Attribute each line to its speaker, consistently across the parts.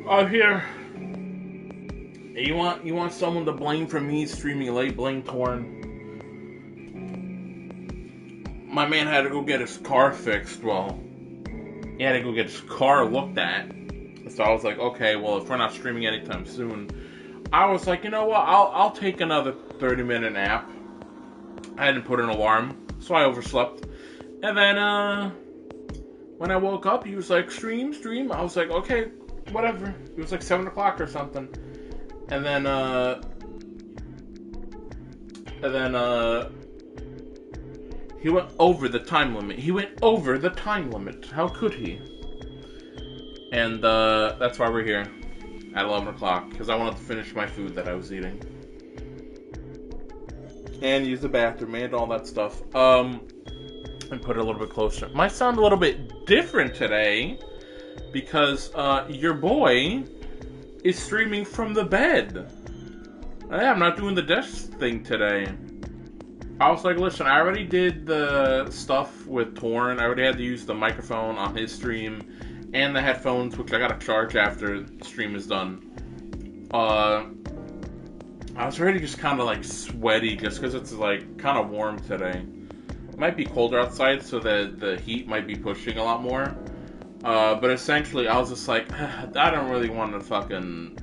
Speaker 1: Oh, here. You want someone to blame for me streaming late? Blame Torn. My man had to go get his car fixed. Well, he had to go get his car looked at. So I was like, okay, well, if we're not streaming anytime soon, I was like, you know what? I'll take another 30-minute nap. I hadn't put an alarm, so I overslept. And then when I woke up, he was like, stream. I was like, okay, whatever. It was like 7 o'clock or something. And then he went over the time limit. How could he? And that's why we're here at 11 o'clock, because I wanted to finish my food that I was eating. And use the bathroom and all that stuff. And put it a little bit closer. Might sound a little bit different today, because your boy is streaming from the bed. I'm not doing the desk thing today. I was like, listen, I already did the stuff with Torn. I already had to use the microphone on his stream and the headphones, which I gotta charge after the stream is done. I was already just kind of like sweaty just because it's like kind of warm today. It might be colder outside, so the heat might be pushing a lot more. But essentially, I was just like, I don't really want to fucking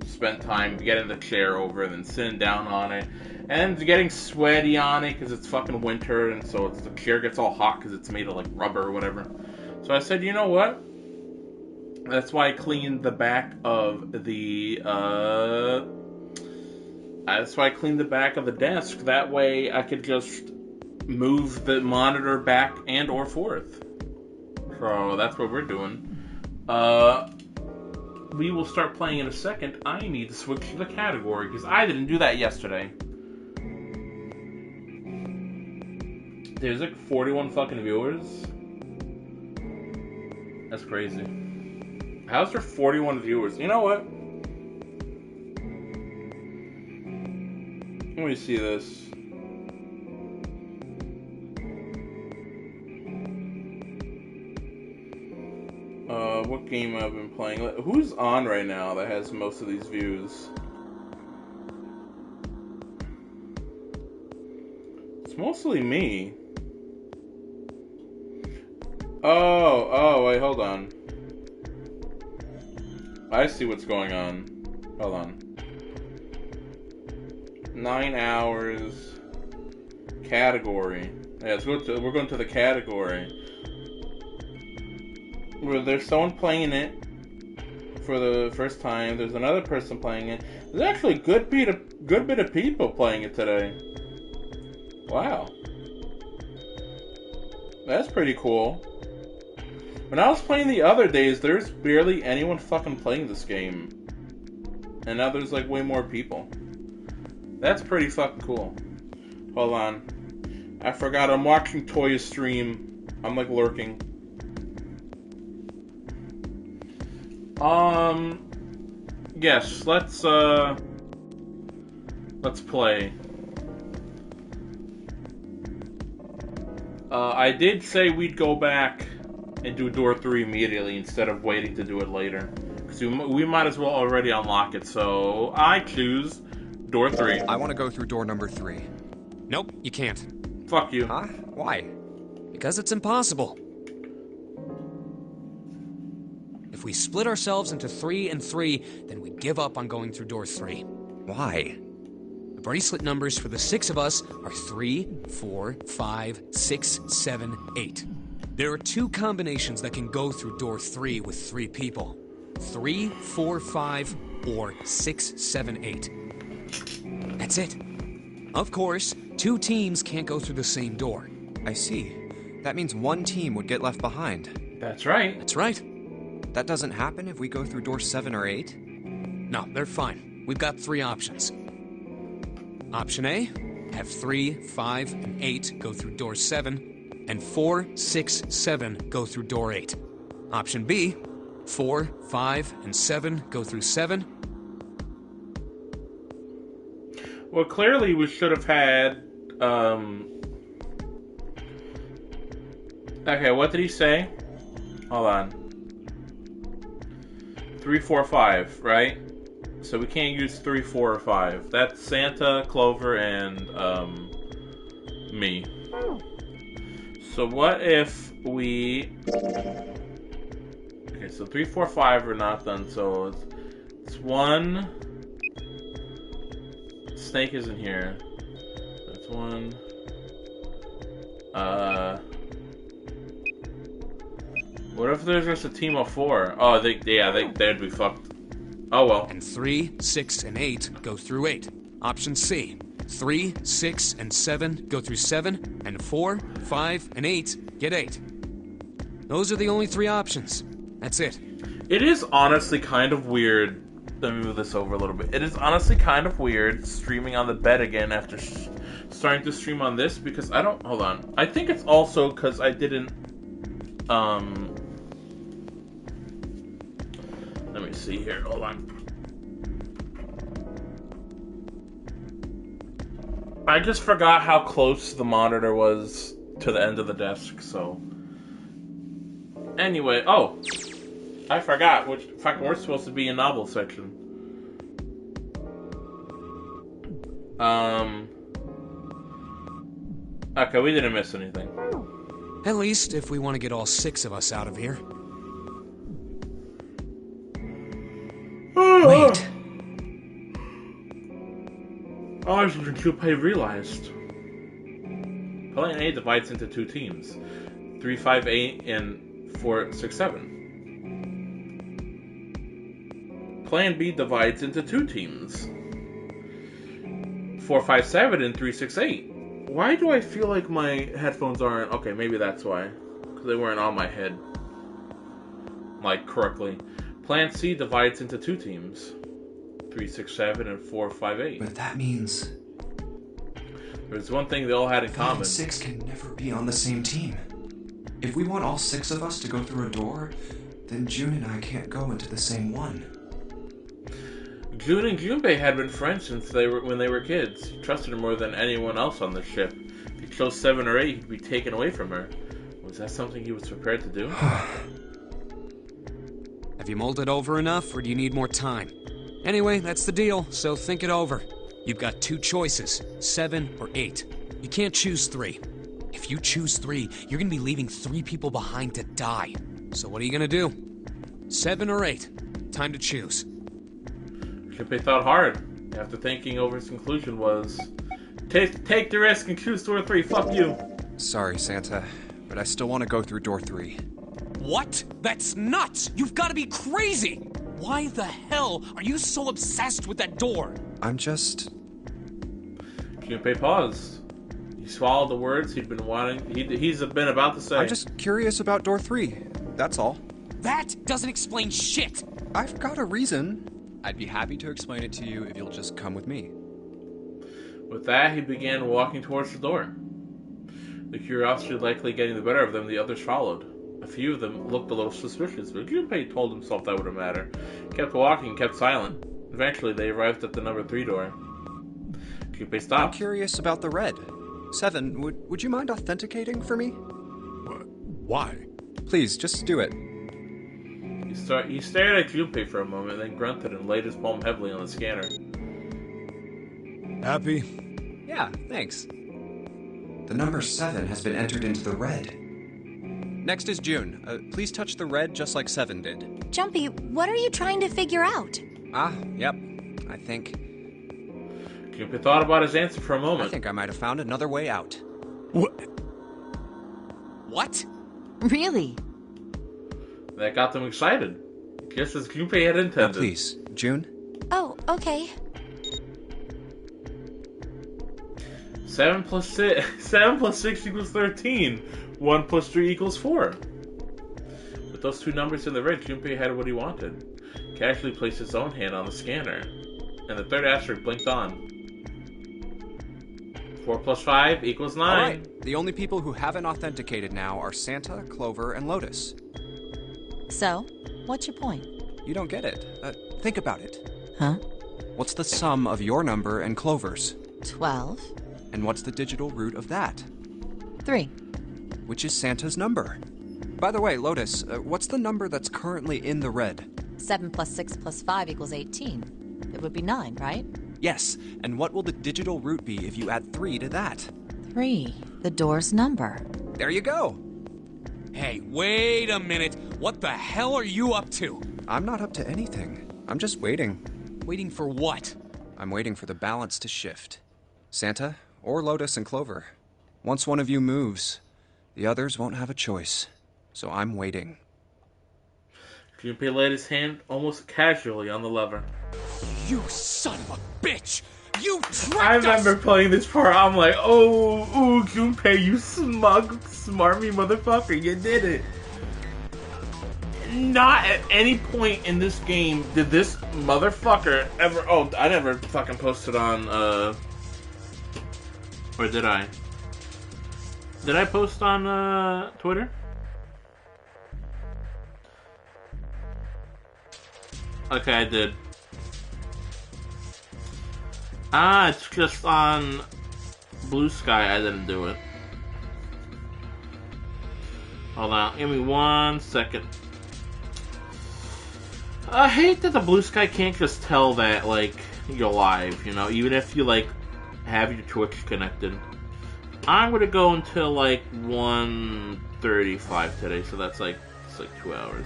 Speaker 1: spend time getting the chair over and then sitting down on it. And getting sweaty on it because it's fucking winter, and so the chair gets all hot because it's made of like rubber or whatever. So I said, you know what? That's why I cleaned the back of the desk. That way I could just move the monitor back and or forth. So that's what we're doing. We will start playing in a second. I need to switch to the category because I didn't do that yesterday. There's like 41 fucking viewers. That's crazy. How's there 41 viewers? You know what? Let me see this. What game I've been playing? Who's on right now that has most of these views? It's mostly me. Oh, wait, hold on. I see what's going on. Hold on. 9 hours. Category. Yeah, we're going to the category. Where there's someone playing it for the first time. There's another person playing it. There's actually a good bit of people playing it today. Wow. That's pretty cool. When I was playing the other days, there's barely anyone fucking playing this game. And now there's like way more people. That's pretty fucking cool. Hold on. I forgot I'm watching Toya's stream. I'm like lurking. Yes, let's play. I did say we'd go back and do door 3 immediately instead of waiting to do it later. Because we might as well already unlock it, so I choose door 3.
Speaker 2: I want to go through door number 3. Nope, you can't.
Speaker 1: Fuck you.
Speaker 2: Huh? Why? Because it's impossible. If we split ourselves into 3 and 3, then we'd give up on going through door 3. Why? The bracelet numbers for the 6 of us are 3, 4, 5, 6, 7, 8. There are 2 combinations that can go through door 3 with 3 people. 3, 4, 5, or 6, 7, 8. That's it. Of course, 2 teams can't go through the same door.
Speaker 3: I see. That means one team would get left behind.
Speaker 1: That's right.
Speaker 2: That's right.
Speaker 3: That doesn't happen if we go through door 7 or 8?
Speaker 2: No, they're fine. We've got 3 options. Option A, have 3, 5, and 8 go through door 7, and 4, 6, 7 go through door 8. Option B, 4, 5, and 7 go through 7.
Speaker 1: Well, clearly we should have had, Okay, what did he say? Hold on. 3, 4, 5, right? So we can't use 3, 4, or 5. That's Santa, Clover, and me. So what if we... Okay, so 3, 4, 5 are not done, so it's 1... Snake isn't here. That's 1... What if there's just a team of 4? Oh, they'd be fucked. Oh well.
Speaker 2: And 3, 6, and 8 go through 8. Option C. 3, 6, and 7 go through 7, and 4, 5, and 8 get 8. Those are the only 3 options. That's it.
Speaker 1: It is honestly kind of weird. Let me move this over a little bit. It is honestly kind of weird streaming on the bed again after starting to stream on this because I don't... Hold on. I think it's also because I didn't... Let me see here. Hold on. I just forgot how close the monitor was to the end of the desk, so... Anyway, oh! I forgot, which, in fact, we're supposed to be in novel section. Okay, we didn't miss anything.
Speaker 2: At least if we want to get all 6 of us out of here. Wait.
Speaker 1: Oh, something Coupe realized. Plan A divides into 2 teams. 3, 5, 8, and 4, 6, 7. Plan B divides into 2 teams. 4, 5, 7, and 3, 6, 8. Why do I feel like my headphones aren't... Okay, maybe that's why. Because they weren't on my head. Like, correctly. Plan C divides into 2 teams. 3, 6, 7, and 4, 5, 8.
Speaker 3: But that means...
Speaker 1: There's one thing they all had in
Speaker 3: 5
Speaker 1: common.
Speaker 3: and 6 can never be on the same team. If we want all 6 of us to go through a door, then June and I can't go into the same one.
Speaker 1: June and Junpei had been friends since when they were kids. He trusted her more than anyone else on the ship. If he chose 7 or 8, he'd be taken away from her. Was that something he was prepared to do?
Speaker 2: Have you mulled it over enough, or do you need more time? Anyway, that's the deal, so think it over. You've got 2 choices, 7 or 8. You can't choose 3. If you choose 3, you're gonna be leaving 3 people behind to die. So what are you gonna do? 7 or 8? Time to choose.
Speaker 1: Junpei thought hard. After thinking over his conclusion was... Take the risk and choose door 3, fuck you!
Speaker 3: Sorry, Santa, but I still want to go through door 3.
Speaker 2: What? That's nuts! You've got to be crazy! Why the hell are you so obsessed with that door?
Speaker 3: I'm just...
Speaker 1: Junpei paused. He swallowed the words he'd been wanting... He's been about to say.
Speaker 3: I'm just curious about door 3. That's all.
Speaker 2: That doesn't explain shit!
Speaker 3: I've got a reason. I'd be happy to explain it to you if you'll just come with me.
Speaker 1: With that, he began walking towards the door. The curiosity likely getting the better of them, the others followed. A few of them looked a little suspicious, but Junpei told himself that wouldn't matter. He kept walking, kept silent. Eventually, they arrived at the number 3 door. Junpei stopped.
Speaker 3: I'm curious about the red. 7, would you mind authenticating for me?
Speaker 2: Why?
Speaker 3: Please, just do it.
Speaker 1: He stared at Junpei for a moment, then grunted and laid his palm heavily on the scanner.
Speaker 2: Happy?
Speaker 3: Yeah, thanks. The number 7 has been entered into the red. Next is June. Please touch the red just like 7 did.
Speaker 4: Jumpy, what are you trying to figure out?
Speaker 3: Yep. I think
Speaker 1: thought about his answer for a moment.
Speaker 3: I think I might have found another way out.
Speaker 2: What?
Speaker 4: Really?
Speaker 1: That got them excited. Just as Junpei had intended.
Speaker 3: Now please, June.
Speaker 4: Oh, okay.
Speaker 1: 7 plus 6 equals 13. 1 plus 3 equals 4. With those 2 numbers in the red, Junpei had what he wanted. Casually placed his own hand on the scanner, and the 3rd asterisk blinked on. 4 plus 5 equals 9.
Speaker 3: Alright, the only people who haven't authenticated now are Santa, Clover, and Lotus.
Speaker 4: So, what's your point?
Speaker 3: You don't get it. Think about it.
Speaker 4: Huh?
Speaker 3: What's the sum of your number and Clover's?
Speaker 4: 12.
Speaker 3: And what's the digital root of that?
Speaker 4: 3.
Speaker 3: Which is Santa's number. By the way, Lotus, what's the number that's currently in the red?
Speaker 4: 7 plus 6 plus 5 equals 18. It would be 9, right?
Speaker 3: Yes, and what will the digital root be if you add 3 to that?
Speaker 4: 3. The door's number.
Speaker 3: There you go.
Speaker 2: Hey, wait a minute. What the hell are you up to?
Speaker 3: I'm not up to anything. I'm just waiting.
Speaker 2: Waiting for what?
Speaker 3: I'm waiting for the balance to shift. Santa, or Lotus and Clover. Once one of you moves, the others won't have a choice. So I'm waiting.
Speaker 1: Junpei laid his hand almost casually on the lever.
Speaker 2: You son of a bitch! You tricked
Speaker 1: I remember
Speaker 2: us!
Speaker 1: playing this part, I'm like, oh, ooh, Junpei, you smug, smarmy motherfucker, you did it. Not at any point in this game did this motherfucker ever... Oh, I never fucking posted on, Or did I? Did I post on, Twitter? Okay, I did. It's just on Blue Sky I didn't do it. Hold on, give me 1 second. I hate that the Blue Sky can't just tell that, like, you're live, you know, even if you, like, have your Twitch connected. I'm gonna go until, like, 1:35 today, so that's, like, it's like 2 hours.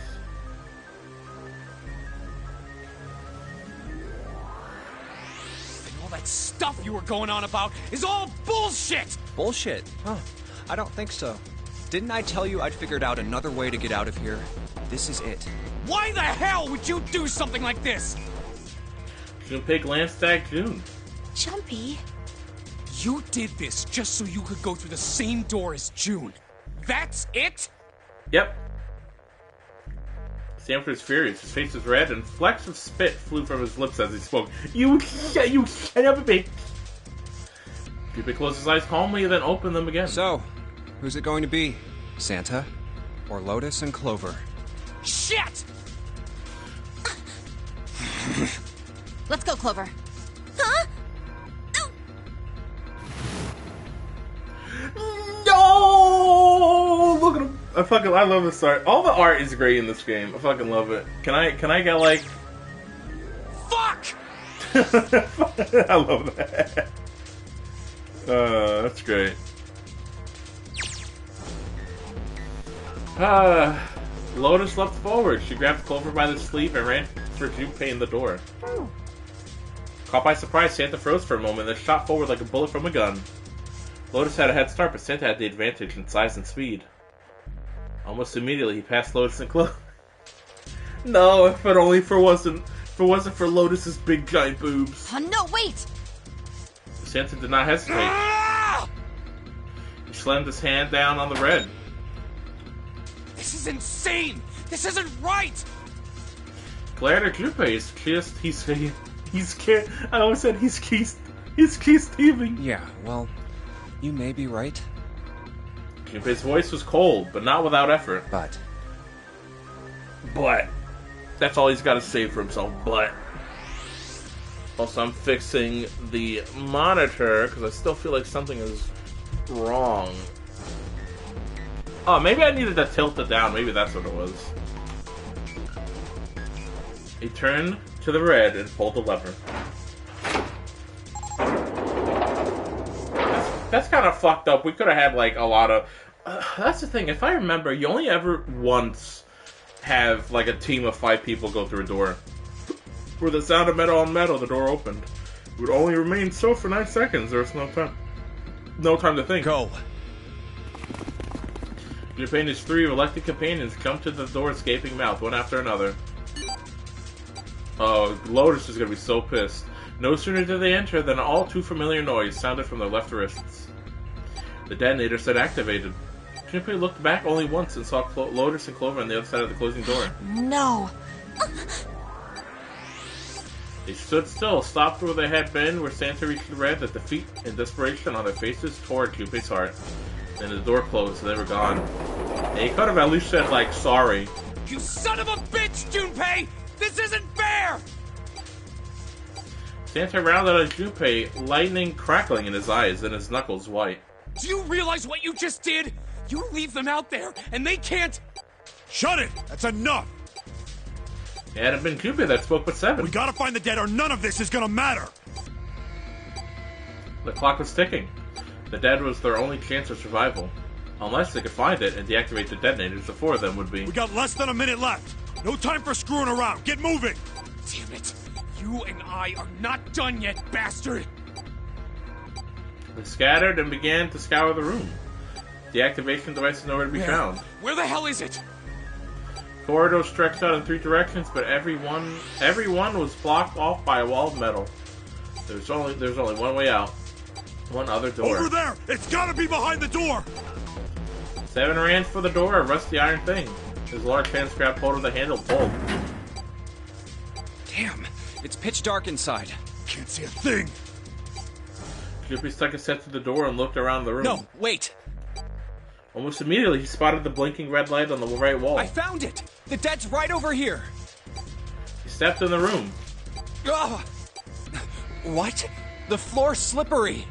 Speaker 2: All that stuff you were going on about is all bullshit!
Speaker 3: Bullshit? Huh. I don't think so. Didn't I tell you I'd figured out another way to get out of here? This is it.
Speaker 2: Why the hell would you do something like this?
Speaker 1: Junpei glanced at June.
Speaker 4: Jumpy.
Speaker 2: You did this just so you could go through the same door as June. That's it?
Speaker 1: Yep. Stanford is furious. His face is red, and flecks of spit flew from his lips as he spoke. You shut up a bit. Junpei closed his eyes calmly and then opened them again.
Speaker 3: So, who's it going to be? Santa? Or Lotus and Clover?
Speaker 2: Shit!
Speaker 4: Let's go, Clover. Huh?
Speaker 1: No! Look at him. I love this art. All the art is great in this game. I fucking love it. Can I get like...
Speaker 2: Fuck!
Speaker 1: I love that. That's great. Lotus leapt forward. She grabbed Clover by the sleeve and ran for Junpei in the door. Caught by surprise, Santa froze for a moment, then shot forward like a bullet from a gun. Lotus had a head start, but Santa had the advantage in size and speed. Almost immediately, he passed Lotus and Clover. No, if it only wasn't for Lotus's big giant boobs.
Speaker 4: Oh, no, wait!
Speaker 1: Santa did not hesitate.
Speaker 2: Ah!
Speaker 1: He slammed his hand down on the red.
Speaker 2: This is insane! This isn't right!
Speaker 1: Glared at Junpei. He's scared. I always said he's key thieving.
Speaker 3: Yeah, well, you may be right.
Speaker 1: Junpei's voice was cold, but not without effort.
Speaker 3: But
Speaker 1: that's all he's got to say for himself. But also, I'm fixing the monitor because I still feel like something is wrong. Oh, maybe I needed to tilt it down. Maybe that's what it was. He turned to the red and pulled the lever. That's kind of fucked up. We could have had like a lot of... that's the thing. If I remember, you only ever once have like a team of 5 people go through a door. Where the sound of metal on metal, the door opened. It would only remain so for 9 seconds. There was no time to think.
Speaker 3: go.
Speaker 1: Junpei and his 3 elected companions come to the door's gaping mouth, one after another. Oh, Lotus is gonna be so pissed. No sooner did they enter than an all too familiar noise sounded from their left wrists. The detonator said activated. Junpei looked back only once and saw Lotus and Clover on the other side of the closing door.
Speaker 4: No.
Speaker 1: They stood still, stopped where they had been, where Santa reached the red, that defeat and desperation on their faces tore at Junpei's heart. Then the door closed and they were gone. And he could have at least said, like, sorry.
Speaker 2: You son of a bitch, Junpei! This isn't fair!
Speaker 1: Santa rounded on Junpei, lightning crackling in his eyes and his knuckles white.
Speaker 2: Do you realize what you just did? You leave them out there, and they can't...
Speaker 5: Shut it! That's enough!
Speaker 1: It hadn't been Cupid that spoke with 7.
Speaker 5: We gotta find the dead or none of this is gonna matter!
Speaker 1: The clock was ticking. The dead was their only chance of survival. Unless they could find it and deactivate the detonators, the 4 of them would be...
Speaker 5: We got less than a minute left! No time for screwing around! Get moving!
Speaker 2: Damn it! You and I are not done yet, bastard!
Speaker 1: They scattered and began to scour the room. The activation device is nowhere to be found.
Speaker 2: Where the hell is it?
Speaker 1: Corridors stretched out in 3 directions, but every one was blocked off by a wall of metal. There's only one way out. One other door.
Speaker 5: Over there! It's gotta be behind the door!
Speaker 1: 7 ran for the door, a rusty iron thing. His large hands grabbed hold of the handle, pulled.
Speaker 3: Damn, it's pitch dark inside.
Speaker 5: Can't see a thing!
Speaker 1: Snoopy stuck his head through the door and looked around the room.
Speaker 3: No, wait!
Speaker 1: Almost immediately, he spotted the blinking red light on the right wall.
Speaker 3: I found it! The dead's right over here!
Speaker 1: He stepped in the room.
Speaker 3: Oh. What? The floor's slippery!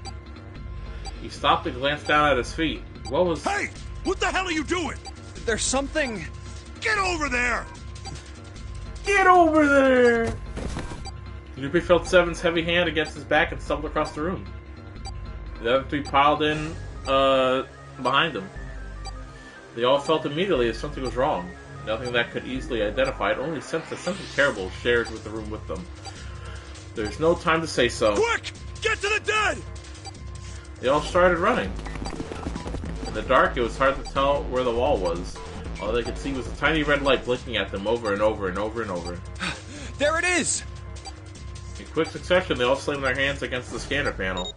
Speaker 1: He stopped and glanced down at his feet. What was...
Speaker 5: Hey! What the hell are you doing?
Speaker 3: There's something...
Speaker 5: Get over there!
Speaker 1: Get over there! Snoopy felt 7's heavy hand against his back and stumbled across the room. The other 3 piled in, behind him. They all felt immediately that something was wrong. Nothing that could easily identify it, only a sense that something terrible shared with the room with them. There's no time to say so.
Speaker 5: Quick! Get to the dead!
Speaker 1: They all started running. In the dark, it was hard to tell where the wall was. All they could see was a tiny red light blinking at them over and over and over and over.
Speaker 3: There it is!
Speaker 1: In quick succession, they all slammed their hands against the scanner panel.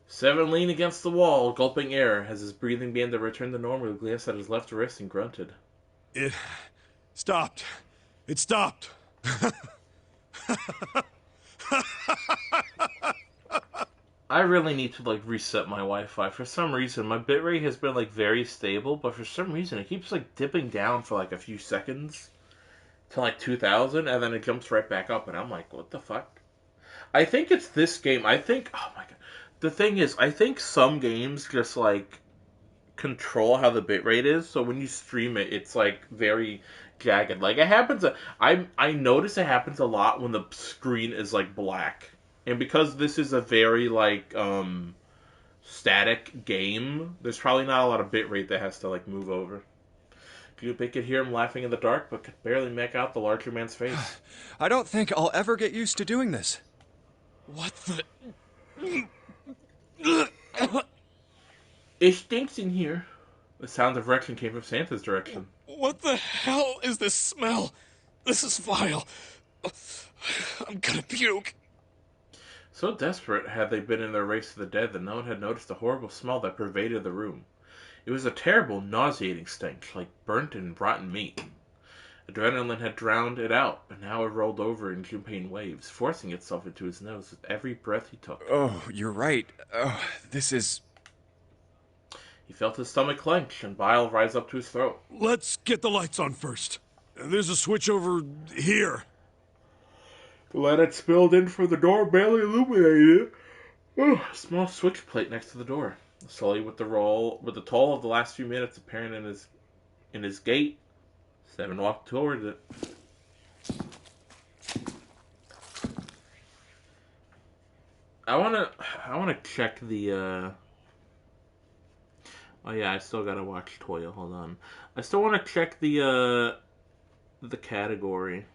Speaker 1: Seven leaned against the wall, gulping air. As his breathing began to return to normal, he glanced at his left wrist and grunted.
Speaker 5: It stopped. It stopped.
Speaker 1: I really need to reset my Wi-Fi. For some reason, my bitrate has been very stable, but for some reason it keeps dipping down for a few seconds to 2000, and then it jumps right back up, and I'm like, what the fuck? I think it's this game. I think, oh my god. The thing is, I think some games just control how the bitrate is, so when you stream it, it's very jagged. It happens. I notice it happens a lot when the screen is black, and because this is a very static game, there's probably not a lot of bitrate that has to move over. They could hear him laughing in the dark, but could barely make out the larger man's face.
Speaker 3: I don't think I'll ever get used to doing this.
Speaker 2: What the...
Speaker 1: It stinks in here. The sound of retching came from Santa's direction.
Speaker 2: What the hell is this smell? This is vile. I'm gonna puke.
Speaker 1: So desperate had they been in their race to the dead that no one had noticed the horrible smell that pervaded the room. It was a terrible, nauseating stench, like burnt and rotten meat. Adrenaline had drowned it out, but now it rolled over in champagne waves, forcing itself into his nose with every breath he took.
Speaker 3: Oh, you're right. Oh, this is...
Speaker 1: He felt his stomach clench and bile rise up to his throat.
Speaker 5: Let's get the lights on first. There's a switch over here.
Speaker 1: The light had spilled in from the door, barely illuminated. A small switch plate next to the door. Slowly, with the toll of the last few minutes apparent in his gait, Seven walked towards it. I wanna check the. Oh yeah, I still gotta watch Toya. Hold on. I still wanna check the category.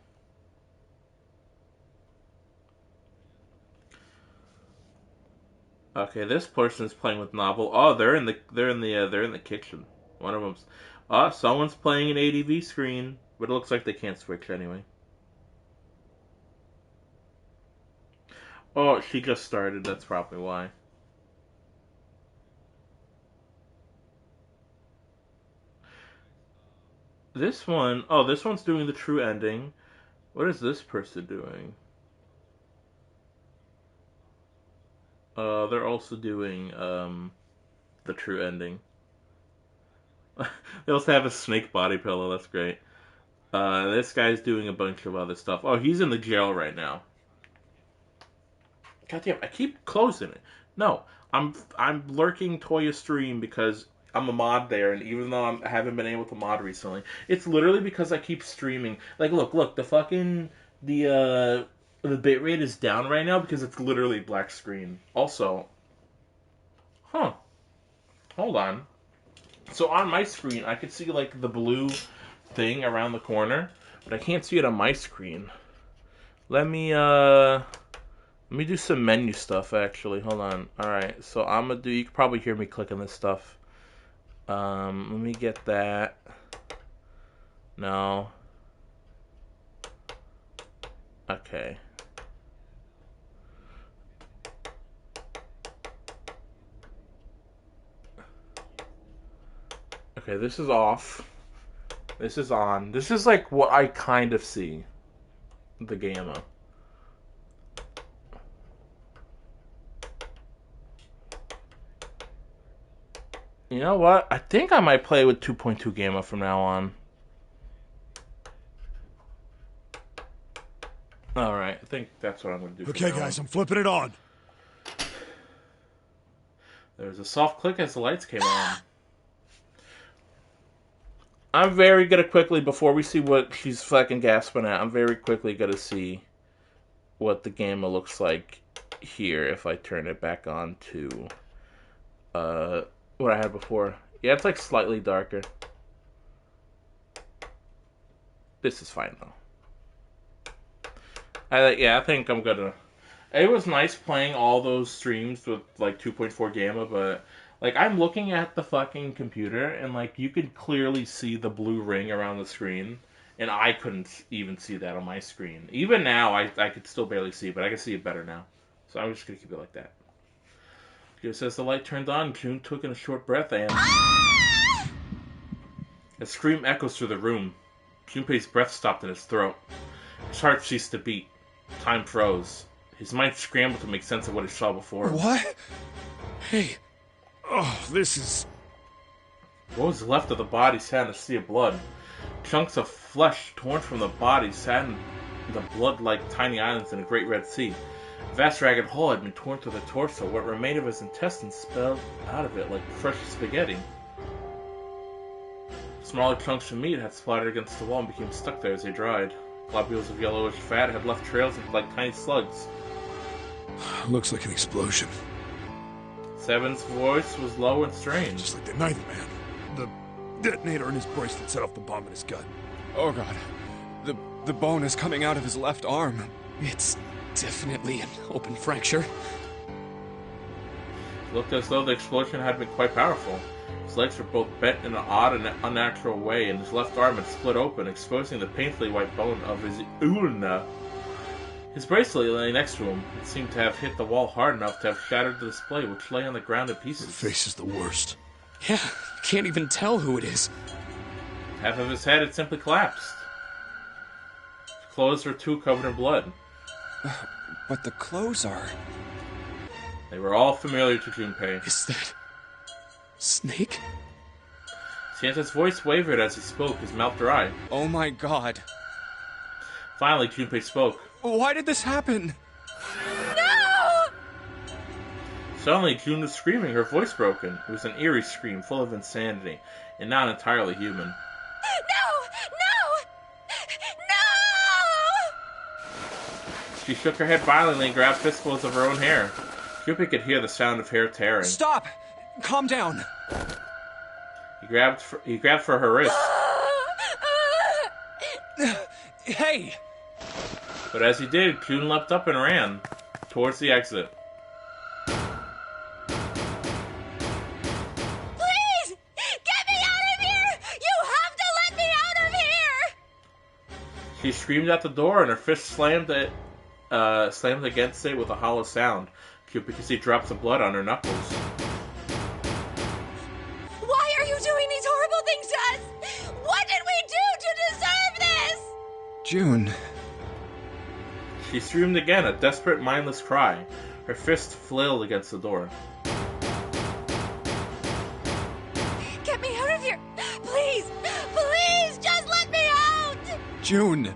Speaker 1: Okay, this person's playing with novel. Oh, they're in the kitchen. One of them's. Someone's playing an ADV screen, but it looks like they can't switch anyway. Oh, she just started. That's probably why. This one. Oh, this one's doing the true ending. What is this person doing? They're also doing the true ending. They also have a snake body pillow. That's great. This guy's doing a bunch of other stuff. Oh, he's in the jail right now. Goddamn, I keep closing it. No, I'm lurking Toya stream because I'm a mod there, and even though I haven't been able to mod recently, it's literally because I keep streaming. Like, look, the fucking the bitrate is down right now because it's literally black screen. Also, hold on. So on my screen, I could see like the blue thing around the corner, but I can't see it on my screen. Let me do some menu stuff, actually. Hold on. Alright, so I'm gonna do... You can probably hear me clicking this stuff. Let me get that. No. Okay. Okay, this is off. This is on. This is like what I kind of see. The gamma. You know what? I think I might play with 2.2 gamma from now on. Alright, I think that's what I'm going to do.
Speaker 5: Okay, guys, I'm flipping it on.
Speaker 1: There was a soft click as the lights came on. I'm very gonna quickly, before we see what she's fucking gasping at, I'm very quickly gonna see what the gamma looks like here if I turn it back on to what I had before. Yeah, it's like slightly darker. This is fine though. I think I'm gonna... It was nice playing all those streams with like 2.4 gamma, but like I'm looking at the fucking computer and like you could clearly see the blue ring around the screen, and I couldn't even see that on my screen. Even now, I could still barely see, but I can see it better now. So I'm just gonna keep it like that. Just as the light turned on, June took in a short breath and... A scream echoes through the room. Junpei's breath stopped in his throat. His heart ceased to beat. Time froze. His mind scrambled to make sense of what he saw before him.
Speaker 5: What? Hey. Oh, this is...
Speaker 1: What was left of the body sat in a sea of blood. Chunks of flesh torn from the body sat in the blood like tiny islands in a great red sea. A vast ragged hole had been torn through the torso. What remained of his intestines spilled out of it like fresh spaghetti. Smaller chunks of meat had splattered against the wall and became stuck there as they dried. Globules of yellowish fat had left trails like tiny slugs.
Speaker 5: Looks like an explosion.
Speaker 1: Seven's voice was low and strange.
Speaker 5: Just like the Ninth Man. The detonator in his bracelet set off the bomb in his gut.
Speaker 3: Oh god. The bone is coming out of his left arm.
Speaker 2: It's definitely an open fracture.
Speaker 1: It looked as though the explosion had been quite powerful. His legs were both bent in an odd and unnatural way, and his left arm had split open, exposing the painfully white bone of his ulna. His bracelet lay next to him. It seemed to have hit the wall hard enough to have shattered the display, which lay on the ground in pieces.
Speaker 5: Her face is the worst.
Speaker 2: Yeah, can't even tell who it is.
Speaker 1: Half of his head had simply collapsed. His clothes were too covered in blood.
Speaker 3: But the clothes are...
Speaker 1: They were all familiar to Junpei.
Speaker 2: Is that... Snake?
Speaker 1: Santa's voice wavered as he spoke, his mouth dry.
Speaker 3: Oh my god.
Speaker 1: Finally, Junpei spoke.
Speaker 3: Why did this happen?
Speaker 4: No!
Speaker 1: Suddenly, June was screaming, her voice broken. It was an eerie scream, full of insanity, and not entirely human.
Speaker 4: No!
Speaker 1: She shook her head violently and grabbed fistfuls of her own hair. Junpei could hear the sound of hair tearing.
Speaker 3: Stop! Calm down.
Speaker 1: He grabbed for her wrist.
Speaker 3: Hey!
Speaker 1: But as he did, June leapt up and ran towards the exit.
Speaker 4: Please! Get me out of here! You have to let me out of here!
Speaker 1: She screamed at the door, and her fist slammed against it with a hollow sound. Junpei could see drops of blood on her knuckles.
Speaker 4: Why are you doing these horrible things to us? What did we do to deserve this?
Speaker 3: June.
Speaker 1: She screamed again, a desperate, mindless cry. Her fist flailed against the door.
Speaker 4: Get me out of here! Please! Please! Just let me out!
Speaker 3: June!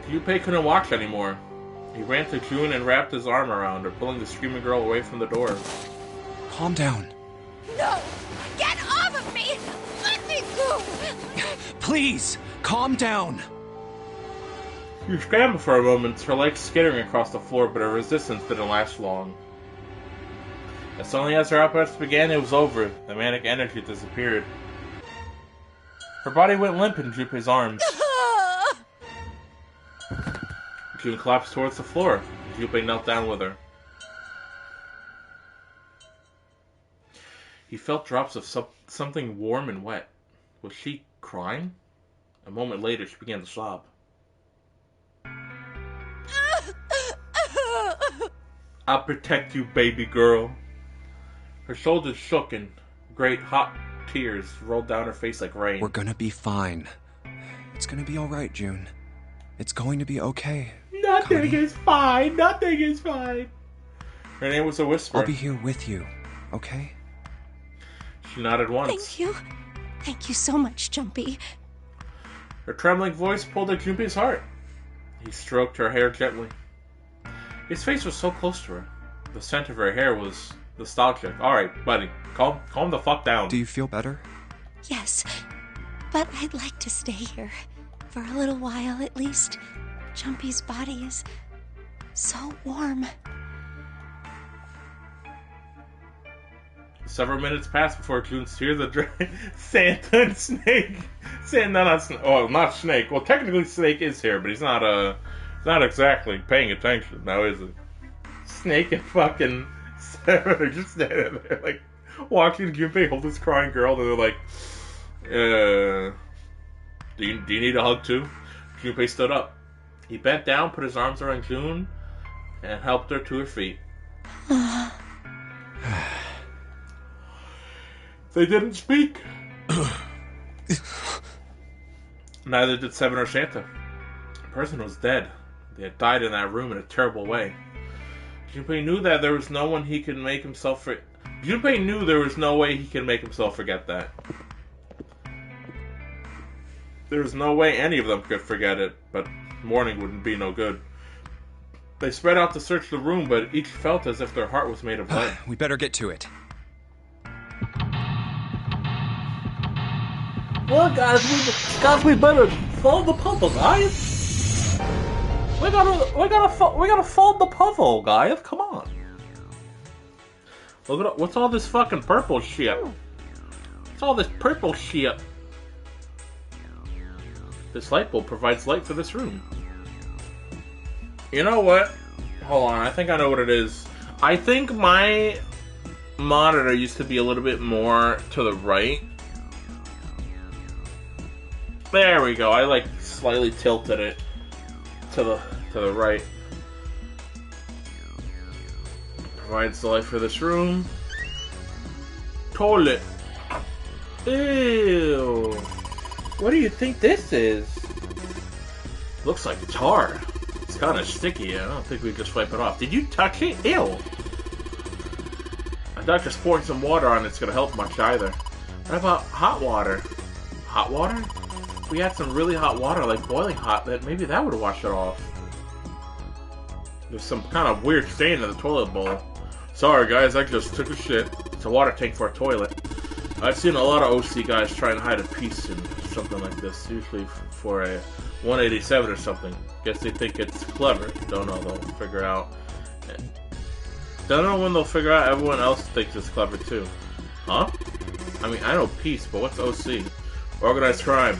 Speaker 1: Junpei couldn't watch anymore. He ran to June and wrapped his arm around her, pulling the screaming girl away from the door.
Speaker 3: Calm down.
Speaker 4: No! Get off of me! Let me go!
Speaker 3: Please, calm down.
Speaker 1: She scrambled for a moment, her legs skittering across the floor, but her resistance didn't last long. As suddenly as her outburst began, it was over. The manic energy disappeared. Her body went limp in Junpei's arms. June collapsed towards the floor. Junpei knelt down with her. He felt drops of something warm and wet. Was she crying? A moment later, she began to sob. I'll protect you, baby girl. Her shoulders shook and great hot tears rolled down her face like rain.
Speaker 3: We're gonna be fine. It's gonna be alright, June. It's going to be okay.
Speaker 1: Nothing is fine. Nothing is fine. Her name was a whisper.
Speaker 3: I'll be here with you, okay?
Speaker 1: She nodded once.
Speaker 4: Thank you. Thank you so much, Jumpy.
Speaker 1: Her trembling voice pulled at Junpei's heart. He stroked her hair gently. His face was so close to her. The scent of her hair was nostalgic. Alright, buddy. Calm the fuck down.
Speaker 3: Do you feel better?
Speaker 4: Yes, but I'd like to stay here. For a little while, at least. Jumpy's body is so warm.
Speaker 1: Several minutes passed before June's tears had dried. Santa and Snake. Not Snake. Well, technically Snake is here, but he's not exactly paying attention now, is he? Snake and fucking Sarah are just standing there, like, watching Junpei hold this crying girl, and they're like, do you need a hug too? Junpei stood up. He bent down, put his arms around June, and helped her to her feet. They didn't speak. Neither did Seven or Santa. The person was dead. They had died in that room in a terrible way. Junpei knew that there was no one he could make himself Junpei knew there was no way he could make himself forget that. There was no way any of them could forget it, but mourning wouldn't be no good. They spread out to search the room, but each felt as if their heart was made of lead.
Speaker 3: We better get to it.
Speaker 1: Well, guys, we better solve the puzzle, guys. We gotta solve the puzzle, guys. Come on. Look at what's all this fucking purple shit? What's all this purple shit? This light bulb provides light for this room. You know what? Hold on, I think I know what it is. I think my monitor used to be a little bit more to the right. There we go. I like slightly tilted it to the right. Provides the light for this room. Toilet. Ew. What do you think this is? Looks like tar. It's kind of sticky. I don't think we can just wipe it off. Did you touch it? Ew. I doubt just pouring some water on it's gonna help much either. What about hot water? Hot water? If we had some really hot water, like boiling hot, then maybe that would wash it off. There's some kind of weird stain in the toilet bowl. Sorry guys, I just took a shit. It's a water tank for a toilet. I've seen a lot of OC guys try and hide a piece in something like this, usually for a 187 or something. Guess they think it's clever. Don't know, they'll figure out. Don't know when they'll figure out everyone else thinks it's clever too. Huh? I mean, I know peace, but what's OC? Organized crime.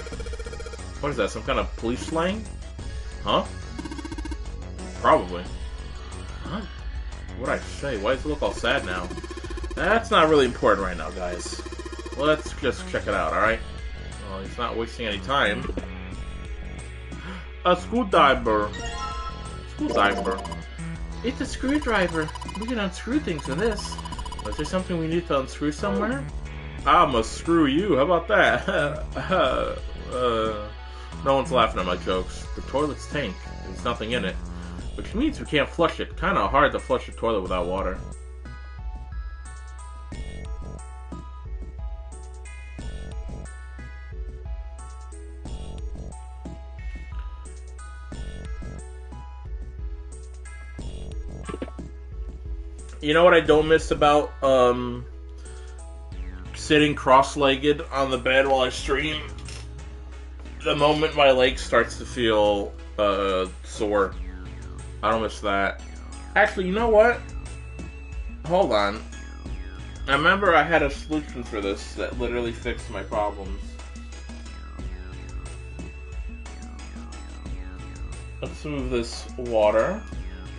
Speaker 1: What is that, some kind of police slang? Huh? Probably. Huh? What'd I say? Why does it look all sad now? That's not really important right now, guys. Let's just check it out, alright? Well, he's not wasting any time. A screwdriver. Screwdriver. It's a screwdriver. We can unscrew things with this. Is there something we need to unscrew somewhere? I'ma screw you. How about that? No one's laughing at my jokes. The toilet's tank. There's nothing in it. Which means we can't flush it. Kinda hard to flush a toilet without water. You know what I don't miss about sitting cross-legged on the bed while I stream? The moment my leg starts to feel sore. I don't miss that. Actually, you know what? Hold on. I remember I had a solution for this that literally fixed my problems. Let's move this water.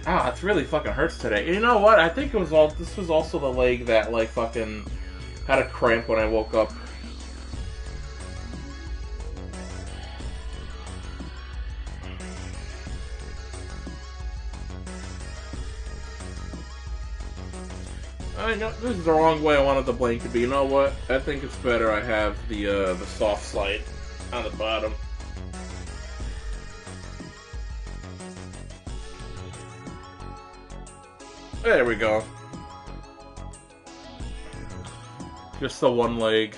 Speaker 1: Ah, it's really fucking hurts today. You know what? I think it was this was also the leg that, like, fucking had a cramp when I woke up. I know this is the wrong way I wanted the blanket to be. You know what? I think it's better I have the soft slide on the bottom. There we go. Just the one leg.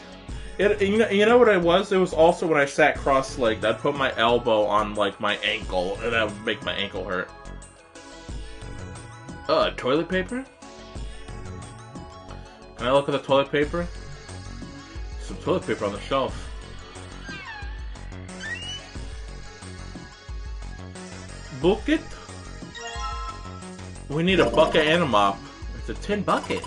Speaker 1: You know what it was? It was also when I sat cross-legged. I'd put my elbow on, like, my ankle, and that would make my ankle hurt. Toilet paper? Can I look at the toilet paper? Some toilet paper on the shelf. Bucket? We need a bucket and a mop. It's a tin bucket.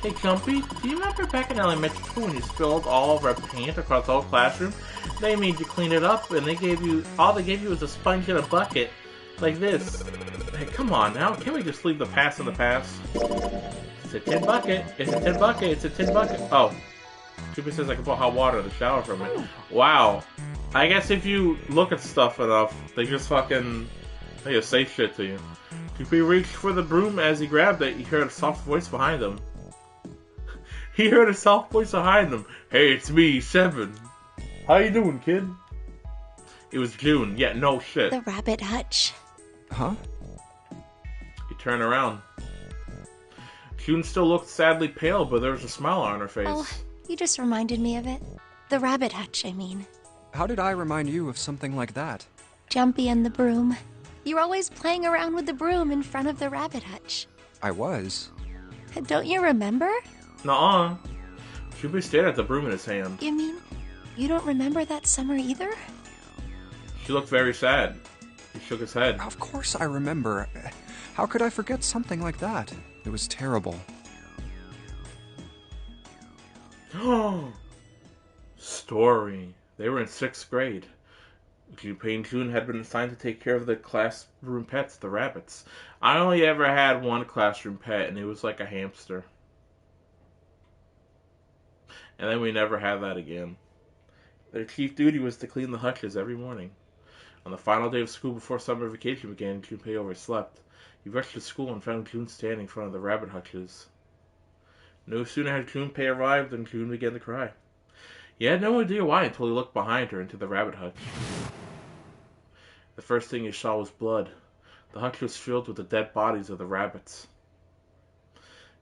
Speaker 1: Hey, Jumpy, do you remember back in elementary school when you spilled all of our paint across the whole classroom? They made you clean it up, and all they gave you was a sponge and a bucket, like this. Hey, come on now, can't we just leave the past in the past? It's a tin bucket. It's a tin bucket. It's a tin bucket. Oh, Jumpy says I can put hot water in the shower from it. Wow. I guess if you look at stuff enough, they just say shit to you. Jumpy reached for the broom. As he grabbed it, he heard a soft voice behind him. He heard a soft voice behind him. Hey, it's me, 7. How you doing, kid? It was June. Yeah, no shit.
Speaker 4: The rabbit hutch.
Speaker 3: Huh?
Speaker 1: He turned around. June still looked sadly pale, but there was a smile on her face.
Speaker 4: Oh, you just reminded me of it. The rabbit hutch, I mean.
Speaker 3: How did I remind you of something like that?
Speaker 4: Jumpy and the broom. You're always playing around with the broom in front of the rabbit hutch.
Speaker 3: I was.
Speaker 4: Don't you remember?
Speaker 1: Nuh-uh. Jumpy stared at the broom in his hand.
Speaker 4: You mean, you don't remember that summer either?
Speaker 1: She looked very sad. He shook his head.
Speaker 3: Of course I remember. How could I forget something like that? It was terrible.
Speaker 1: Story. They were in 6th grade. Junpei and June had been assigned to take care of the classroom pets, the rabbits. I only ever had one classroom pet, and it was like a hamster. And then we never had that again. Their chief duty was to clean the hutches every morning. On the final day of school before summer vacation began, Junpei overslept. He rushed to school and found June standing in front of the rabbit hutches. No sooner had Junpei arrived than June began to cry. He had no idea why until he looked behind her into the rabbit hutch. The first thing he saw was blood. The hutch was filled with the dead bodies of the rabbits.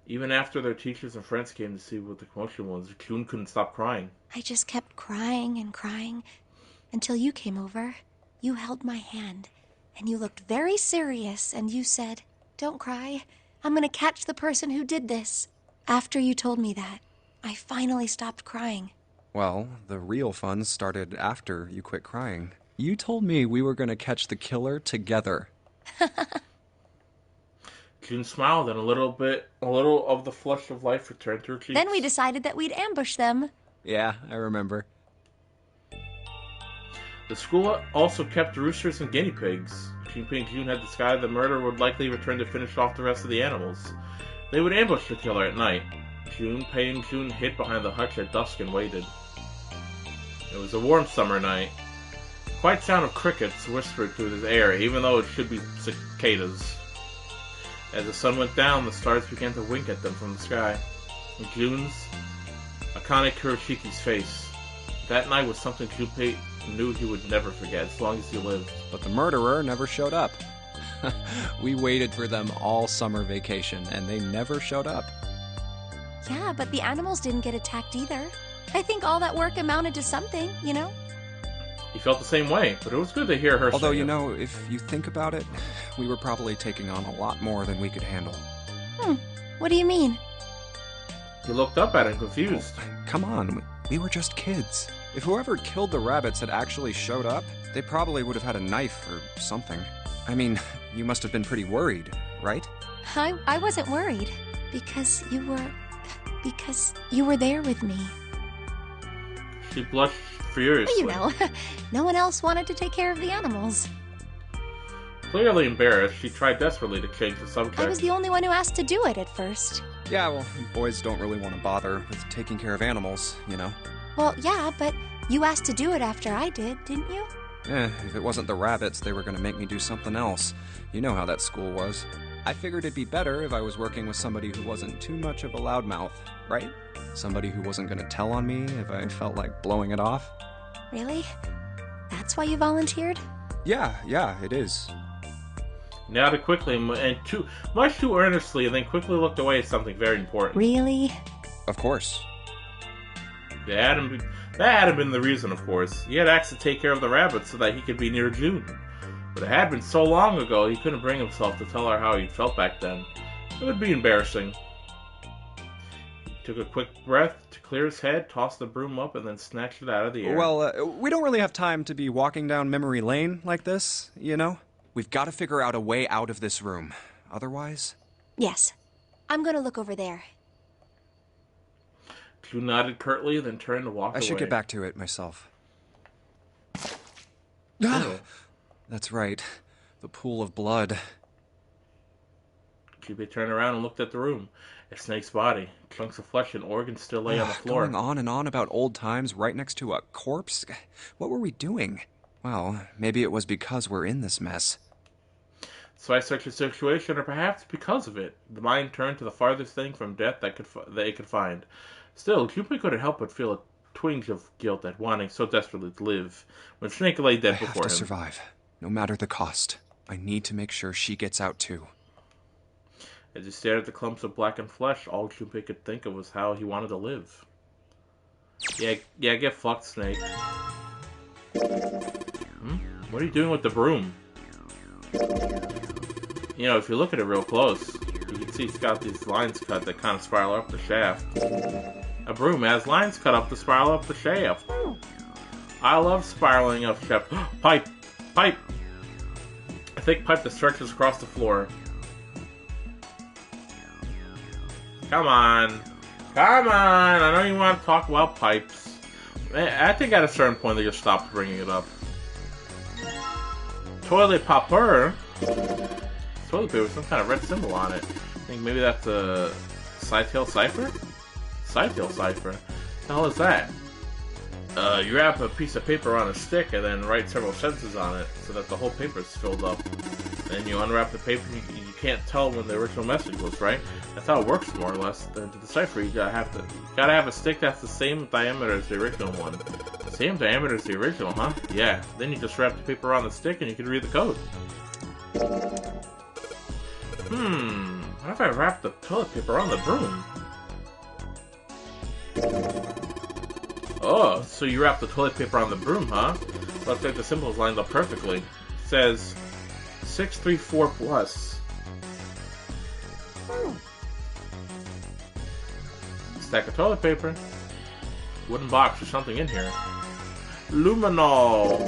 Speaker 1: Even after their teachers and friends came to see what the commotion was, June couldn't stop crying.
Speaker 4: I just kept crying and crying until you came over. You held my hand, and you looked very serious, and you said, "Don't cry. I'm going to catch the person who did this." After you told me that, I finally stopped crying.
Speaker 3: Well, the real fun started after you quit crying. You told me we were going to catch the killer together.
Speaker 1: June smiled, and a little of the flush of life returned to her cheeks.
Speaker 4: Then we decided that we'd ambush them.
Speaker 3: Yeah, I remember.
Speaker 1: The school also kept roosters and guinea pigs. Junpei and June had decided the murderer would likely return to finish off the rest of the animals. They would ambush the killer at night. Junpei and June hid behind the hutch at dusk and waited. It was a warm summer night. The quiet sound of crickets whispered through the air, even though it should be cicadas. As the sun went down, the stars began to wink at them from the sky. In June's, Akane Kuroshiki's face. That night was something Junpei knew he would never forget as long as he lived.
Speaker 3: But the murderer never showed up. We waited for them all summer vacation, and they never showed up.
Speaker 4: Yeah, but the animals didn't get attacked either. I think all that work amounted to something, you know?
Speaker 1: He felt the same way, but it was good to hear her
Speaker 3: Although,
Speaker 1: say
Speaker 3: you
Speaker 1: it.
Speaker 3: know, if you think about it, we were probably taking on a lot more than we could handle.
Speaker 4: What do you mean?
Speaker 1: He looked up at him, confused.
Speaker 3: Come on, we were just kids. If whoever killed the rabbits had actually showed up, they probably would have had a knife or something. I mean, you must have been pretty worried, right?
Speaker 4: I wasn't worried because you were there with me.
Speaker 1: She blushed furiously.
Speaker 4: You know, no one else wanted to take care of the animals.
Speaker 1: Clearly embarrassed, she tried desperately to change the subject.
Speaker 4: I was the only one who asked to do it at first.
Speaker 3: Yeah, well, boys don't really want to bother with taking care of animals, you know?
Speaker 4: Well, yeah, but you asked to do it after I did, didn't you?
Speaker 3: If it wasn't the rabbits, they were going to make me do something else. You know how that school was. I figured it'd be better if I was working with somebody who wasn't too much of a loudmouth, right? Somebody who wasn't going to tell on me if I felt like blowing it off.
Speaker 4: Really? That's why you volunteered?
Speaker 3: Yeah, it is.
Speaker 1: Nodded quickly and much too earnestly, and then quickly looked away at something very important.
Speaker 4: Really?
Speaker 3: Of course.
Speaker 1: That hadn't been the reason, of course. He had asked to take care of the rabbits so that he could be near June. But it had been so long ago, he couldn't bring himself to tell her how he felt back then. It would be embarrassing. He took a quick breath to clear his head, tossed the broom up, and then snatched it out of the air.
Speaker 3: Well, we don't really have time to be walking down memory lane like this, you know? We've got to figure out a way out of this room. Otherwise...
Speaker 4: Yes. I'm gonna look over there.
Speaker 1: June nodded curtly, then turned to walk away.
Speaker 3: I should get back to it myself. That's right. The pool of blood.
Speaker 1: Cupid turned around and looked at the room. A snake's body, chunks of flesh and organs still lay on the floor.
Speaker 3: Going on and on about old times right next to a corpse? What were we doing? Well, maybe it was because we're in this mess.
Speaker 1: So I such a situation, or perhaps because of it, the mind turned to the farthest thing from death that it could find. Still, Cupid couldn't help but feel a twinge of guilt at wanting so desperately to live, when Snake lay dead before him.
Speaker 3: I have to survive, no matter the cost. I need to make sure she gets out too.
Speaker 1: As he stared at the clumps of blackened flesh, all Cupid could think of was how he wanted to live. Yeah, get fucked, Snake. What are you doing with the broom? You know, if you look at it real close, you can see it's got these lines cut that kind of spiral up the shaft. A broom has lines cut up to spiral up the shaft. I love spiraling up shaft. Pipe! Pipe! A thick pipe that stretches across the floor. Come on. Come on! I know you want to talk about pipes. I think at a certain point they just stopped bringing it up. Toilet paper? Toilet paper with some kind of red symbol on it. I think maybe that's a Scytale cipher? Scytale cipher? What the hell is that? You wrap a piece of paper on a stick and then write several sentences on it so that the whole paper is filled up. Then you unwrap the paper and you can't tell when the original message was, right? That's how it works, more or less. Then to decipher, you gotta have a stick that's the same diameter as the original one. Same diameter as the original, huh? Yeah. Then you just wrap the paper on the stick and you can read the code. What if I wrap the toilet paper on the broom? Oh, so you wrap the toilet paper on the broom, huh? Looks like the symbols lined up perfectly. It says 634 plus. Stack of toilet paper. Wooden box, there's something in here. Luminol.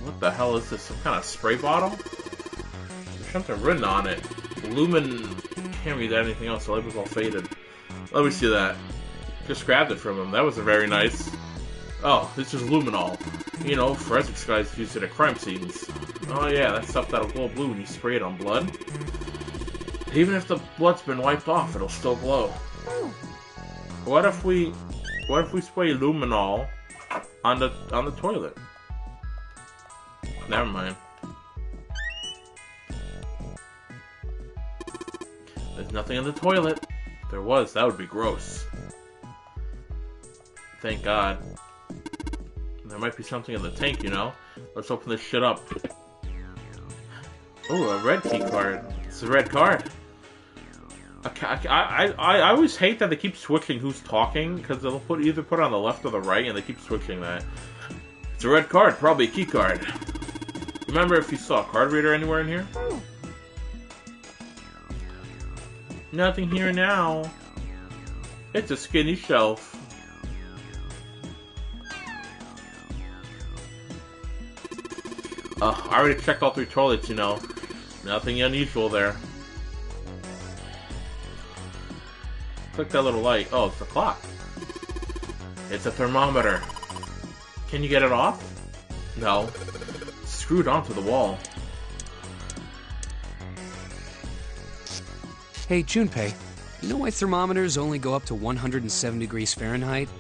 Speaker 1: What the hell is this? Some kind of spray bottle? There's something written on it. Lumen. Can't read anything else. The label's all faded. Let me see that. Just grabbed it from him. That wasn't very nice. Oh, this is luminol. You know, forensics guys use it at crime scenes. Oh yeah, that stuff that'll glow blue when you spray it on blood. Even if the blood's been wiped off, it'll still glow. What if we spray luminol on the toilet? Never mind. There's nothing in the toilet. If there was, that would be gross. Thank God. There might be something in the tank, you know? Let's open this shit up. Ooh, a red key card. It's a red card. I always hate that they keep switching who's talking, because they'll either put it on the left or the right, and they keep switching that. It's a red card, probably a key card. Remember if you saw a card reader anywhere in here? Nothing here now. It's a skinny shelf. I already checked all 3 toilets, you know. Nothing unusual there. Click that little light. Oh, it's the clock. It's a thermometer. Can you get it off? No. It's screwed onto the wall.
Speaker 2: Hey, Junpei, you know why thermometers only go up to 107 degrees Fahrenheit?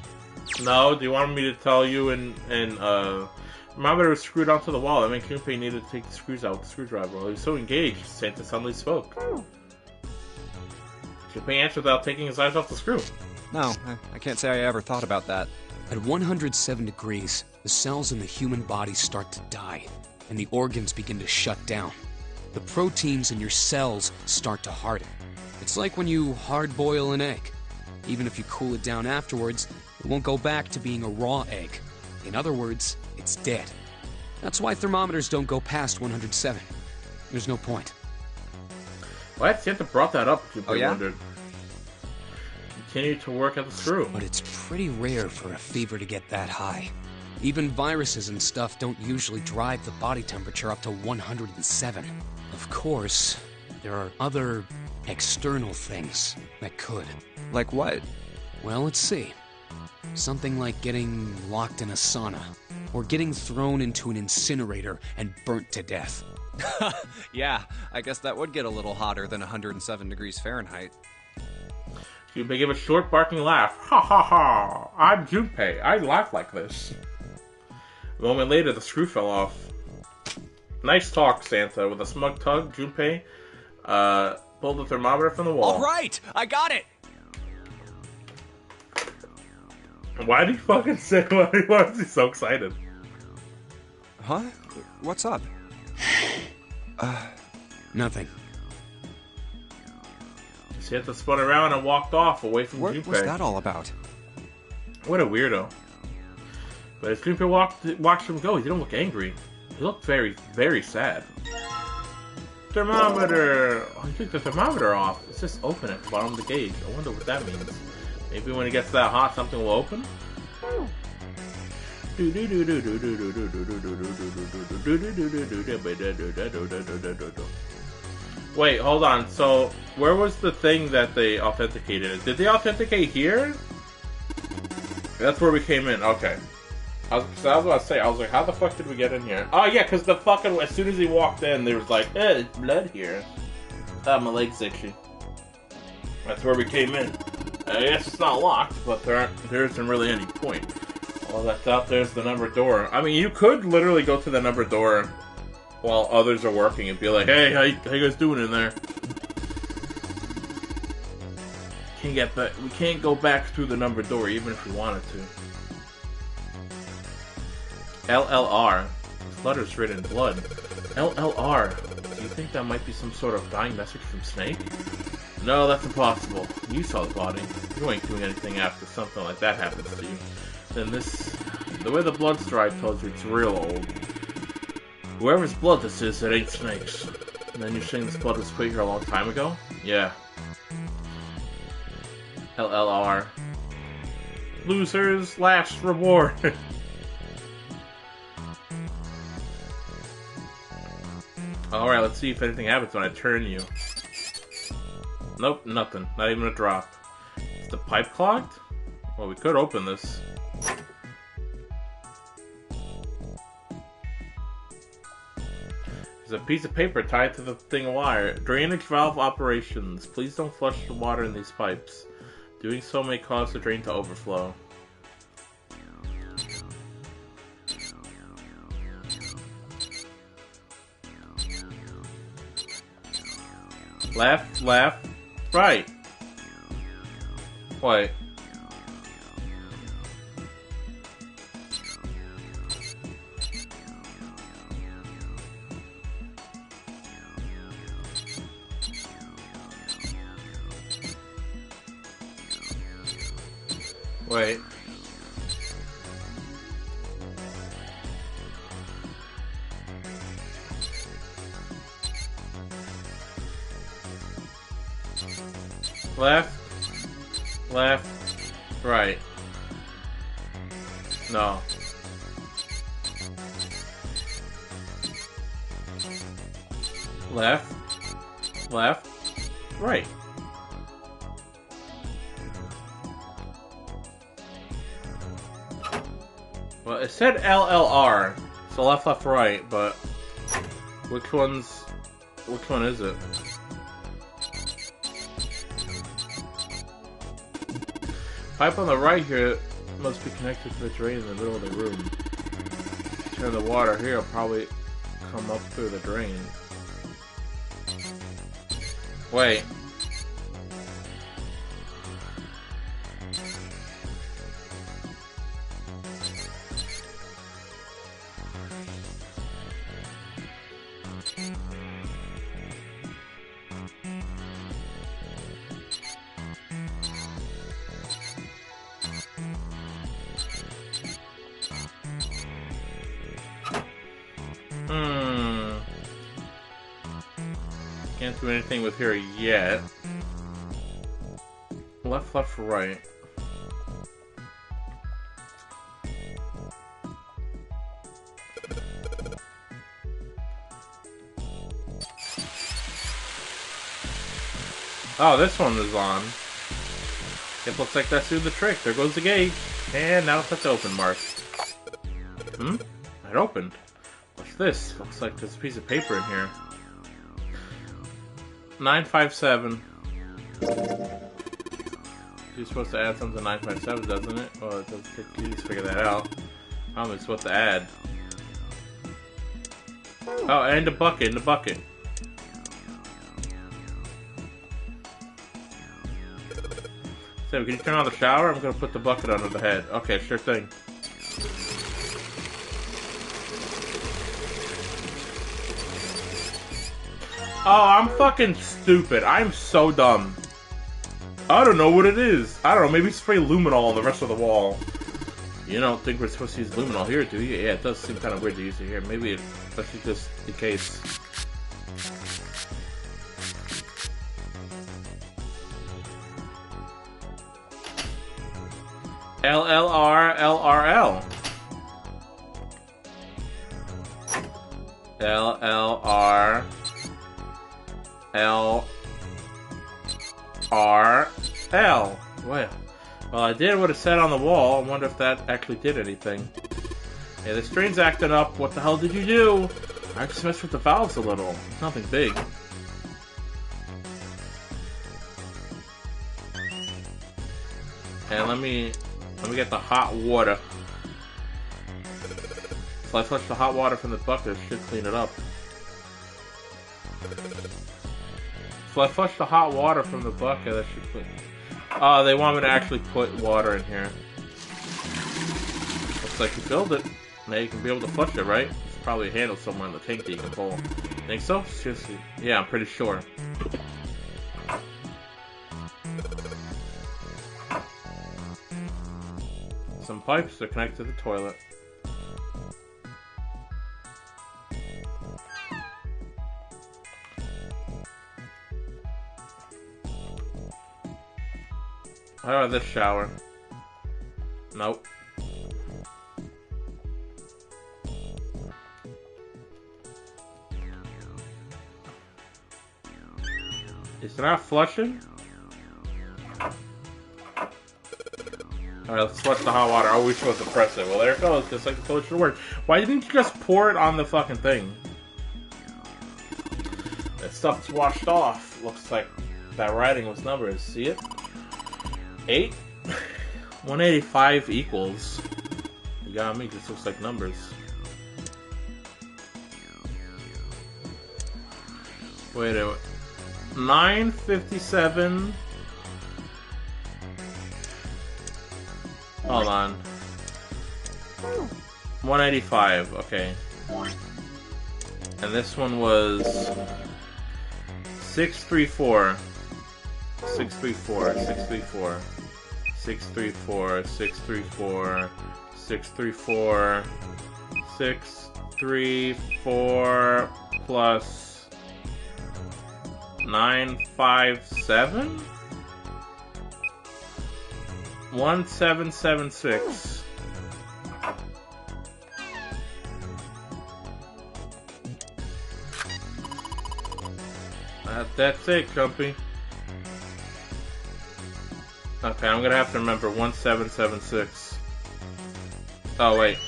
Speaker 1: No, do you want me to tell you thermometer was screwed onto the wall. That meant Junpei needed to take the screws out with the screwdriver. While he was so engaged, Santa suddenly spoke. Junpei answered without taking his eyes off the screw.
Speaker 3: No, I can't say I ever thought about that.
Speaker 2: At 107 degrees, the cells in the human body start to die, and the organs begin to shut down. The proteins in your cells start to harden. It's like when you hard-boil an egg. Even if you cool it down afterwards, it won't go back to being a raw egg. In other words, it's dead. That's why thermometers don't go past 107. There's no point.
Speaker 1: Why had Santa brought that up? Junpei wondered. Continue to work at the screw.
Speaker 2: But it's pretty rare for a fever to get that high. Even viruses and stuff don't usually drive the body temperature up to 107. Of course, there are other external things that could.
Speaker 3: Like what?
Speaker 2: Well, let's see. Something like getting locked in a sauna, or getting thrown into an incinerator and burnt to death.
Speaker 3: Yeah, I guess that would get a little hotter than 107 degrees Fahrenheit.
Speaker 1: Junpei gave a short, barking laugh. Ha ha ha! I'm Junpei. I laugh like this. A moment later, the screw fell off. Nice talk, Santa. With a smug tug, Junpei pulled the thermometer from the wall.
Speaker 3: All right, I got it.
Speaker 1: Why did he fucking say? Why is he so excited?
Speaker 3: Huh? What's up?
Speaker 2: Nothing.
Speaker 1: Santa spun around and walked off away from Junpei.
Speaker 3: What was that all about?
Speaker 1: What a weirdo. But as Junpei watched him go, he didn't look angry. He looked very, very sad. Thermometer! Oh, he took the thermometer off. It's just open at the bottom of the gauge. I wonder what that means. Maybe when it gets that hot, something will open? Wait, hold on. So, where was the thing that they authenticated? Did they authenticate here? That's where we came in. Okay. I was about to say, I was like, how the fuck did we get in here? Oh, yeah, because the fucking, as soon as he walked in, there was like, there's blood here. Ah, my leg's itchy. That's where we came in. I guess it's not locked, but there isn't really any point. All that's out there's the number door. I mean, you could literally go to the number door while others are working and be like, hey, how you guys doing in there? Can't get back. We can't go back through the number door even if we wanted to. LLR. This letter's written in blood. LLR. Do you think that might be some sort of dying message from Snake? No, that's impossible. You saw the body. You ain't doing anything after something like that happens to you. Then the way the blood's dried tells you it's real old. Whoever's blood this is, it ain't Snake's. And then you're saying this blood was put here a long time ago? Yeah. LLR. Losers last reward. Alright, let's see if anything happens when I turn you. Nope, nothing. Not even a drop. Is the pipe clogged? Well, we could open this. There's a piece of paper tied to the thing of wire. Drainage valve operations. Please don't flush the water in these pipes. Doing so may cause the drain to overflow. Left, left, right. Wait. Wait. Left. Left. Right. No. Left. Left. Right. Well, it said LLR, so left, left, right, but which one is it? Pipe on the right here must be connected to the drain in the middle of the room. Turn the water here will probably come up through the drain. Wait. Can't do anything with here yet. Left, left, right. Oh, this one is on. It looks like that's through the trick. There goes the gate. And now it's open mark. Hmm? It opened. What's this? Looks like there's a piece of paper in here. 957. You're supposed to add something to 957, doesn't it? Well, it doesn't take keys to figure that out. How am I supposed to add? Oh, and the bucket, in the bucket. So, can you turn on the shower? I'm gonna put the bucket under the head. Okay, sure thing. Oh, I'm fucking stupid. I'm so dumb. I don't know what it is. I don't know, maybe spray luminol on the rest of the wall. You don't think we're supposed to use luminol here, do you? Yeah, it does seem kind of weird to use it here. Maybe that's just the case. LLR, LRL. LLR, LRL. Well, I did what it said on the wall. I wonder if that actually did anything. Yeah, the strain's acting up. What the hell did you do? I just messed with the valves a little. Nothing big. And let me get the hot water. So I flush the hot water from the bucket. It should clean it up. So I flushed the hot water from the bucket. That should clean. Oh, they want me to actually put water in here. Looks like you filled it. Now you can be able to flush it, right? There's probably a handle somewhere in the tank that you can pull. Think so? Seriously? Yeah, I'm pretty sure. Some pipes are connected to the toilet. How about this shower? Nope. Is it not flushing? Alright, let's flush the hot water. Oh, we're supposed to press it. Well, there it goes, just like the toilet should work. Why didn't you just pour it on the fucking thing? That stuff's washed off. Looks like that writing was numbers. See it? 8? 185 equals. You got me, this looks like numbers. Wait a minute. 957. Hold on. 185, okay. And this one was 634. 634, 634. 634, 634, 634, 634 plus 957? 1776. That's it, Jumpy. Okay, I'm gonna have to remember 1776. Oh, wait.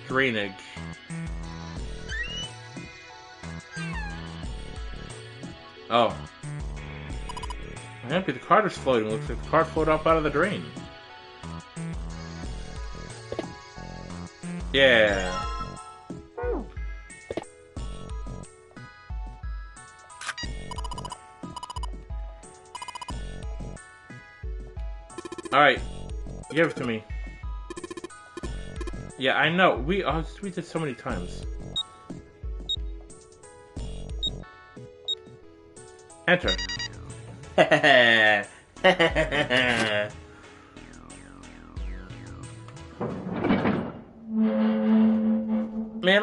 Speaker 1: Drainage. Oh. Happy the card is floating. Looks like the card floated up out of the drain. Yeah. Alright. Give it to me. Yeah, I know. We did so many times. Enter. Man,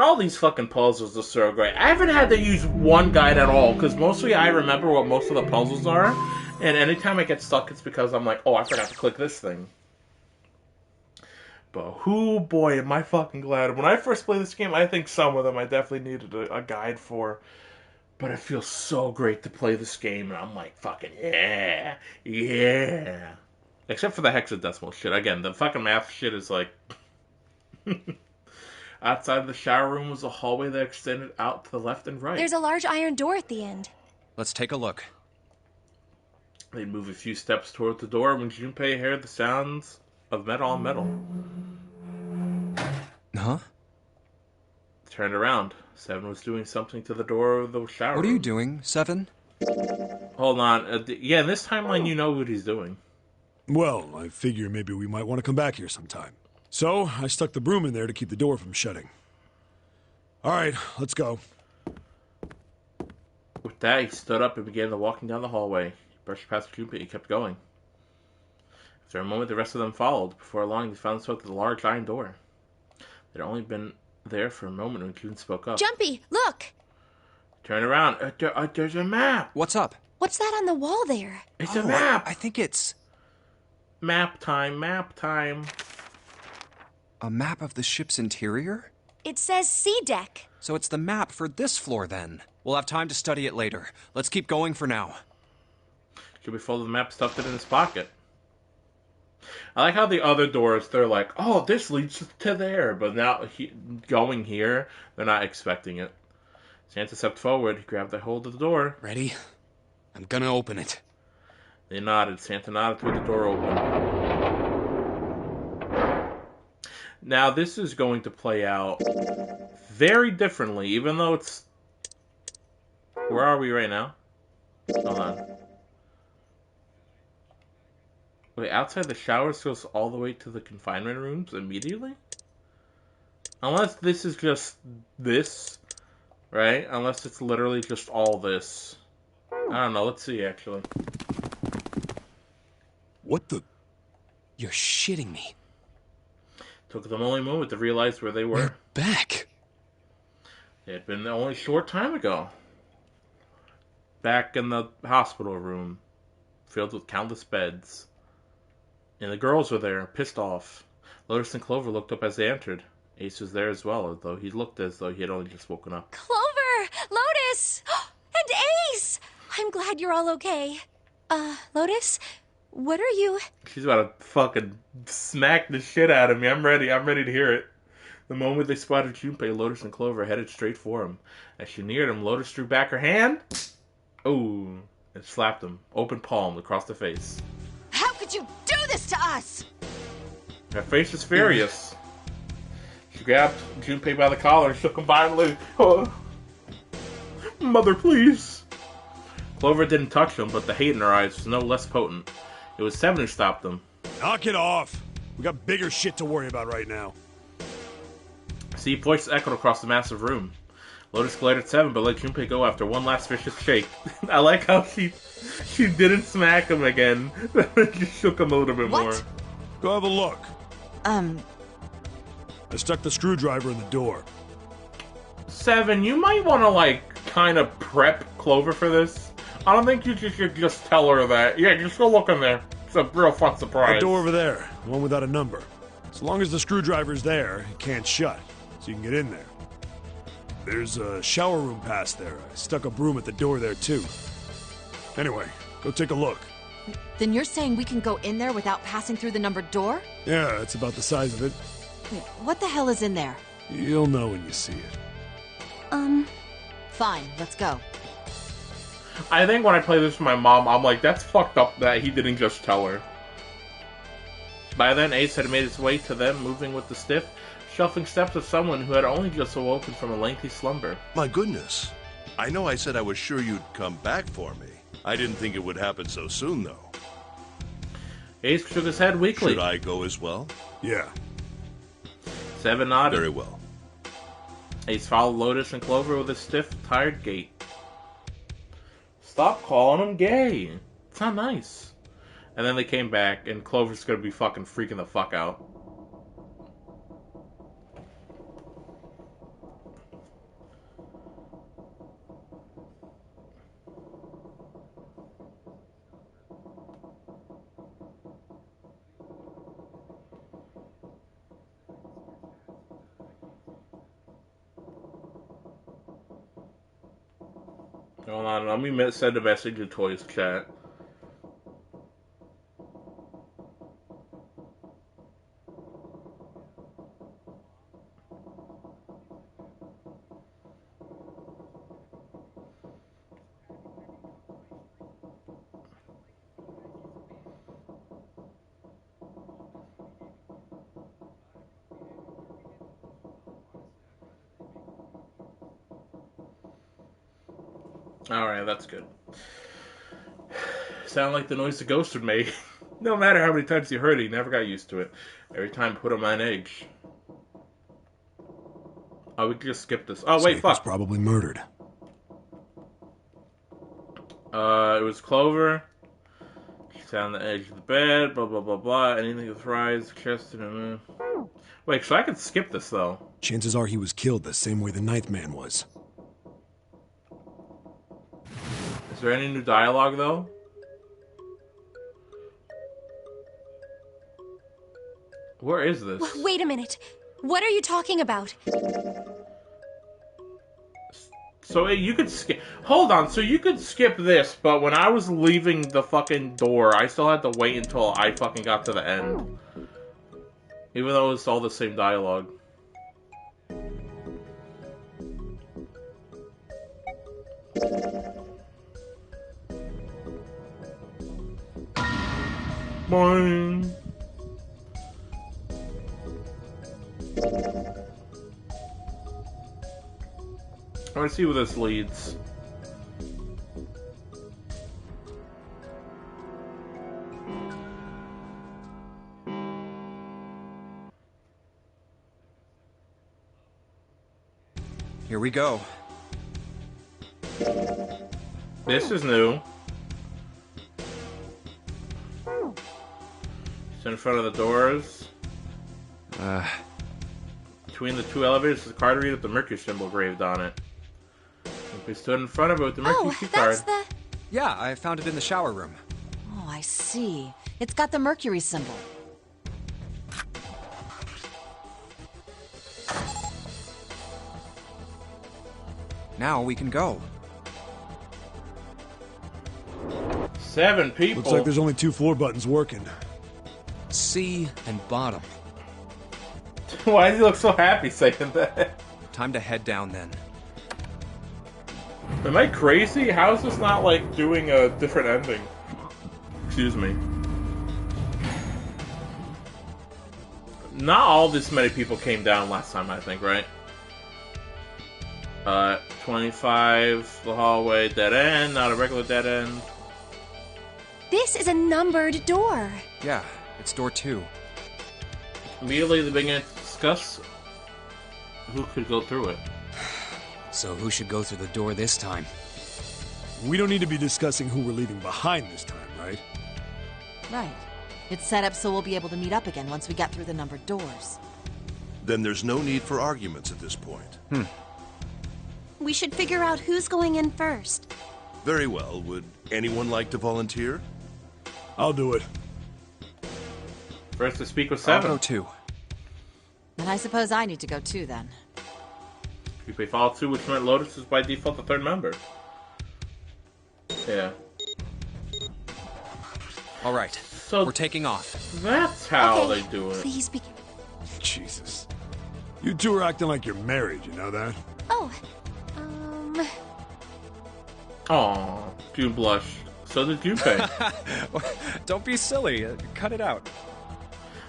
Speaker 1: all these fucking puzzles are so great. I haven't had to use one guide at all, because mostly I remember what most of the puzzles are, and anytime I get stuck, it's because I'm like, oh, I forgot to click this thing. But whoo boy, am I fucking glad. When I first played this game, I think some of them I definitely needed a guide for. But it feels so great to play this game, and I'm like, fucking, yeah, yeah. Except for the hexadecimal shit. Again, the fucking math shit is like... Outside the shower room was a hallway that extended out to the left and right.
Speaker 4: There's a large iron door at the end.
Speaker 3: Let's take a look.
Speaker 1: They'd move a few steps toward the door when Junpei heard the sounds of metal on metal.
Speaker 3: Huh?
Speaker 1: Turned around. Seven was doing something to the door of the shower room.
Speaker 3: What are you doing, Seven?
Speaker 1: Hold on. Yeah, in this timeline, you know what he's doing.
Speaker 5: Well, I figure maybe we might want to come back here sometime. So, I stuck the broom in there to keep the door from shutting. Alright, let's go.
Speaker 1: With that, he stood up and began walking down the hallway. He brushed past Junpei and kept going. After a moment, the rest of them followed. Before long, they found themselves at the large iron door. They'd only been there for a moment when June spoke up.
Speaker 4: Jumpy, look!
Speaker 1: Turn around. There's a map.
Speaker 3: What's up?
Speaker 4: What's that on the wall there?
Speaker 1: It's a map.
Speaker 3: I think it's...
Speaker 1: Map time, map time.
Speaker 3: a map of the ship's interior?
Speaker 4: It says C deck.
Speaker 3: So it's the map for this floor, then. We'll have time to study it later. Let's keep going for now.
Speaker 1: Should we fold the map, stuffed it in his pocket? I like how the other doors, they're like, oh, this leads to there. But now, going here, they're not expecting it. Santa stepped forward. He grabbed the hold of the door.
Speaker 2: Ready? I'm gonna open it.
Speaker 1: They nodded. Santa nodded toward the door open. Now, this is going to play out very differently, even though it's... Where are we right now? Hold on. Wait, outside the showers goes all the way to the confinement rooms immediately? Unless this is just this, right? Unless it's literally just all this. I don't know, let's see, actually.
Speaker 5: What the?
Speaker 2: You're shitting me.
Speaker 1: Took them only a moment to realize where they were.
Speaker 2: We're back.
Speaker 1: It had been only a short time ago. Back in the hospital room, filled with countless beds. And the girls were there, pissed off. Lotus and Clover looked up as they entered. Ace was there as well, although he looked as though he had only just woken up.
Speaker 4: Clover! Lotus! And Ace! I'm glad you're all okay. Lotus? What are you...
Speaker 1: She's about to fucking smack the shit out of me. I'm ready to hear it. The moment they spotted Junpei, Lotus and Clover headed straight for him. As she neared him, Lotus drew back her hand. Oh, and slapped him, open palm, across the face.
Speaker 6: How could you do this to us?
Speaker 1: Her face was furious. She grabbed Junpei by the collar and shook him violently. Oh, Mother, please. Clover didn't touch him, but the hate in her eyes was no less potent. It was Seven who stopped them.
Speaker 5: Knock it off. We got bigger shit to worry about right now.
Speaker 1: See, voices echoed across the massive room. Lotus glared at Seven, but let Junpei go after one last vicious shake. I like how she didn't smack him again. She shook him a little bit more.
Speaker 5: Go have a look. I stuck the screwdriver in the door.
Speaker 1: Seven, you might want to, like, kind of prep Clover for this. I don't think you should just tell her that. Yeah, just go look in there. It's a real fun surprise.
Speaker 5: That door over there, the one without a number. As long as the screwdriver's there, it can't shut, so you can get in there. There's a shower room past there. I stuck a broom at the door there, too. Anyway, go take a look.
Speaker 6: Then you're saying we can go in there without passing through the numbered door?
Speaker 5: Yeah, it's about the size of it.
Speaker 6: Wait, what the hell is in there?
Speaker 5: You'll know when you see it.
Speaker 6: Fine, let's go.
Speaker 1: I think when I play this with my mom, I'm like, that's fucked up that he didn't just tell her. By then, Ace had made his way to them, moving with the stiff, shuffling steps of someone who had only just awoken from a lengthy slumber.
Speaker 7: My goodness. I know I said I was sure you'd come back for me. I didn't think it would happen so soon, though.
Speaker 1: Ace shook his head weakly.
Speaker 7: Should I go as well?
Speaker 5: Yeah.
Speaker 1: Seven nodded.
Speaker 7: Very well.
Speaker 1: Ace followed Lotus and Clover with a stiff, tired gait. Stop calling him gay. It's not nice. And then they came back, and Clover's gonna be fucking freaking the fuck out. Hold on, let me send a message to Toys chat. Alright, that's good. Sound like the noise the ghost would make. No matter how many times he heard it, he never got used to it. Every time put him on edge. Oh, we could just skip this. Oh, wait,
Speaker 5: Snake
Speaker 1: fuck.
Speaker 5: was probably murdered.
Speaker 1: It was Clover. She's on the edge of the bed, blah, blah, blah, blah. Anything with rise, chest, and... Wait, so I could skip this, though.
Speaker 5: Chances are he was killed the same way the Ninth Man was.
Speaker 1: Is there any new dialogue, though? Where is this?
Speaker 4: Wait a minute. What are you talking about?
Speaker 1: So you could skip... Hold on, so you could skip this, but when I was leaving the fucking door, I still had to wait until I fucking got to the end. Even though it's all the same dialogue. Boing. I want to see where this leads.
Speaker 3: Here we go.
Speaker 1: This is new. It's in front of the doors. Between the two elevators is a card reader with the Mercury symbol engraved on it. We stood in front of it with the Mercury key card.
Speaker 4: That's the...
Speaker 3: Yeah, I found it in the shower room.
Speaker 6: Oh, I see. It's got the Mercury symbol.
Speaker 3: Now we can go.
Speaker 1: 7 people.
Speaker 5: Looks like there's only 2 floor buttons working.
Speaker 2: C and bottom.
Speaker 1: Why does he look so happy saying that?
Speaker 3: Time to head down then.
Speaker 1: Am I crazy? How is this not like doing a different ending? Excuse me. Not all this many people came down last time, I think, right? 25, the hallway, dead end, not a regular dead end.
Speaker 4: This is a numbered door.
Speaker 3: Yeah, it's door 2.
Speaker 1: Immediately they began to discuss who could go through it.
Speaker 2: So who should go through the door this time?
Speaker 5: We don't need to be discussing who we're leaving behind this time, right?
Speaker 6: Right. It's set up so we'll be able to meet up again once we get through the numbered doors.
Speaker 7: Then there's no need for arguments at this point.
Speaker 4: We should figure out who's going in first.
Speaker 7: Very well. Would anyone like to volunteer?
Speaker 5: I'll do it.
Speaker 1: First to speak with
Speaker 3: I'll
Speaker 1: 7.
Speaker 3: go too.
Speaker 6: And I suppose I need to go too, then.
Speaker 1: You play Fallout 2, which meant Lotus is by default the 3rd member. Yeah.
Speaker 3: All right,
Speaker 1: So
Speaker 3: we're taking off.
Speaker 1: that's how
Speaker 4: Okay,
Speaker 1: they do it.
Speaker 4: Please be.
Speaker 5: Jesus. You two are acting like you're married, you know that?
Speaker 4: Oh,
Speaker 1: Aw, June blushed. So did Junpei.
Speaker 3: Don't be silly. Cut it out.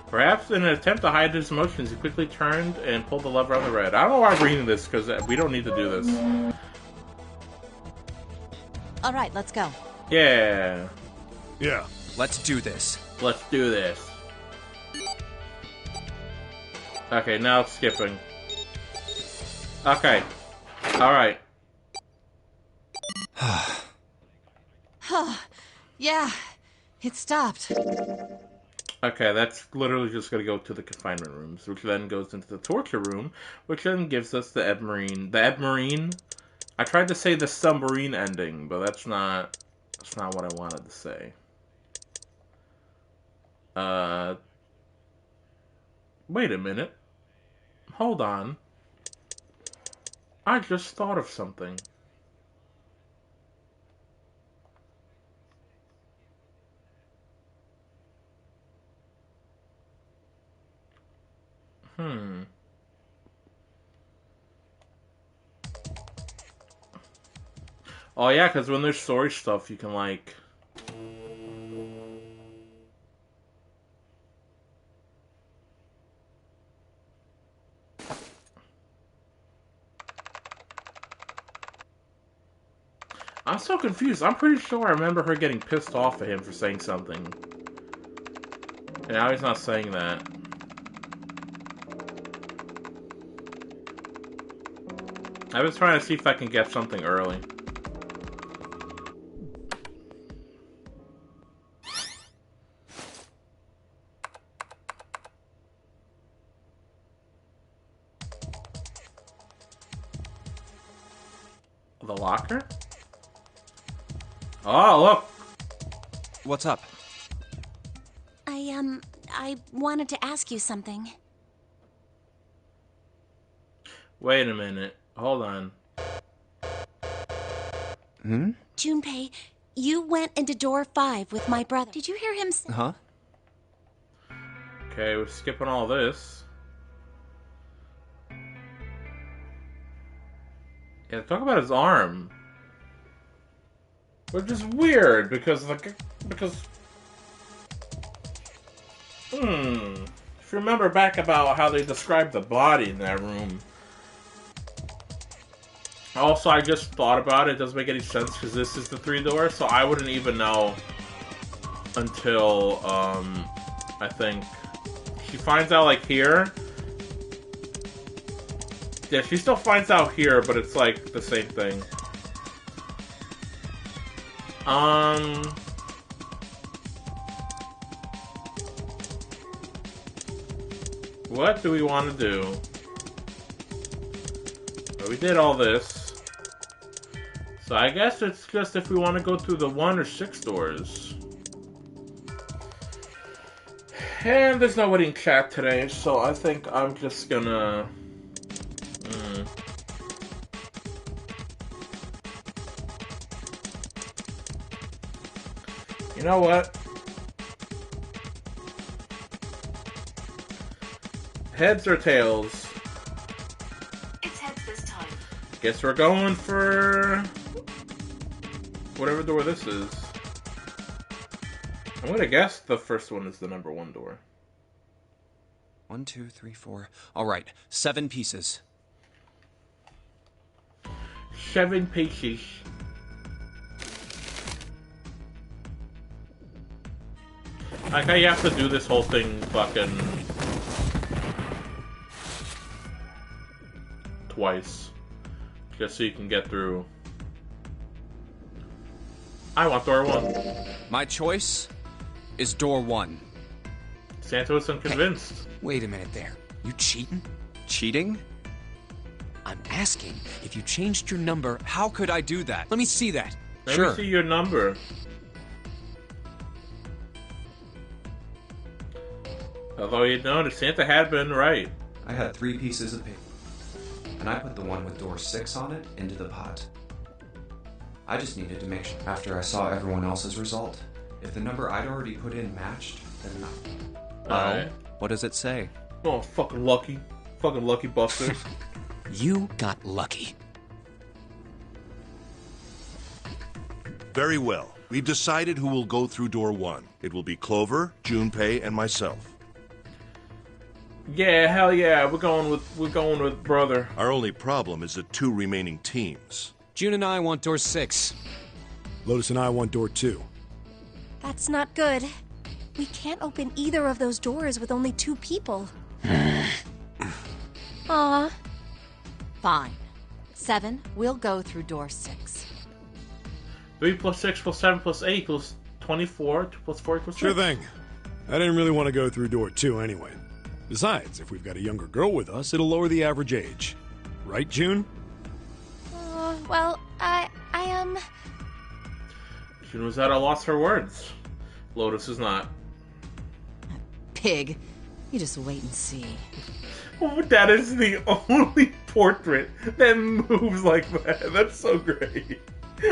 Speaker 1: Perhaps in an attempt to hide his emotions, he quickly turned and pulled the lever on the red. I don't know why I'm reading this, because we don't need to do this.
Speaker 6: All right, let's go.
Speaker 1: Yeah.
Speaker 5: Yeah.
Speaker 3: Let's do this.
Speaker 1: Let's do this. Okay, now it's skipping. Okay. Alright.
Speaker 6: Yeah, it stopped.
Speaker 1: Okay, that's literally just gonna go to the confinement rooms, which then goes into the torture room, which then gives us the Ed Marine. The Ed Marine? I tried to say the submarine ending, but that's not what I wanted to say. Wait a minute. Hold on. I just thought of something. Oh yeah, because when there's story stuff, you can like... I'm so confused. I'm pretty sure I remember her getting pissed off at him for saying something. And now he's not saying that. I was trying to see if I can get something early. The locker? Oh, look!
Speaker 3: What's up?
Speaker 4: I wanted to ask you something.
Speaker 1: Wait a minute. Hold on.
Speaker 4: Junpei, you went into door 5 with my brother. Did you hear him say...
Speaker 3: Huh?
Speaker 1: Okay, we're skipping all this. Yeah, talk about his arm. Which is weird, because... If you remember back about how they described the body in that room. Also, I just thought about it. It doesn't make any sense, because this is the 3-door, so I wouldn't even know until, I think... She finds out, like, here. Yeah, she still finds out here, but it's, like, the same thing. What do we want to do? Well, we did all this. So I guess it's just if we want to go through the 1 or 6 doors. And there's nobody in chat today, so I think I'm just gonna... You know what? Heads or tails?
Speaker 8: It's heads this time.
Speaker 1: Guess we're going for... whatever door this is. I'm gonna guess the first one is the number 1 door.
Speaker 3: 1, 2, 3, 4. All right, 7 pieces.
Speaker 1: 7 pieces. Like how you have to do this whole thing fucking... twice. Just so you can get through. I want door 1.
Speaker 3: My choice is door 1.
Speaker 1: Santa was unconvinced.
Speaker 2: Hey, wait a minute there. You cheating?
Speaker 3: Cheating?
Speaker 2: I'm asking if you changed your number.
Speaker 3: How could I do that?
Speaker 2: Let me see that.
Speaker 1: Let me see your number. Although you'd notice, Santa had been right.
Speaker 3: I had 3 pieces of paper, and I put the one with door 6 on it into the pot. I just needed to make sure, after I saw everyone else's result, if the number I'd already put in matched, then nothing.
Speaker 1: Alright.
Speaker 3: What does it say?
Speaker 1: Oh, fucking lucky. Fucking lucky busters.
Speaker 2: You got lucky.
Speaker 7: Very well. We've decided who will go through door 1. It will be Clover, Junpei, and myself.
Speaker 1: Yeah, hell yeah. We're going with brother.
Speaker 7: Our only problem is the 2 remaining teams.
Speaker 2: June and I want door 6.
Speaker 5: Lotus and I want door 2.
Speaker 4: That's not good. We can't open either of those doors with only 2 people. Aw.
Speaker 6: Fine. 7, we'll go through door 6.
Speaker 1: 3 plus 6 plus 7 plus 8 equals 24. 2 plus 4 equals 6.
Speaker 5: Sure thing. I didn't really want to go through door 2 anyway. Besides, if we've got a younger girl with us, it'll lower the average age. Right, June?
Speaker 4: Well, I
Speaker 1: June was at a loss for words. Lotus is not.
Speaker 6: Pig. You just wait and see.
Speaker 1: Oh, that is the only portrait that moves like that. That's so great.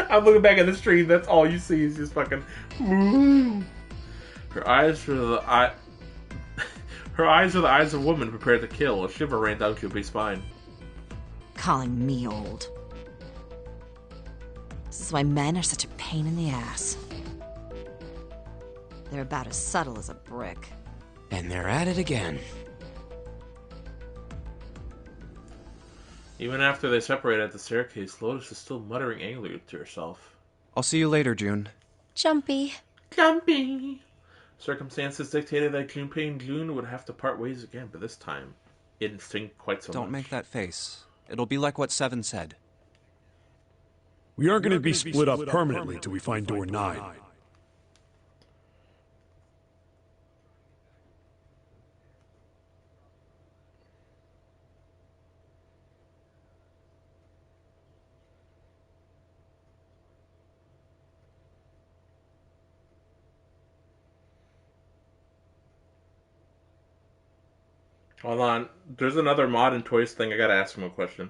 Speaker 1: I'm looking back at the stream. That's all you see is just fucking. Her eyes are the eye. Her eyes are the eyes of a woman prepared to kill. A shiver ran down Cupid's spine.
Speaker 6: Calling me old. This is why men are such a pain in the ass. They're about as subtle as a brick.
Speaker 2: And they're at it again.
Speaker 1: Even after they separate at the staircase, Lotus is still muttering angrily to herself.
Speaker 3: I'll see you later, June.
Speaker 4: Jumpy.
Speaker 1: Jumpy! Circumstances dictated that Junpei and June would have to part ways again, but this time, it didn't sting quite so much.
Speaker 3: Don't make that face. It'll be like what 7 said.
Speaker 5: We aren't going to be split up permanently till we find door 9.
Speaker 1: Hold on. There's another mod and toys thing. I gotta ask him a question.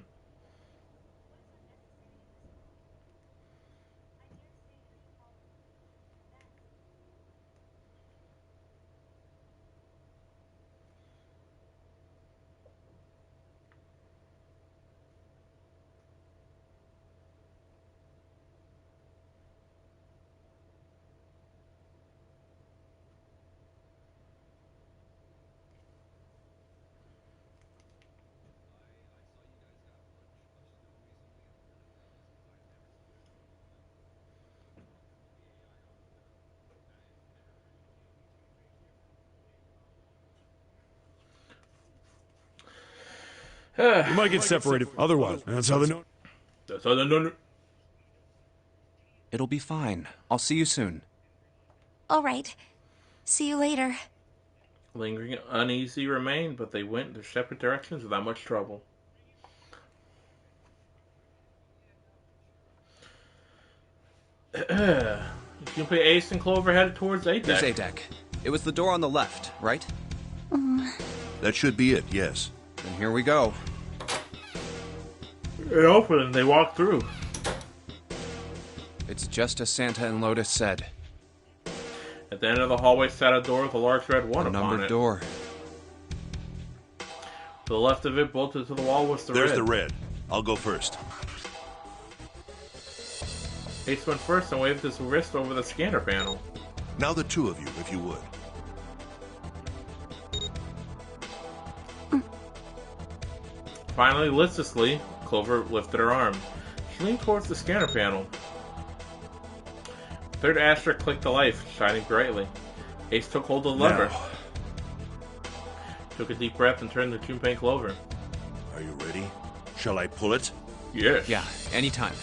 Speaker 5: We might get separated otherwise. That's how the
Speaker 3: It'll be fine. I'll see you soon.
Speaker 4: All right. See you later.
Speaker 1: Lingering and uneasy remained, but they went in their separate directions without much trouble. Junpei, Ace, and Clover headed towards A-Deck.
Speaker 3: Here's A-Deck. It was the door on the left, right?
Speaker 7: That should be it, yes.
Speaker 3: Then here we go.
Speaker 1: It opened and they walked through.
Speaker 3: It's just as Santa and Lotus said.
Speaker 1: At the end of the hallway sat a door with a large red one
Speaker 3: A
Speaker 1: upon
Speaker 3: numbered
Speaker 1: it.
Speaker 3: door.
Speaker 1: To the left of it, bolted to the wall, was the
Speaker 7: There's
Speaker 1: red.
Speaker 7: the red. I'll go first.
Speaker 1: Ace went first and waved his wrist over the scanner panel.
Speaker 7: Now the 2 of you, if you would.
Speaker 1: Finally, listlessly, Clover lifted her arm. She leaned towards the scanner panel. Third asterisk clicked to life, shining brightly. Ace took hold of the lever.
Speaker 7: Now.
Speaker 1: Took a deep breath and turned to Junpei and Clover.
Speaker 7: Are you ready? Shall I pull it?
Speaker 1: Yes.
Speaker 2: Yeah, anytime.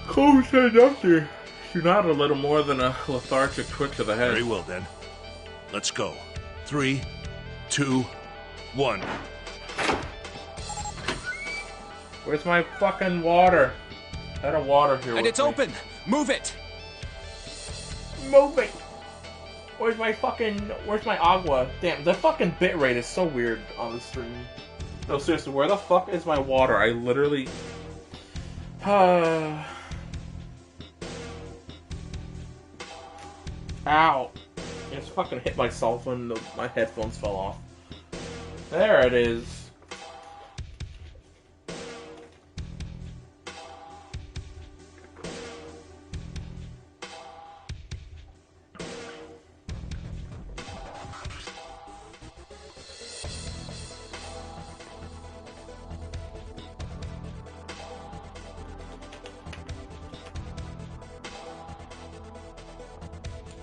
Speaker 1: Clover said doctor. You're not a little more than a lethargic twitch to the head.
Speaker 7: Very well, then. Let's go. 3, 2, 1.
Speaker 1: Where's my fucking water? I had a water here.
Speaker 2: And it's open! Move it!
Speaker 1: Move it! Where's my agua? Damn, the fucking bitrate is so weird on the stream. No, seriously, where the fuck is my water? I literally... Ow. I just fucking hit myself when my headphones fell off. There it is.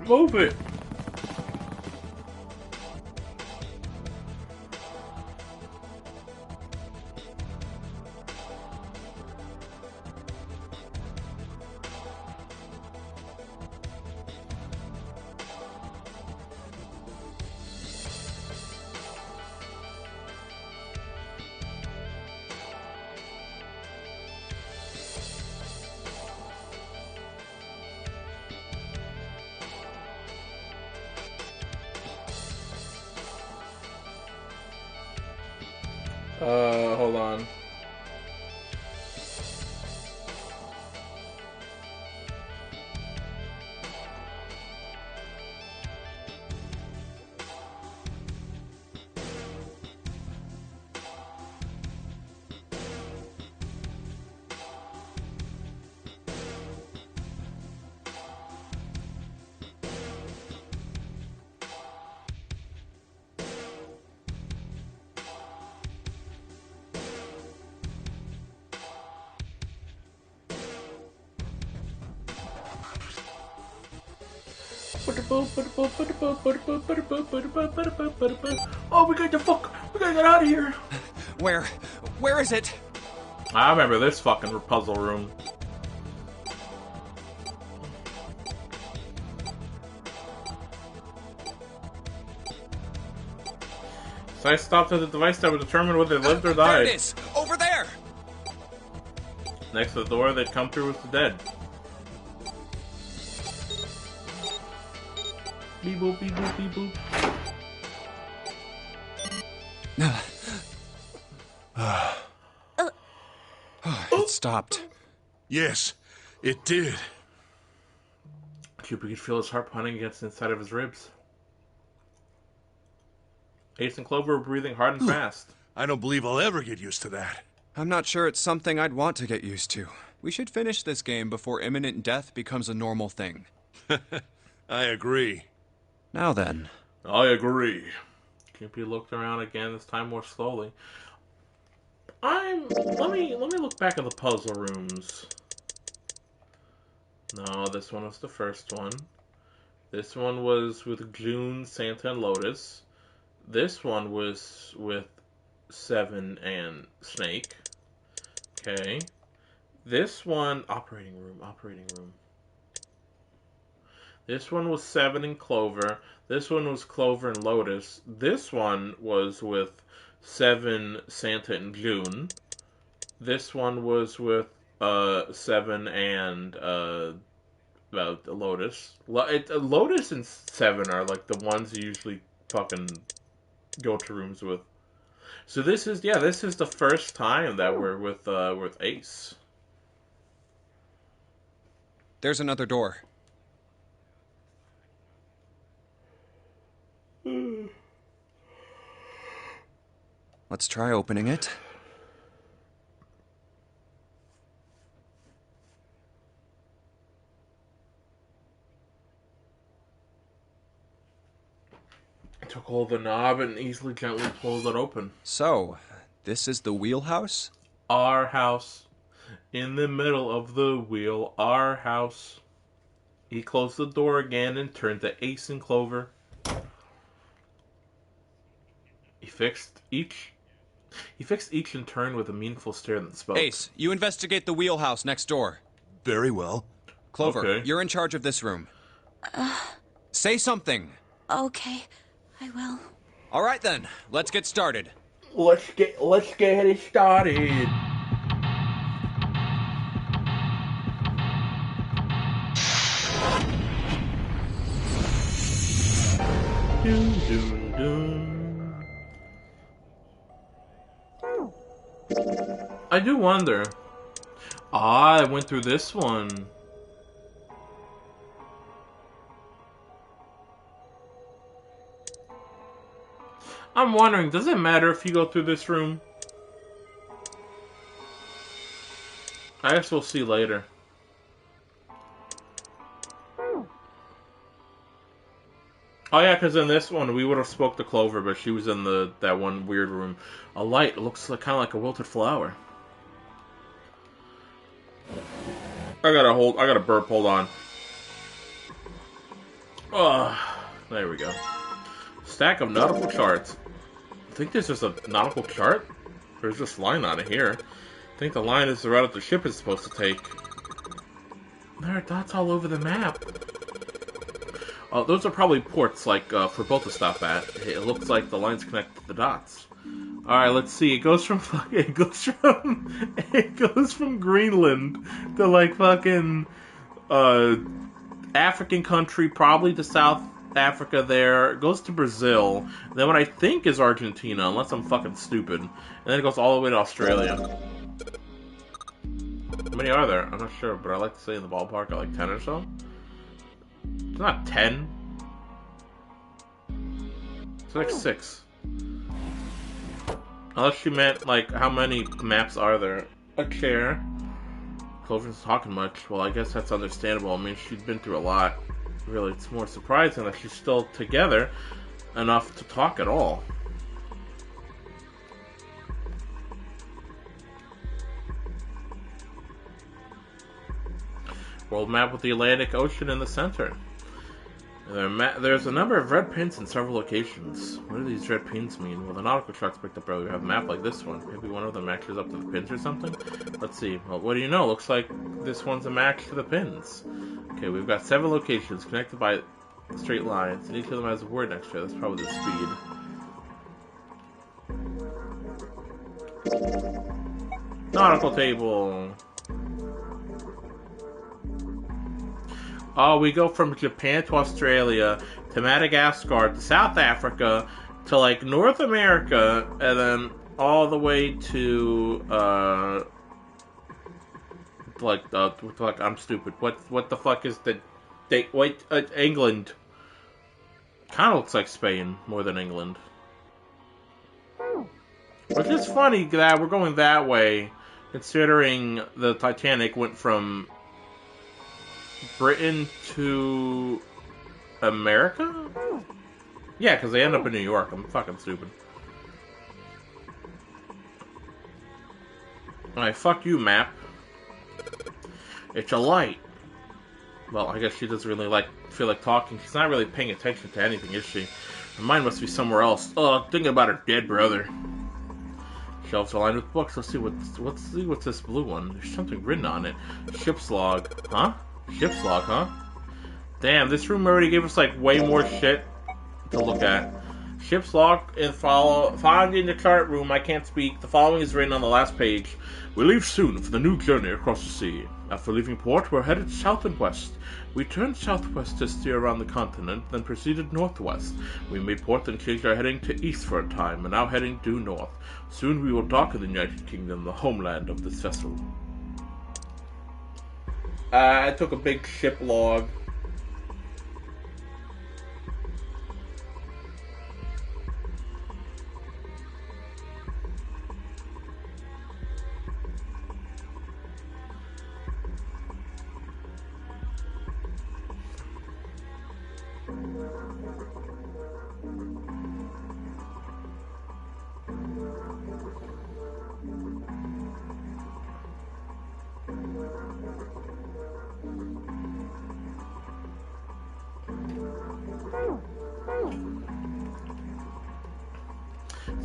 Speaker 1: Move it! Hold on. Oh, we gotta get out of here.
Speaker 2: Where is it?
Speaker 1: I remember this fucking puzzle room. So I stopped at the device that would determine whether they lived or died.
Speaker 2: There it is! Over there!
Speaker 1: Next to the door they'd come through was the dead. Beep boop, beep boop, beep boop.
Speaker 2: It stopped.
Speaker 7: Yes, it did.
Speaker 1: Cupid could feel his heart pounding against the inside of his ribs. Ace and Clover were breathing hard and fast.
Speaker 7: I don't believe I'll ever get used to that.
Speaker 3: I'm not sure it's something I'd want to get used to. We should finish this game before imminent death becomes a normal thing.
Speaker 7: I agree.
Speaker 3: Now then.
Speaker 1: I agree. Cupid looked around again, this time more slowly. Let me look back at the puzzle rooms. No, this one was the first one. This one was with June, Santa, and Lotus. This one was with Seven and Snake. Okay. This one, operating room. This one was Seven and Clover. This one was Clover and Lotus. This one was with Seven, Santa, and June. This one was with Seven and Lotus. Lotus and Seven are like the ones you usually fucking go to rooms with. So this is the first time that we're with Ace.
Speaker 3: There's another door. Let's try opening it.
Speaker 1: I took hold of the knob and easily, gently pulled it open.
Speaker 3: So, this is the wheelhouse?
Speaker 1: Our house. In the middle of the wheel, our house. He closed the door again and turned to Ace and Clover. He fixed each He fixed each in turn with a meaningful stare that spoke.
Speaker 3: Ace, you investigate the wheelhouse next door.
Speaker 7: Very well.
Speaker 3: Clover,
Speaker 1: Okay.
Speaker 3: you're in charge of this room. Say something.
Speaker 4: Okay, I will.
Speaker 3: All right then, let's get started.
Speaker 1: Let's get it started. Dun, dun, dun. I do wonder. I went through this one. I'm wondering, does it matter if you go through this room? I guess we'll see later. Oh yeah, because in this one we would have spoke to Clover, but she was in that one weird room. A light looks like, kind of like a wilted flower. I gotta burp. Hold on. There we go. Stack of nautical charts. I think there's just a nautical chart. There's this line on it here. I think the line is the route the ship is supposed to take. There are dots all over the map. Oh, those are probably ports, like, for both to stop at. It looks like the lines connect to the dots. Alright, let's see. It goes from Greenland to, like, fucking, African country, probably to South Africa there. It goes to Brazil. Then what I think is Argentina, unless I'm fucking stupid. And then it goes all the way to Australia. How many are there? I'm not sure, but I like to say in the ballpark, like 10 or so. It's not 10. It's like 6. Unless she meant, like, how many maps are there? A chair. Clover's talking much. Well, I guess that's understandable. I mean, she's been through a lot. Really, it's more surprising that she's still together enough to talk at all. World map with the Atlantic Ocean in the center. There's a number of red pins in several locations. What do these red pins mean? Well, the nautical charts picked up earlier have a map like this one. Maybe one of them matches up to the pins or something? Let's see. Well, what do you know? Looks like this one's a match to the pins. Okay, we've got 7 locations connected by straight lines, and each of them has a word next to it. That's probably the speed. Nautical table. Oh, we go from Japan to Australia, to Madagascar, to South Africa, to, like, North America, and then all the way to, I'm stupid. What the fuck is England. Kinda looks like Spain, more than England. Which is funny that we're going that way, considering the Titanic went from Britain to America? Yeah, because they end up in New York. I'm fucking stupid. Alright, fuck you, map. It's a light. Well, I guess she doesn't really feel like talking. She's not really paying attention to anything, is she? Her mind must be somewhere else. Oh, thinking about her dead brother. Shelves are lined with books. Let's see what's this blue one. There's something written on it. Ship's log. Huh? Ship's log, huh? Damn, this room already gave us, like, way more shit to look at. Ship's log and found in the chart room. I can't speak. The following is written on the last page. We leave soon for the new journey across the sea. After leaving port, we're headed south and west. We turned southwest to steer around the continent, then proceeded northwest. We made port and changed our heading to east for a time, and now heading due north. Soon we will dock in the United Kingdom, the homeland of this vessel. I took a big ship log.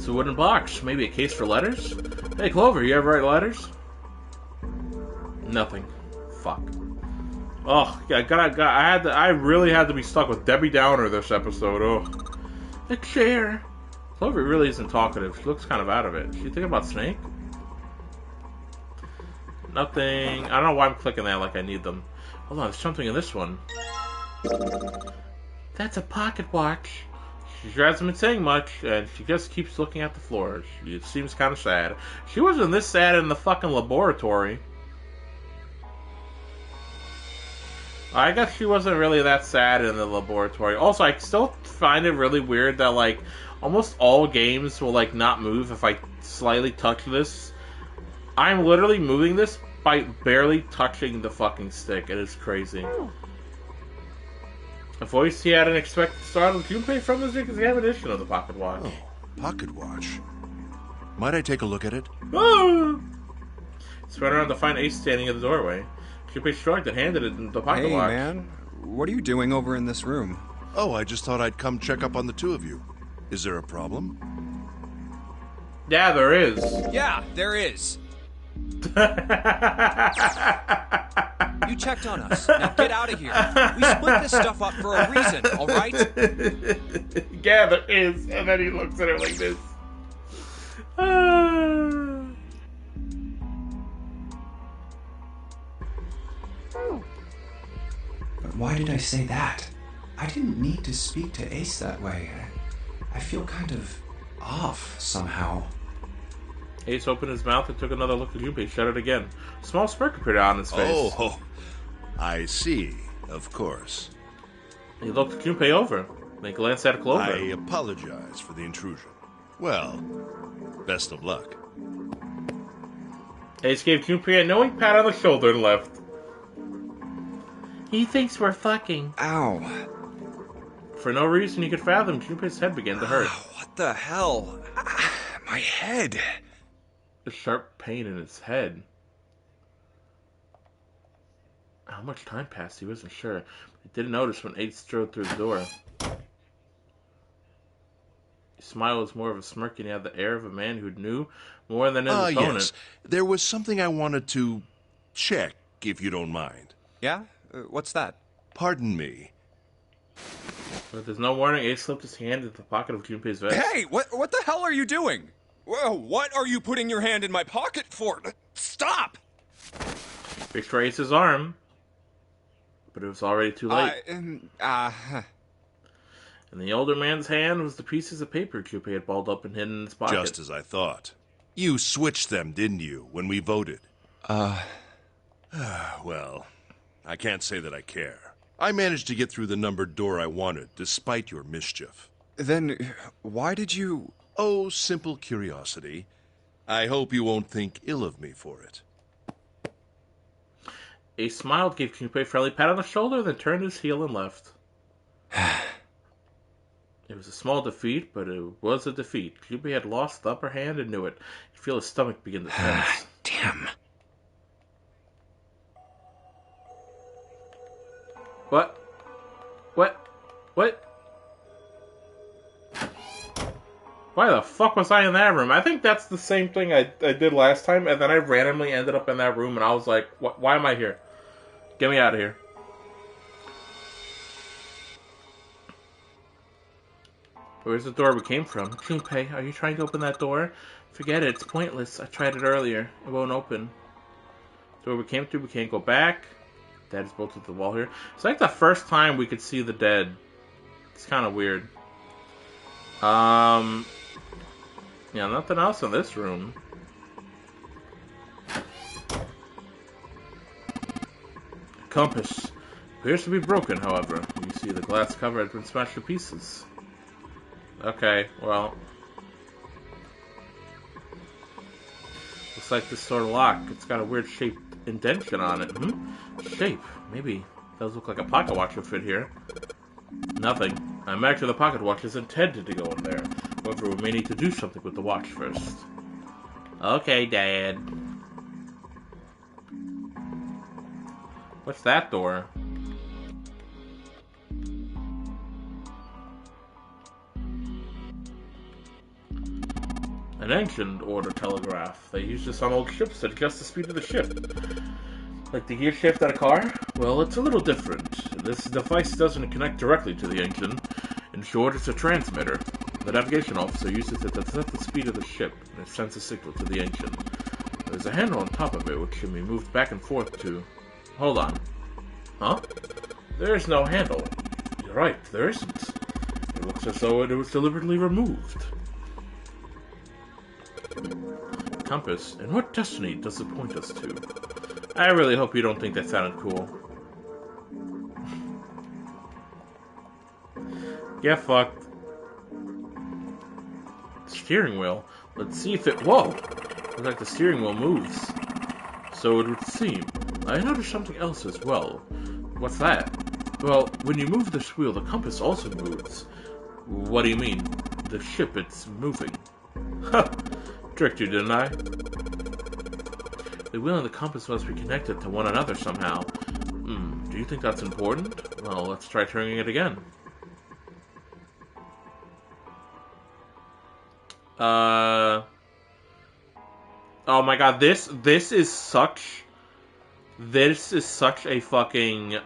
Speaker 1: It's a wooden box. Maybe a case for letters? Hey, Clover, you ever write letters? Nothing. Fuck. Oh, yeah, I really had to be stuck with Debbie Downer this episode. Oh. A chair. Clover really isn't talkative. She looks kind of out of it. She thinking about Snake? Nothing. I don't know why I'm clicking that like I need them. Hold on, there's something in this one. That's a pocket watch. She hasn't been saying much, and she just keeps looking at the floor. It seems kind of sad. She wasn't this sad in the fucking laboratory. I guess she wasn't really that sad in the laboratory. Also, I still find it really weird that, like, almost all games will, like, not move if I slightly touch this. I'm literally moving this by barely touching the fucking stick. It is crazy. A voice he hadn't expected startled Junpei from his examination of the pocket watch.
Speaker 7: Oh, pocket watch. Might I take a look at it?
Speaker 1: Ah! He spun around to find Ace standing in the doorway. Junpei shrugged and handed it the pocket watch.
Speaker 3: Hey, man. What are you doing over in this room?
Speaker 7: Oh, I just thought I'd come check up on the two of you. Is there a problem?
Speaker 1: Yeah, there is.
Speaker 2: Yeah, there is. You checked on us. Now get out of here. We split this stuff up for a reason, alright?
Speaker 1: Yeah, there is. And then he looks at her like this.
Speaker 9: But why did I say that? I didn't need to speak to Ace that way. I feel kind of off somehow.
Speaker 1: Ace opened his mouth and took another look at Junpei, shut it again. A small smirk appeared on his face.
Speaker 7: Oh, I see. Of course.
Speaker 1: He looked Junpei over. Then glanced at Clover.
Speaker 7: I apologize for the intrusion. Well, best of luck.
Speaker 1: Ace gave Junpei a knowing pat on the shoulder and left. He thinks we're fucking.
Speaker 3: Ow.
Speaker 1: For no reason he could fathom, Junpei's head began to hurt.
Speaker 3: What the hell? My head.
Speaker 1: A sharp pain in his head. How much time passed, he wasn't sure. He didn't notice when Ace strode through the door. His smile was more of a smirk, and he had the air of a man who knew more than his opponent.
Speaker 7: Yes. There was something I wanted to check, if you don't mind.
Speaker 3: Yeah? What's that?
Speaker 7: Pardon me.
Speaker 1: But there's no warning, Ace slipped his hand into the pocket of Junpei's vest.
Speaker 2: Hey, what the hell are you doing? What are you putting your hand in my pocket for? Stop!
Speaker 1: Reached for Ace's arm, but it was already too late. In the older man's hand was the pieces of paper Junpei had balled up and hidden in his pocket.
Speaker 7: Just as I thought. You switched them, didn't you, when we voted? Well, I can't say that I care. I managed to get through the numbered door I wanted, despite your mischief.
Speaker 3: Then, why did you...
Speaker 7: Oh, simple curiosity. I hope you won't think ill of me for it.
Speaker 1: Ace smiled, gave Junpei a friendly pat on the shoulder, then turned his heel and left. It was a small defeat, but it was a defeat. Junpei had lost the upper hand and knew it. He'd feel his stomach begin to tense.
Speaker 3: Damn.
Speaker 1: What? Why the fuck was I in that room? I think that's the same thing I did last time, and then I randomly ended up in that room, and I was like, why am I here? Get me out of here. Where's the door we came from? Junpei, are you trying to open that door? Forget it, it's pointless. I tried it earlier. It won't open. The door we came through, we can't go back. Dad is bolted to the wall here. It's like the first time we could see the dead. It's kind of weird. Yeah, nothing else in this room. Compass. Appears to be broken, however. You see the glass cover has been smashed to pieces. Okay, well. Looks like this sort of lock. It's got a weird shaped indentation on it. Shape. Maybe those look like a pocket watch would fit here. Nothing. I imagine the pocket watch is intended to go in there. However, we may need to do something with the watch first. Okay, Dad. What's that door? An ancient order telegraph. They use this on old ships to adjust the speed of the ship. Like the gear shift at a car? Well, it's a little different. This device doesn't connect directly to the engine. In short, it's a transmitter. The navigation officer uses it to set the speed of the ship, and it sends a signal to the engine. There's a handle on top of it which can be moved back and forth to... Hold on. Huh? There is no handle. You're right, there isn't. It looks as though it was deliberately removed. Compass, and what destiny does it point us to? I really hope you don't think that sounded cool. Get fucked. Steering wheel. Let's see if it... Whoa! Looks like the steering wheel moves. So it would seem. I noticed something else as well. What's that? Well, when you move this wheel, the compass also moves. What do you mean? The ship, it's moving. Ha! Tricked you, didn't I? The wheel and the compass must be connected to one another somehow. Do you think that's important? Well, let's try turning it again. Oh my god, this is such a fucking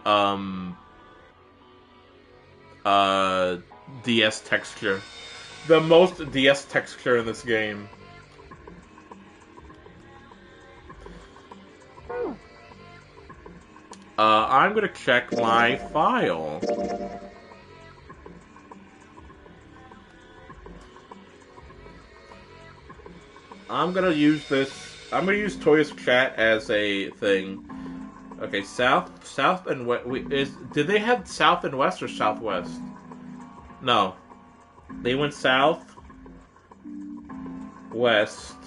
Speaker 1: DS texture. The most DS texture in this game. I'm gonna check my file. I'm gonna use Toya's chat as a thing. Okay, south and west. Did they have south and west or southwest? No. They went south, west,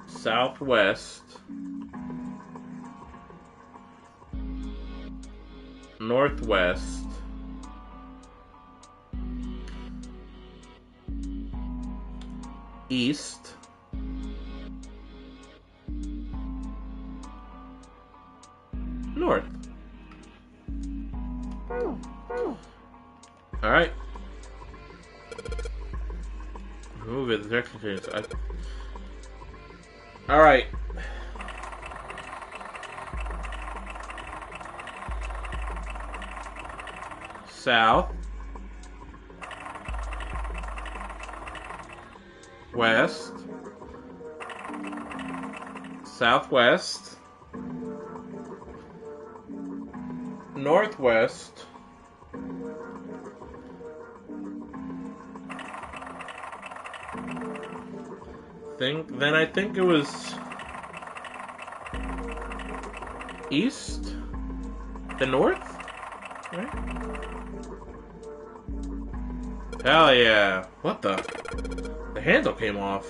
Speaker 1: southwest, northwest, east, north. Alright. Move it, the direction changes. Alright. South. West. Southwest. Northwest. I think it was east, the north, right? Hell yeah! What the? The handle came off.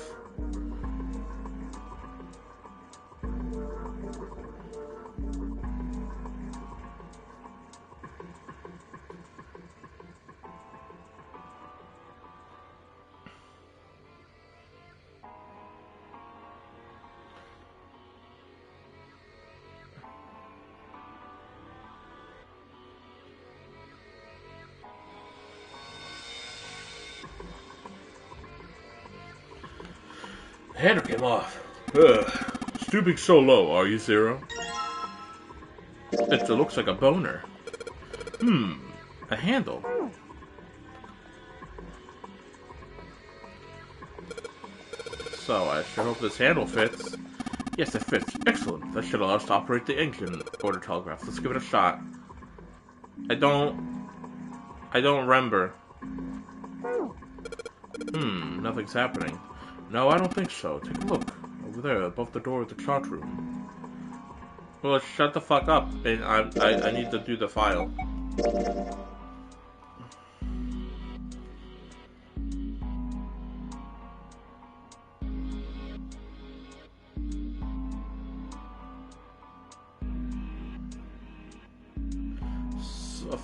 Speaker 1: The handle came off. Stooping so low, are you, Zero? It looks like a boner. A handle. So, I sure hope this handle fits. Yes, it fits. Excellent. That should allow us to operate the engine order telegraph. Let's give it a shot. I don't remember. Nothing's happening. No, I don't think so. Take a look. Over there, above the door of the chart room. Well, shut the fuck up. And I need to do the file.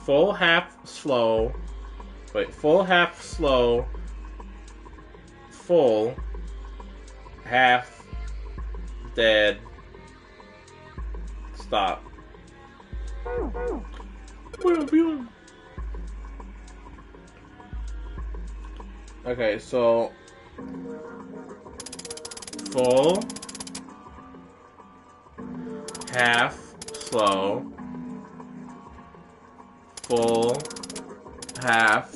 Speaker 1: Full, half, slow. Wait, full, half, slow. Full, half, dead, stop. Okay, so Full. Half. Slow. Full. Half.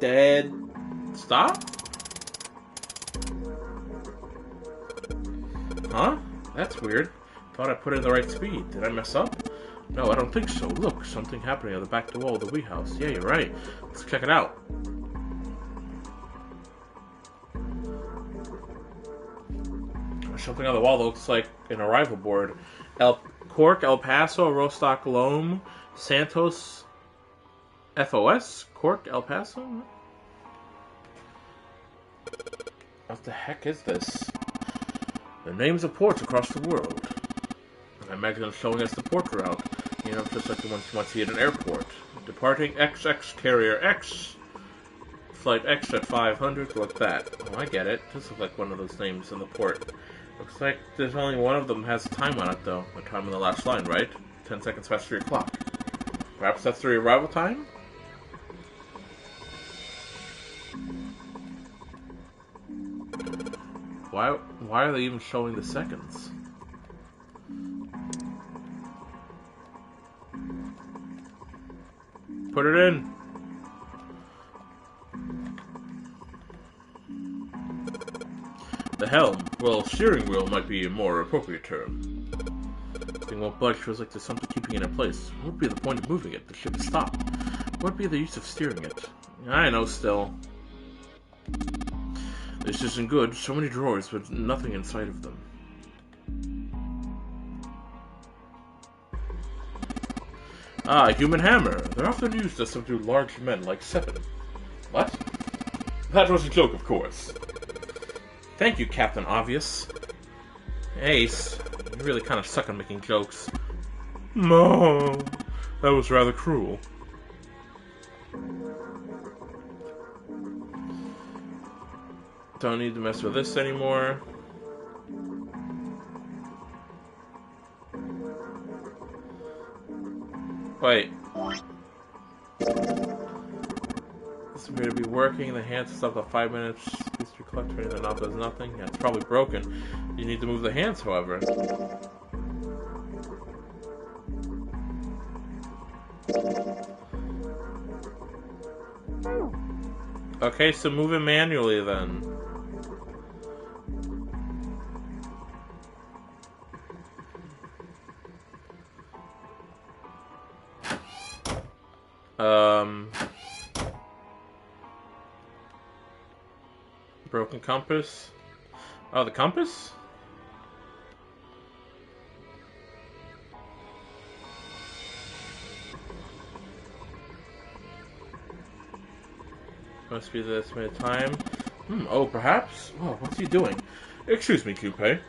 Speaker 1: Dead. Stop? Huh? That's weird. Thought I put in the right speed. Did I mess up? No, I don't think so. Look, something happening on the back wall of the Wii house. Yeah, you're right. Let's check it out. Something on the wall looks like an arrival board. Cork, El Paso, Rostock, Loam, Santos, FOS? Cork, El Paso? What the heck is this? The names of ports across the world. I imagine it's showing us the port route. You know, just like the ones you might see at an airport. Departing XX Carrier X. Flight X at 500, like that. Oh, I get it. This looks like one of those names in the port. Looks like there's only one of them has time on it, though. The time on the last line, right? 10 seconds past 3 o'clock. Perhaps that's the arrival time? Why are they even showing the seconds? Put it in. The helm. Well, steering wheel might be a more appropriate term. Thing won't budge feels like there's something keeping it in place. What would be the point of moving it? The ship is stopped. What would be the use of steering it? I know, still. This isn't good. So many drawers, but nothing inside of them. Ah, a human hammer. They're often used to subdue large men like Seven. What? That was a joke, of course. Thank you, Captain Obvious. Ace, you really kind of suck on making jokes. No, that was rather cruel. Don't need to mess with this anymore. Wait. This appears to be working. The hand stopped at 5 minutes. Please recollect turning the knob does nothing. Yeah, it's probably broken. You need to move the hands, however. Okay, so move it manually then. Broken compass. Oh, the compass? Must be the estimated time. Oh, perhaps? Oh, what's he doing? Excuse me, Coupe.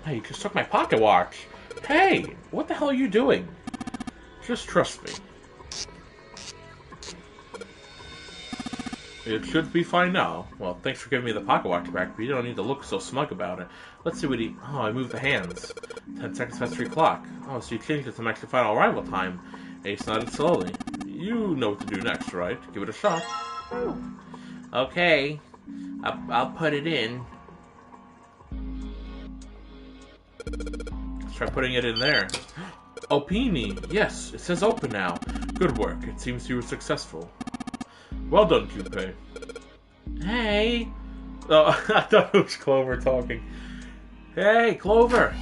Speaker 1: Hey, you just took my pocket watch. Hey, what the hell are you doing? Just trust me. It should be fine now. Well, thanks for giving me the pocket watch back, but you don't need to look so smug about it. Let's see what he... Oh, I moved the hands. 10 seconds past 3 o'clock. Oh, so you changed it to match the final arrival time. Ace nodded slowly. You know what to do next, right? Give it a shot. Okay. I'll put it in. Let's try putting it in there. Opini! Yes, it says open now. Good work. It seems you were successful. Well done, Coupe. Hey! Oh, I thought it was Clover talking. Hey, Clover!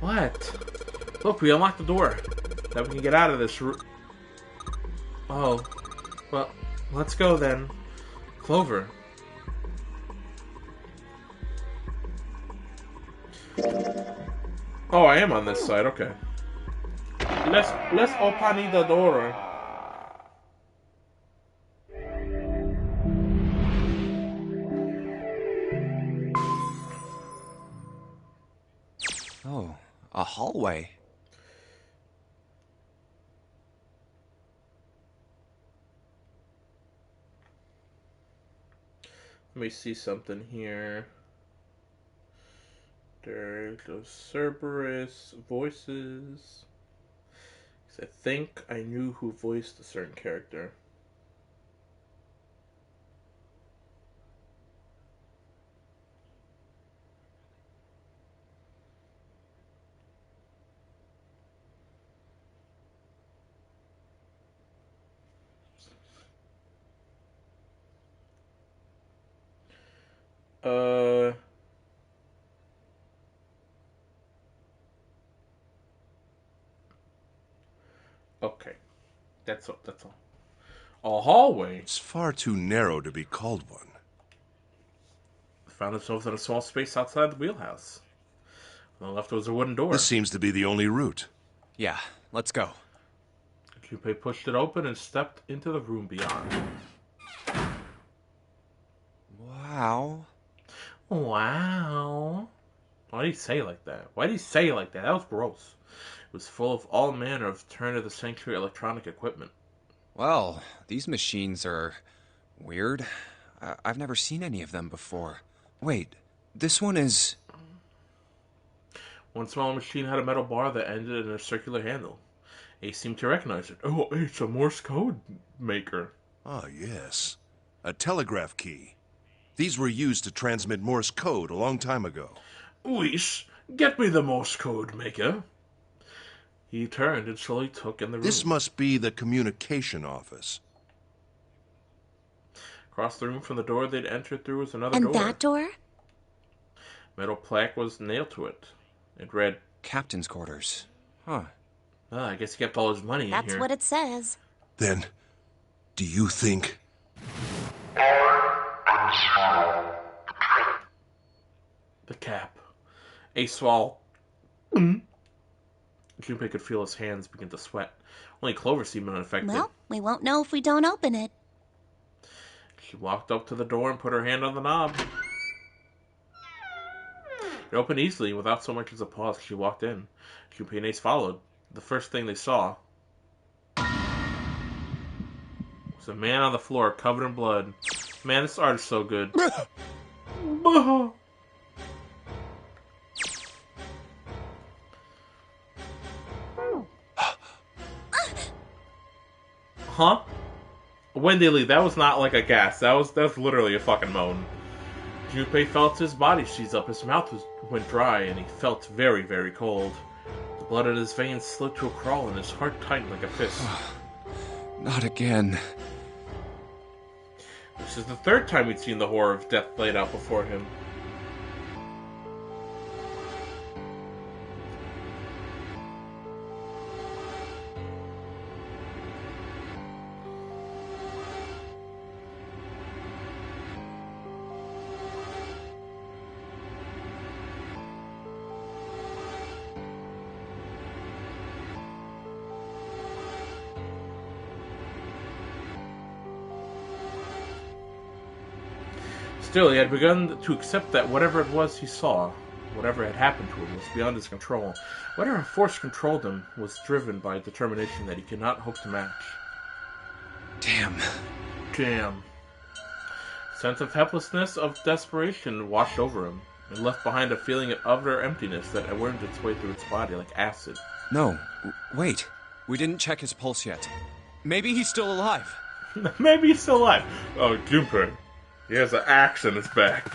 Speaker 1: What? Look, we unlocked the door. Now we can get out of this room. Oh. Well, let's go then. Clover. Oh, I am on this side, okay. Let's open the door.
Speaker 3: Oh, a hallway.
Speaker 1: Let me see something here. There goes Cerberus. Voices. I think I knew who voiced a certain character. Okay. That's all. That's all. A hallway.
Speaker 7: It's far too narrow to be called one.
Speaker 1: Found themselves in a small space outside the wheelhouse. On the left was a wooden door.
Speaker 7: This seems to be the only route.
Speaker 3: Yeah, let's go.
Speaker 1: Junpei pushed it open and stepped into the room beyond.
Speaker 3: Wow.
Speaker 1: Wow. Why did he say it like that? Why did he say it like that? That was gross. It was full of all manner of turn of the century electronic equipment.
Speaker 3: Well, these machines are weird. I've never seen any of them before. Wait, this one is...
Speaker 1: One small machine had a metal bar that ended in a circular handle. Ace seemed to recognize it. Oh, it's a Morse code maker.
Speaker 7: Ah, yes. A telegraph key. These were used to transmit Morse code a long time ago.
Speaker 1: Whis, get me the Morse code maker. He turned and slowly took in the room.
Speaker 7: This must be the communication office.
Speaker 1: Across the room from the door they'd entered through was another
Speaker 4: And
Speaker 1: door.
Speaker 4: that door?
Speaker 1: Metal plaque was nailed to it. It read,
Speaker 3: Captain's quarters. Huh.
Speaker 1: I guess he kept all his money in here.
Speaker 6: That's what it says.
Speaker 7: Then, do you think...
Speaker 1: The cap. Ace swallowed. Junpei could feel his hands begin to sweat. Only Clover seemed unaffected.
Speaker 4: Well, we won't know if we don't open it.
Speaker 1: She walked up to the door and put her hand on the knob. It opened easily, without so much as a pause. She walked in. Junpei and Ace followed. The first thing they saw was a man on the floor covered in blood. Man, this art is so good. Huh? Wendy Lee, that was not like a gas. That was literally a fucking moan. Junpei felt his body seize up. His mouth went dry, and he felt very, very cold. The blood in his veins slid to a crawl, and his heart tightened like a fist.
Speaker 3: Not again.
Speaker 1: This is the third time we'd seen the horror of death played out before him. Still, he had begun to accept that whatever it was he saw, whatever had happened to him, was beyond his control. Whatever force controlled him was driven by a determination that he could not hope to match.
Speaker 3: Damn.
Speaker 1: Damn. A sense of helplessness, of desperation washed over him, and left behind a feeling of utter emptiness that wormed its way through its body like acid.
Speaker 3: No, wait. We didn't check his pulse yet. Maybe he's still alive.
Speaker 1: Maybe he's still alive. Oh, Junpei. He has an axe in his back.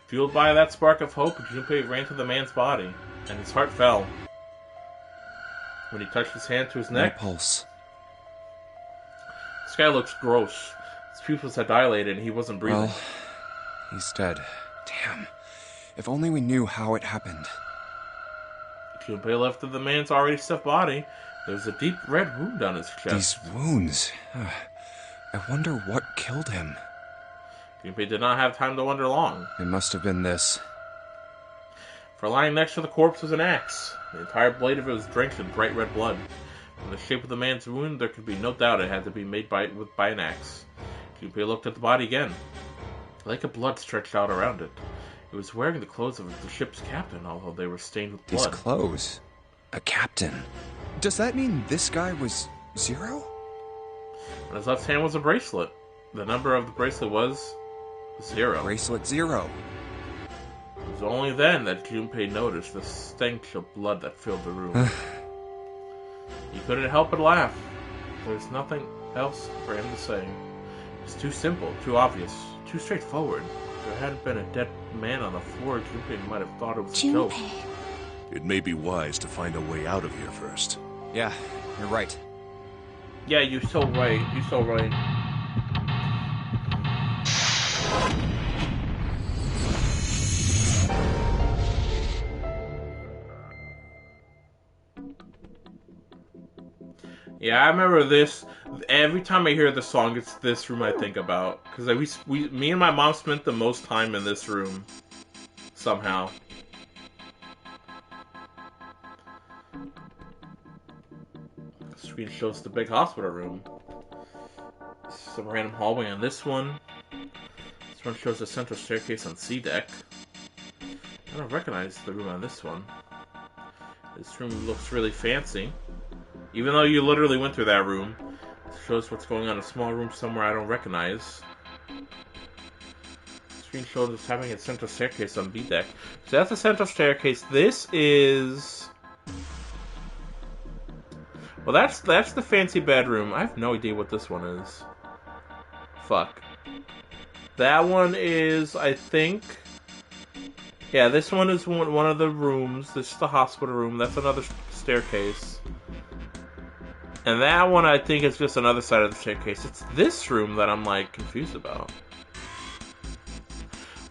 Speaker 1: Fueled by that spark of hope, Junpei ran to the man's body, and his heart fell. When he touched his hand to his neck...
Speaker 3: No pulse.
Speaker 1: This guy looks gross. His pupils had dilated, and he wasn't breathing.
Speaker 3: Well, he's dead. Damn. If only we knew how it happened.
Speaker 1: Junpei lifted the man's already stiff body. There was a deep red wound on his chest.
Speaker 3: These wounds... I wonder what killed him.
Speaker 1: Junpei did not have time to wonder long.
Speaker 3: It must have been this.
Speaker 1: For lying next to the corpse was an axe. The entire blade of it was drenched in bright red blood. From the shape of the man's wound, there could be no doubt it had to be made by an axe. Junpei looked at the body again. A lake of blood stretched out around it. It was wearing the clothes of the ship's captain, although they were stained with blood.
Speaker 3: These clothes? A captain? Does that mean this guy was Zero?
Speaker 1: On his left hand was a bracelet. The number of the bracelet was 0.
Speaker 3: Bracelet 0.
Speaker 1: It was only then that Junpei noticed the stench of blood that filled the room. He couldn't help but laugh. There was nothing else for him to say. It was too simple, too obvious, too straightforward. If there hadn't been a dead man on the floor, Junpei might have thought it was a joke.
Speaker 7: It may be wise to find a way out of here first.
Speaker 3: Yeah, you're right.
Speaker 1: Yeah, you're so right. You're so right. Yeah, I remember this. Every time I hear the song, it's this room I think about. Because me and my mom spent the most time in this room. Somehow. The screen shows the big hospital room. Some random hallway on this one. This one shows the central staircase on C deck. I don't recognize the room on this one. This room looks really fancy. Even though you literally went through that room. It shows what's going on in a small room somewhere I don't recognize. The screen shows us having a central staircase on B deck. So that's the central staircase. This is... Well, that's the fancy bedroom. I have no idea what this one is. Fuck. That one is, I think... Yeah, this one is one of the rooms. This is the hospital room. That's another staircase. And that one, I think, is just another side of the staircase. It's this room that I'm, like, confused about.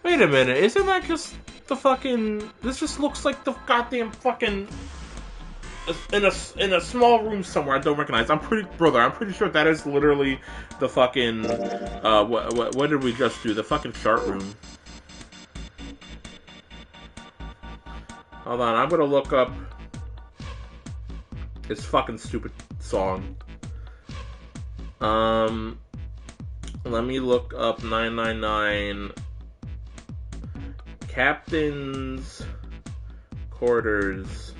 Speaker 1: Wait a minute. Isn't that just the fucking... This just looks like the goddamn fucking... In a small room somewhere I don't recognize. I'm pretty sure that is literally the fucking... what did we just do? The fucking chart room. Hold on, I'm gonna look up this fucking stupid song. Let me look up 999 Captain's Quarters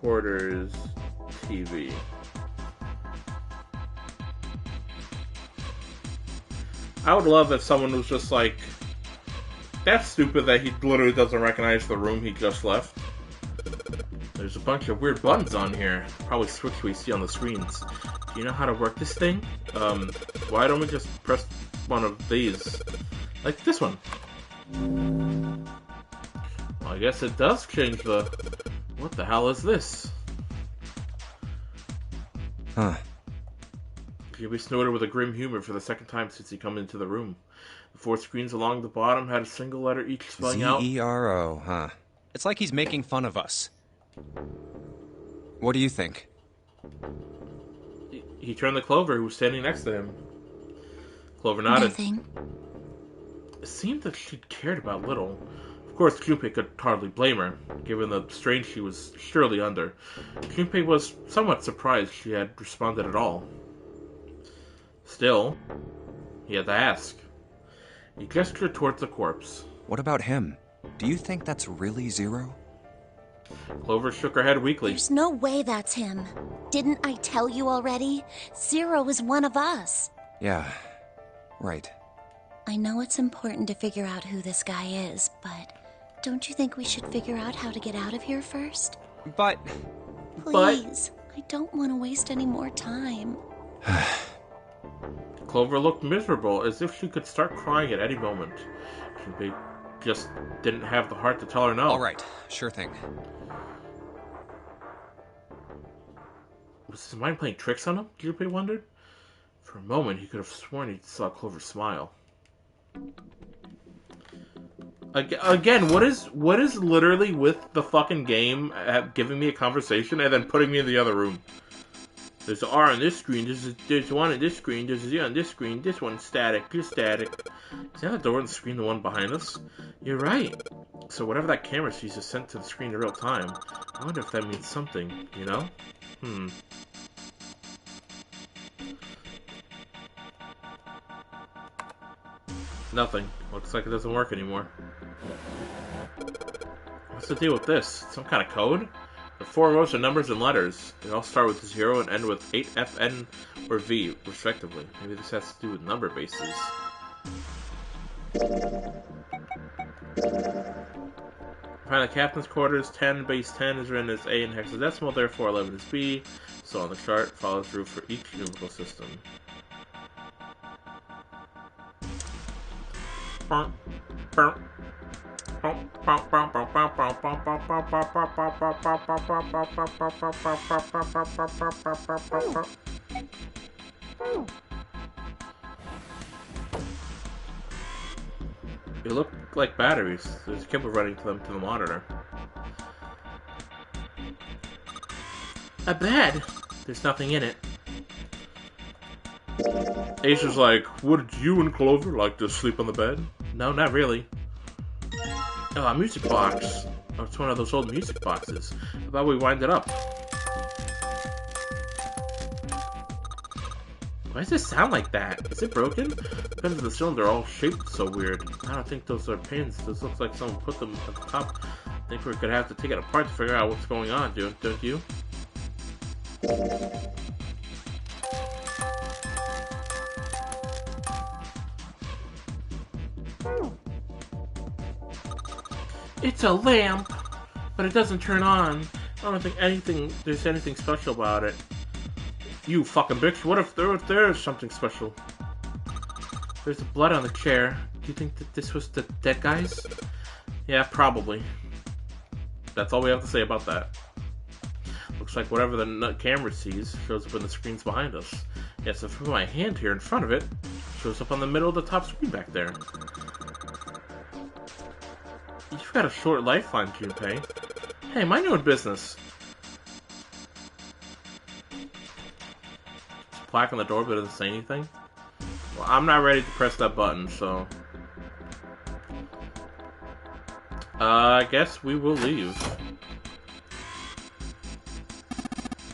Speaker 1: TV. I would love if someone was just like, that's stupid that he literally doesn't recognize the room he just left. There's a bunch of weird buttons on here. Probably switch we see on the screens. Do you know how to work this thing? Why don't we just press one of these? Like this one. Well, I guess it does change the... What the hell is this?
Speaker 3: Huh.
Speaker 1: Gibby snorted with a grim humor for the second time since he come into the room. The 4 screens along the bottom had a single letter each spelling out...
Speaker 3: Z-E-R-O, huh? It's like he's making fun of us. What do you think?
Speaker 1: He turned to Clover, who was standing next to him. Clover nodded.
Speaker 4: Nothing.
Speaker 1: It seemed that she cared about little. Of course, Junpei could hardly blame her, given the strain she was surely under. Junpei was somewhat surprised she had responded at all. Still, he had to ask. He gestured towards the corpse.
Speaker 3: What about him? Do you think that's really Zero?
Speaker 1: Clover shook her head weakly.
Speaker 4: There's no way that's him. Didn't I tell you already? Zero is one of us.
Speaker 3: Yeah, right.
Speaker 4: I know it's important to figure out who this guy is, but don't you think we should figure out how to get out of here first?
Speaker 3: But...
Speaker 4: Please, I don't want to waste any more time.
Speaker 1: Clover looked miserable, as if she could start crying at any moment. Junpei just didn't have the heart to tell her no.
Speaker 3: All right, sure thing.
Speaker 1: Was his mind playing tricks on him? Junpei wondered. For a moment, he could have sworn he saw Clover smile. Again, what is literally with the fucking game giving me a conversation and then putting me in the other room? There's an R on this screen, there's one on this screen, there's a Z on this screen, this one's static, this static. Is that the door on the screen the one behind us? You're right. So whatever that camera sees is sent to the screen in real time. I wonder if that means something, you know? Nothing. Looks like it doesn't work anymore. What's the deal with this? Some kind of code? The 4 rows are numbers and letters. They all start with 0 and end with 8, F, N, or V, respectively. Maybe this has to do with number bases. Find the captain's quarters. 10 base 10 is written as A in hexadecimal, therefore 11 is B. So on the chart, follows through for each numerical system. They look like batteries. There's a cable running to them to the monitor. A bed? There's nothing in it. Ace is like, would you and Clover like to sleep on the bed? No, not really. Oh, a music box. Oh, it's one of those old music boxes. How about we wind it up? Why does it sound like that? Is it broken? The pins of the cylinder are all shaped so weird. I don't think those are pins. This looks like someone put them at the top. I think we're gonna have to take it apart to figure out what's going on, don't you? It's a lamp, but it doesn't turn on. I don't think there's anything special about it. You fucking bitch, what if there is something special? There's blood on the chair. Do you think that this was the dead guys? Yeah, probably. That's all we have to say about that. Looks like whatever the camera sees shows up in the screens behind us. Yes, if I put my hand here in front of it, shows up on the middle of the top screen back there. You've got a short lifeline, Junpei. Hey, mind your own business. There's a plaque on the door, but it doesn't say anything. Well, I'm not ready to press that button, so... I guess we will leave.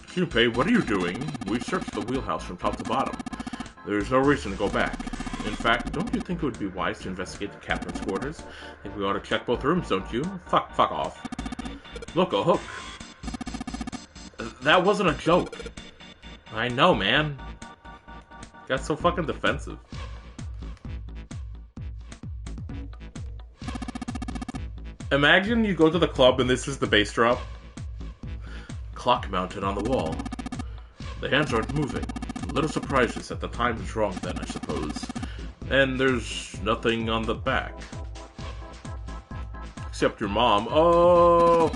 Speaker 1: Junpei, what are you doing? We searched the wheelhouse from top to bottom. There's no reason to go back. In fact, don't you think it would be wise to investigate the captain's quarters? I think we ought to check both rooms, don't you? Fuck off. Look, a hook. That wasn't a joke. I know, man. Got so fucking defensive. Imagine you go to the club and this is the bass drop. Clock mounted on the wall. The hands aren't moving. Little surprises that the time is wrong then, I suppose. And there's nothing on the back. Except your mom. Oh!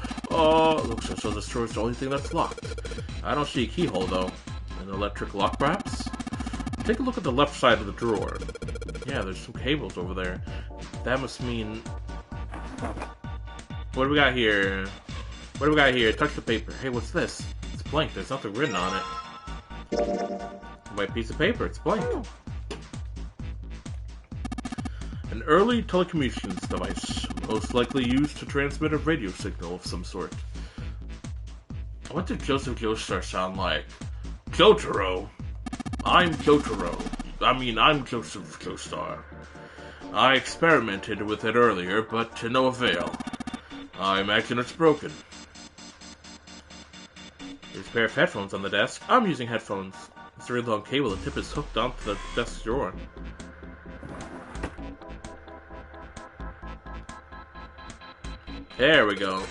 Speaker 1: Looks as though this drawer's the only thing that's locked. I don't see a keyhole, though. An electric lock, perhaps? Take a look at the left side of the drawer. Yeah, there's some cables over there. That must mean... What do we got here? What do we got here? Touch the paper. Hey, what's this? It's blank. There's nothing written on it. White piece of paper. It's blank. An early telecommunications device, most likely used to transmit a radio signal of some sort. What did Joseph Joestar sound like? Jotaro. I'm Jotaro. I'm Joseph Joestar. I experimented with it earlier, but to no avail. I imagine it's broken. There's a pair of headphones on the desk. I'm using headphones. It's a really long cable. The tip is hooked onto the desk drawer. There we go.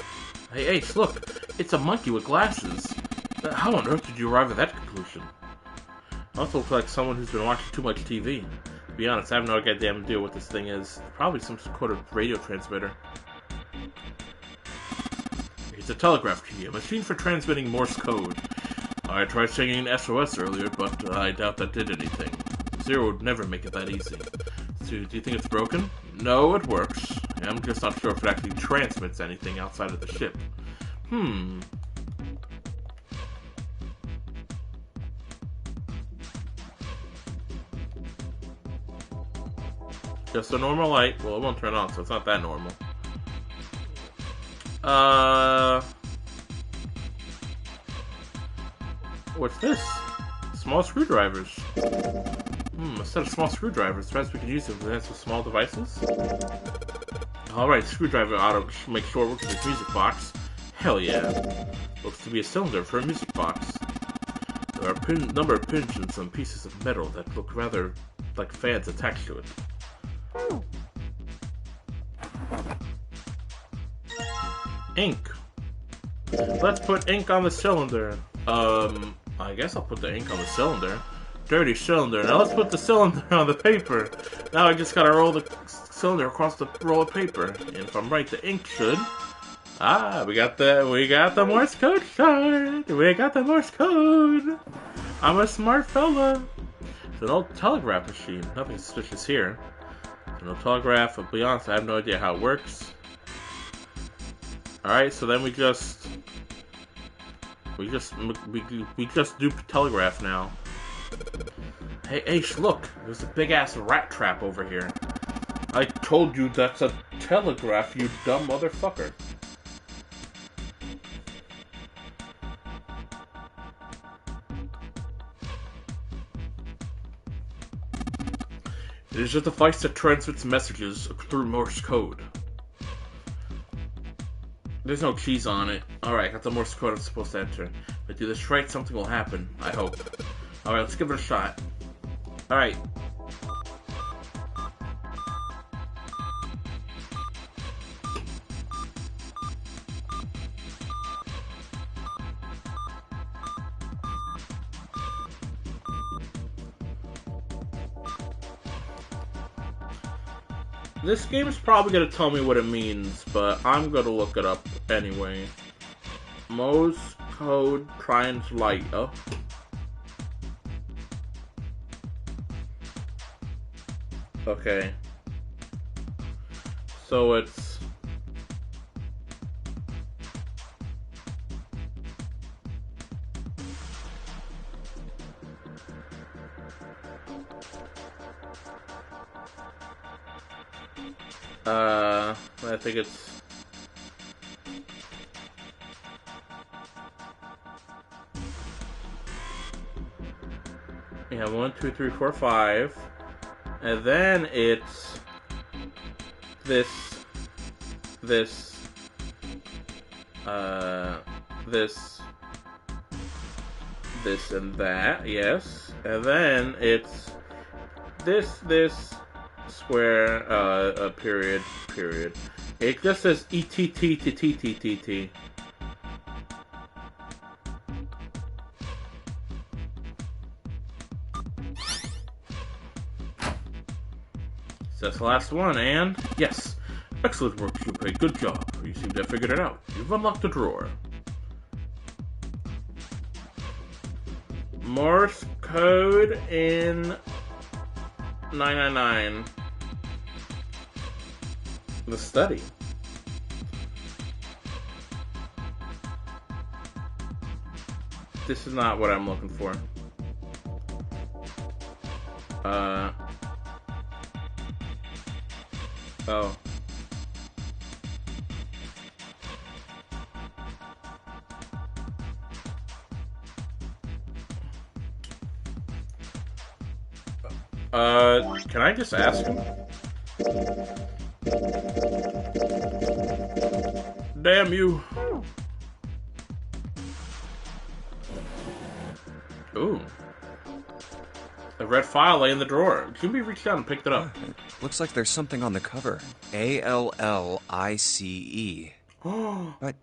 Speaker 1: Hey, Ace, look! It's a monkey with glasses! How on earth did you arrive at that conclusion? Also looks like someone who's been watching too much TV. To be honest, I have no goddamn idea what this thing is. Probably some sort of radio transmitter. It's a telegraph key, a machine for transmitting Morse code. I tried singing SOS earlier, but I doubt that did anything. Zero would never make it that easy. So, do you think it's broken? No, it works. I'm just not sure if it actually transmits anything outside of the ship. Just a normal light. Well, it won't turn on, so it's not that normal. What's this? Small screwdrivers. A set of small screwdrivers. Perhaps we can use them to advance with small devices? Alright, screwdriver ought to make short work of this music box. Hell yeah. Looks to be a cylinder for a music box. There are a number of pins and some pieces of metal that look rather like fans attached to it. Ink. Let's put ink on the cylinder. I guess I'll put the ink on the cylinder. Dirty cylinder. Now let's put the cylinder on the paper. Now I just gotta roll the cylinder across the roll of paper. And if I'm right, the ink should. We got the Morse code card. We got the Morse code. I'm a smart fella. It's an old telegraph machine. Nothing suspicious here. An old telegraph. To be honest, I have no idea how it works. Alright, so then we just... We just do telegraph now. Hey, Ace, look! There's a big-ass rat trap over here. I told you that's a telegraph, you dumb motherfucker. It is a device that transmits messages through Morse code. There's no keys on it. Alright, that's the Morse code I'm supposed to enter. If I do this right, something will happen. I hope. Alright, let's give it a shot. Alright. This game is probably going to tell me what it means, but I'm going to look it up anyway. Morse code translator. Okay. So it's... I think it's... Yeah, 1, 2, 3, 4, 5. And then it's... this, and that, yes. And then it's this, square, period. It just says ETT. So that's the last one, and yes. Excellent work, Junpei. Good job. You seem to have figured it out. You've unlocked the drawer. Morse code in 999. The study. This is not what I'm looking for. Oh. Can I just ask him? Damn you. Ooh. A red file lay in the drawer. Jimmy reached down and picked it up.
Speaker 3: Looks like there's something on the cover. ALLICE. But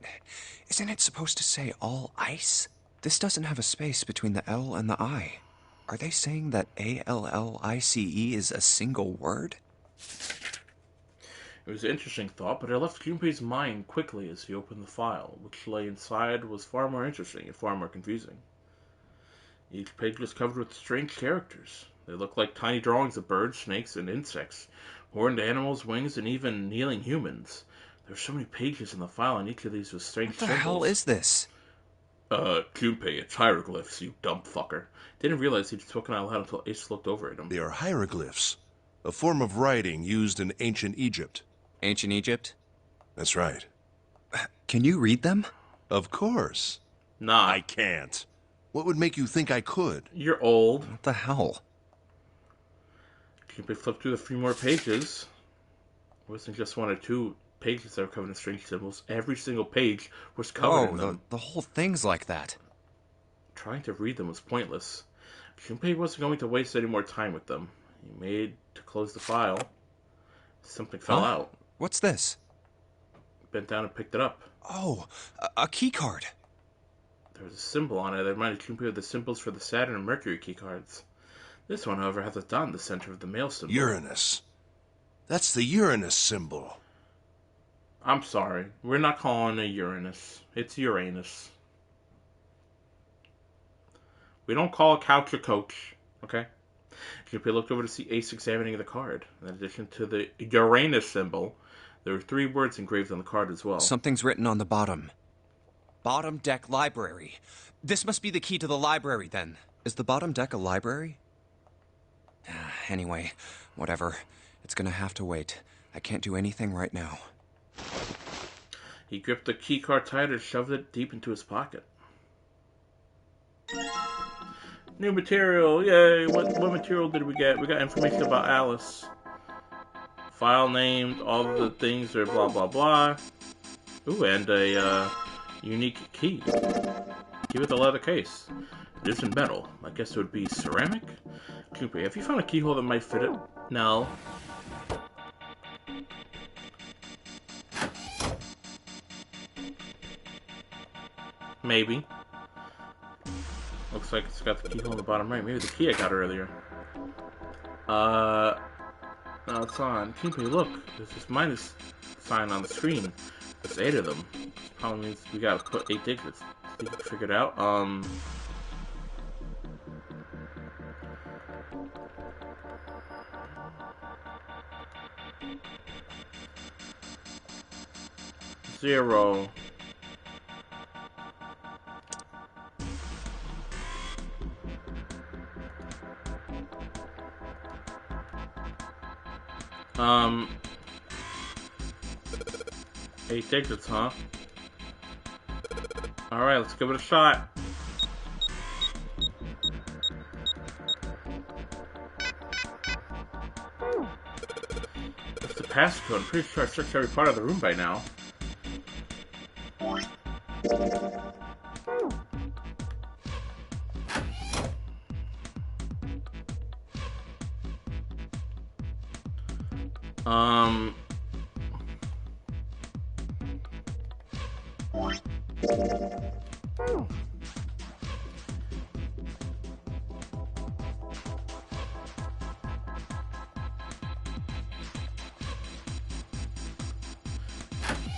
Speaker 3: isn't it supposed to say all ice? This doesn't have a space between the L and the I. Are they saying that ALLICE is a single word?
Speaker 1: It was an interesting thought, but it left Junpei's mind quickly as he opened the file. Which lay inside was far more interesting and far more confusing. Each page was covered with strange characters. They looked like tiny drawings of birds, snakes, and insects, horned animals, wings, and even kneeling humans. There were so many pages in the file, and each of these was strange
Speaker 3: What the
Speaker 1: symbols.
Speaker 3: hell is this?
Speaker 1: Junpei, it's hieroglyphs, you dumb fucker. Didn't realize he'd spoken out loud until Ace looked over at him.
Speaker 7: They are hieroglyphs, a form of writing used in ancient Egypt.
Speaker 3: Ancient Egypt?
Speaker 7: That's right.
Speaker 3: Can you read them?
Speaker 7: Of course.
Speaker 1: Nah.
Speaker 7: I can't. What would make you think I could?
Speaker 1: You're old.
Speaker 3: What the hell?
Speaker 1: Junpei flipped through a few more pages. It wasn't just one or two pages that were covered in strange symbols. Every single page was covered in them.
Speaker 3: The whole thing's like that.
Speaker 1: Trying to read them was pointless. Junpei wasn't going to waste any more time with them. He made to close the file. Something fell out.
Speaker 3: What's this?
Speaker 1: Bent down and picked it up.
Speaker 3: Oh, a key card.
Speaker 1: There was a symbol on it that reminded Junpei of the symbols for the Saturn and Mercury key cards. This one, however, has a dot in the center of the male symbol.
Speaker 7: Uranus. That's the Uranus symbol.
Speaker 1: I'm sorry. We're not calling it Uranus. It's Uranus. We don't call a couch a coach, okay? Junpei looked over to see Ace examining the card. In addition to the Uranus symbol, there were 3 words engraved on the card as well.
Speaker 3: Something's written on the bottom. bottom deck library. This must be the key to the library, then. Is the bottom deck a library? Anyway, whatever. It's gonna have to wait. I can't do anything right now.
Speaker 1: He gripped the key card tighter and shoved it deep into his pocket. New material, yay! What material did we get? We got information about Alice. File named, all of the things are blah blah blah. Ooh, and a unique key. Key with a leather case. It is in metal. I guess it would be ceramic? Cooper, have you found a keyhole that might fit it? No. Maybe. Looks like it's got the keyhole in the bottom right. Maybe the key I got earlier. No, it's on. Cooper, look. There's this minus sign on the screen. There's 8 of them. This probably means we gotta put 8 digits. Think you can figure it out? 0. Eight digits, huh? Alright, let's give it a shot. It's the passcode. I'm pretty sure I searched every part of the room by now.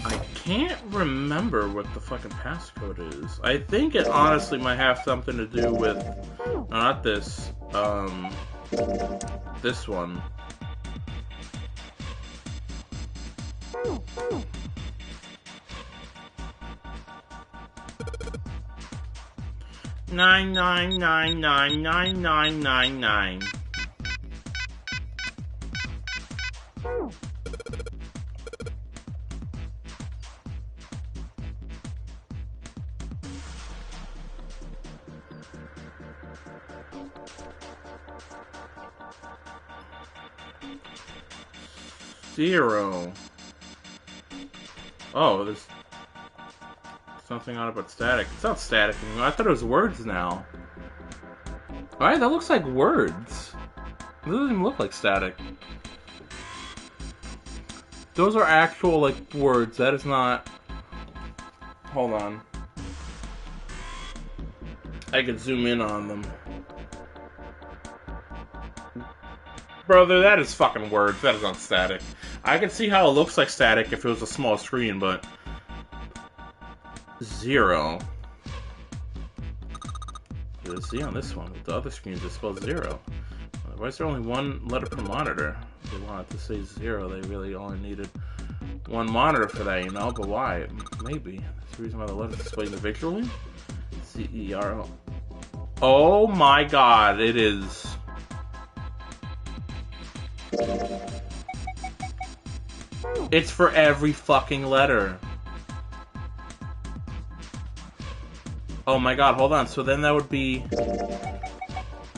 Speaker 1: I can't remember what the fucking passcode is. I think it honestly might have something to do with, no, not this, this one. Nine nine nine nine nine nine nine nine. Zero. Oh, there's something on it but static. It's not static anymore. I thought it was words now. Alright, that looks like words. It doesn't even look like static. Those are actual, like, words. That is not... Hold on. I could zoom in on them. Brother, that is fucking words. That is not static. I can see how it looks like static if it was a small screen, but... 0. There's a Z on this one. With the other screens, it's spelled 0. Why is there only one letter per monitor? If they wanted to say 0, they really only needed one monitor for that, you know? But why? Maybe. That's the reason why the letter displays it visually? C-E-R-O. Oh my god, it is... It's for every fucking letter. Oh my god, hold on. So then that would be...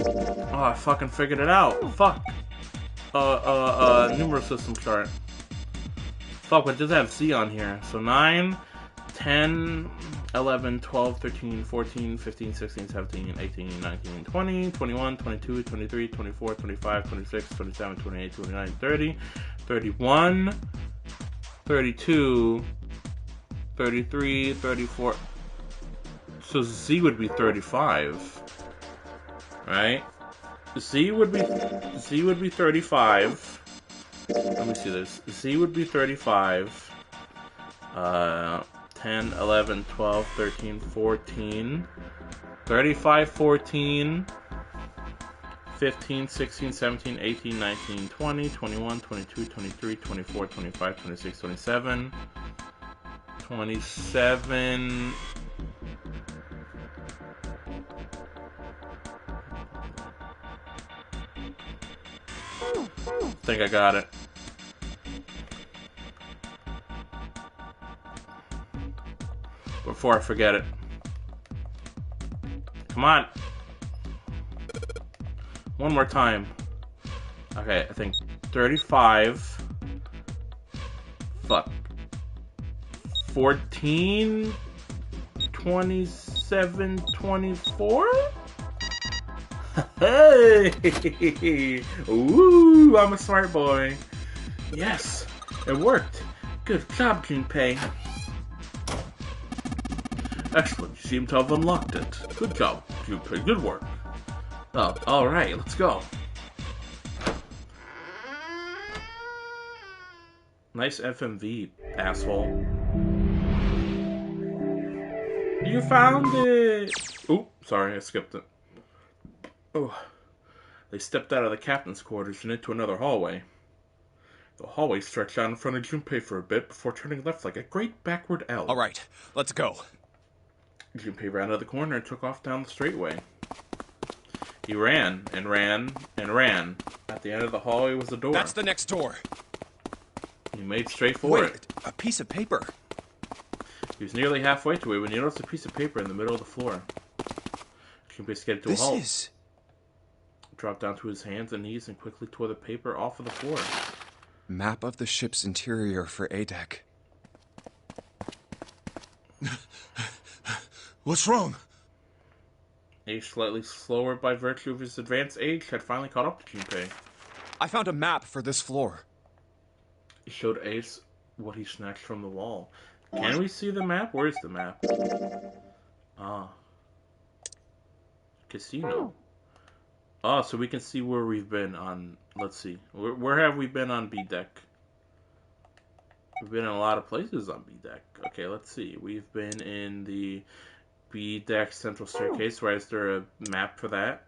Speaker 1: Oh, I fucking figured it out. Fuck. Numeral system chart. Fuck, but it does have C on here. So 9, 10, 11, 12, 13, 14, 15, 16, 17, 18, 19, 20, 21, 22, 23, 24, 25, 26, 27, 28, 29, 30, 31, 32, 33, 34... So Z would be 35, right? Z would be 35. Let me see this. Z would be 35. 10, 11, 12, 13, 14, 35, 14, 15, 16, 17, 18, 19, 20, 21, 22, 23, 24, 25, 26, 27, 27... I think I got it. Before I forget it. Come on. One more time. Okay, I think 35. Fuck. 14. 27. 24? Hey! Ooh, I'm a smart boy. Yes, it worked. Good job, Junpei. Excellent, you seem to have unlocked it. Good job, Junpei, good work. Oh, alright, let's go. Nice FMV, asshole. You found it! Oop, sorry, I skipped it. Oh. They stepped out of the captain's quarters and into another hallway. The hallway stretched out in front of Junpei for a bit before turning left like a great backward L.
Speaker 3: Alright, let's go.
Speaker 1: Junpei ran out of the corner and took off down the straightway. He ran and ran and ran. At the end of the hallway was a door.
Speaker 3: That's the next door.
Speaker 1: He made straight for it.
Speaker 3: Wait, a piece of paper.
Speaker 1: He was nearly halfway to it when he noticed a piece of paper in the middle of the floor. Junpei skated to a halt.
Speaker 3: This is...
Speaker 1: Dropped down to his hands and knees and quickly tore the paper off of the floor.
Speaker 3: Map of the ship's interior for A-Deck.
Speaker 7: What's wrong?
Speaker 1: Ace, slightly slower by virtue of his advanced age, had finally caught up to Junpei.
Speaker 3: I found a map for this floor.
Speaker 1: He showed Ace what he snatched from the wall. Can we see the map? Where's the map? Ah. Casino. Oh, so we can see where we've been on... Let's see. Where have we been on B-Deck? We've been in a lot of places on B-Deck. Okay, let's see. We've been in the B-Deck central staircase. Why is there a map for that?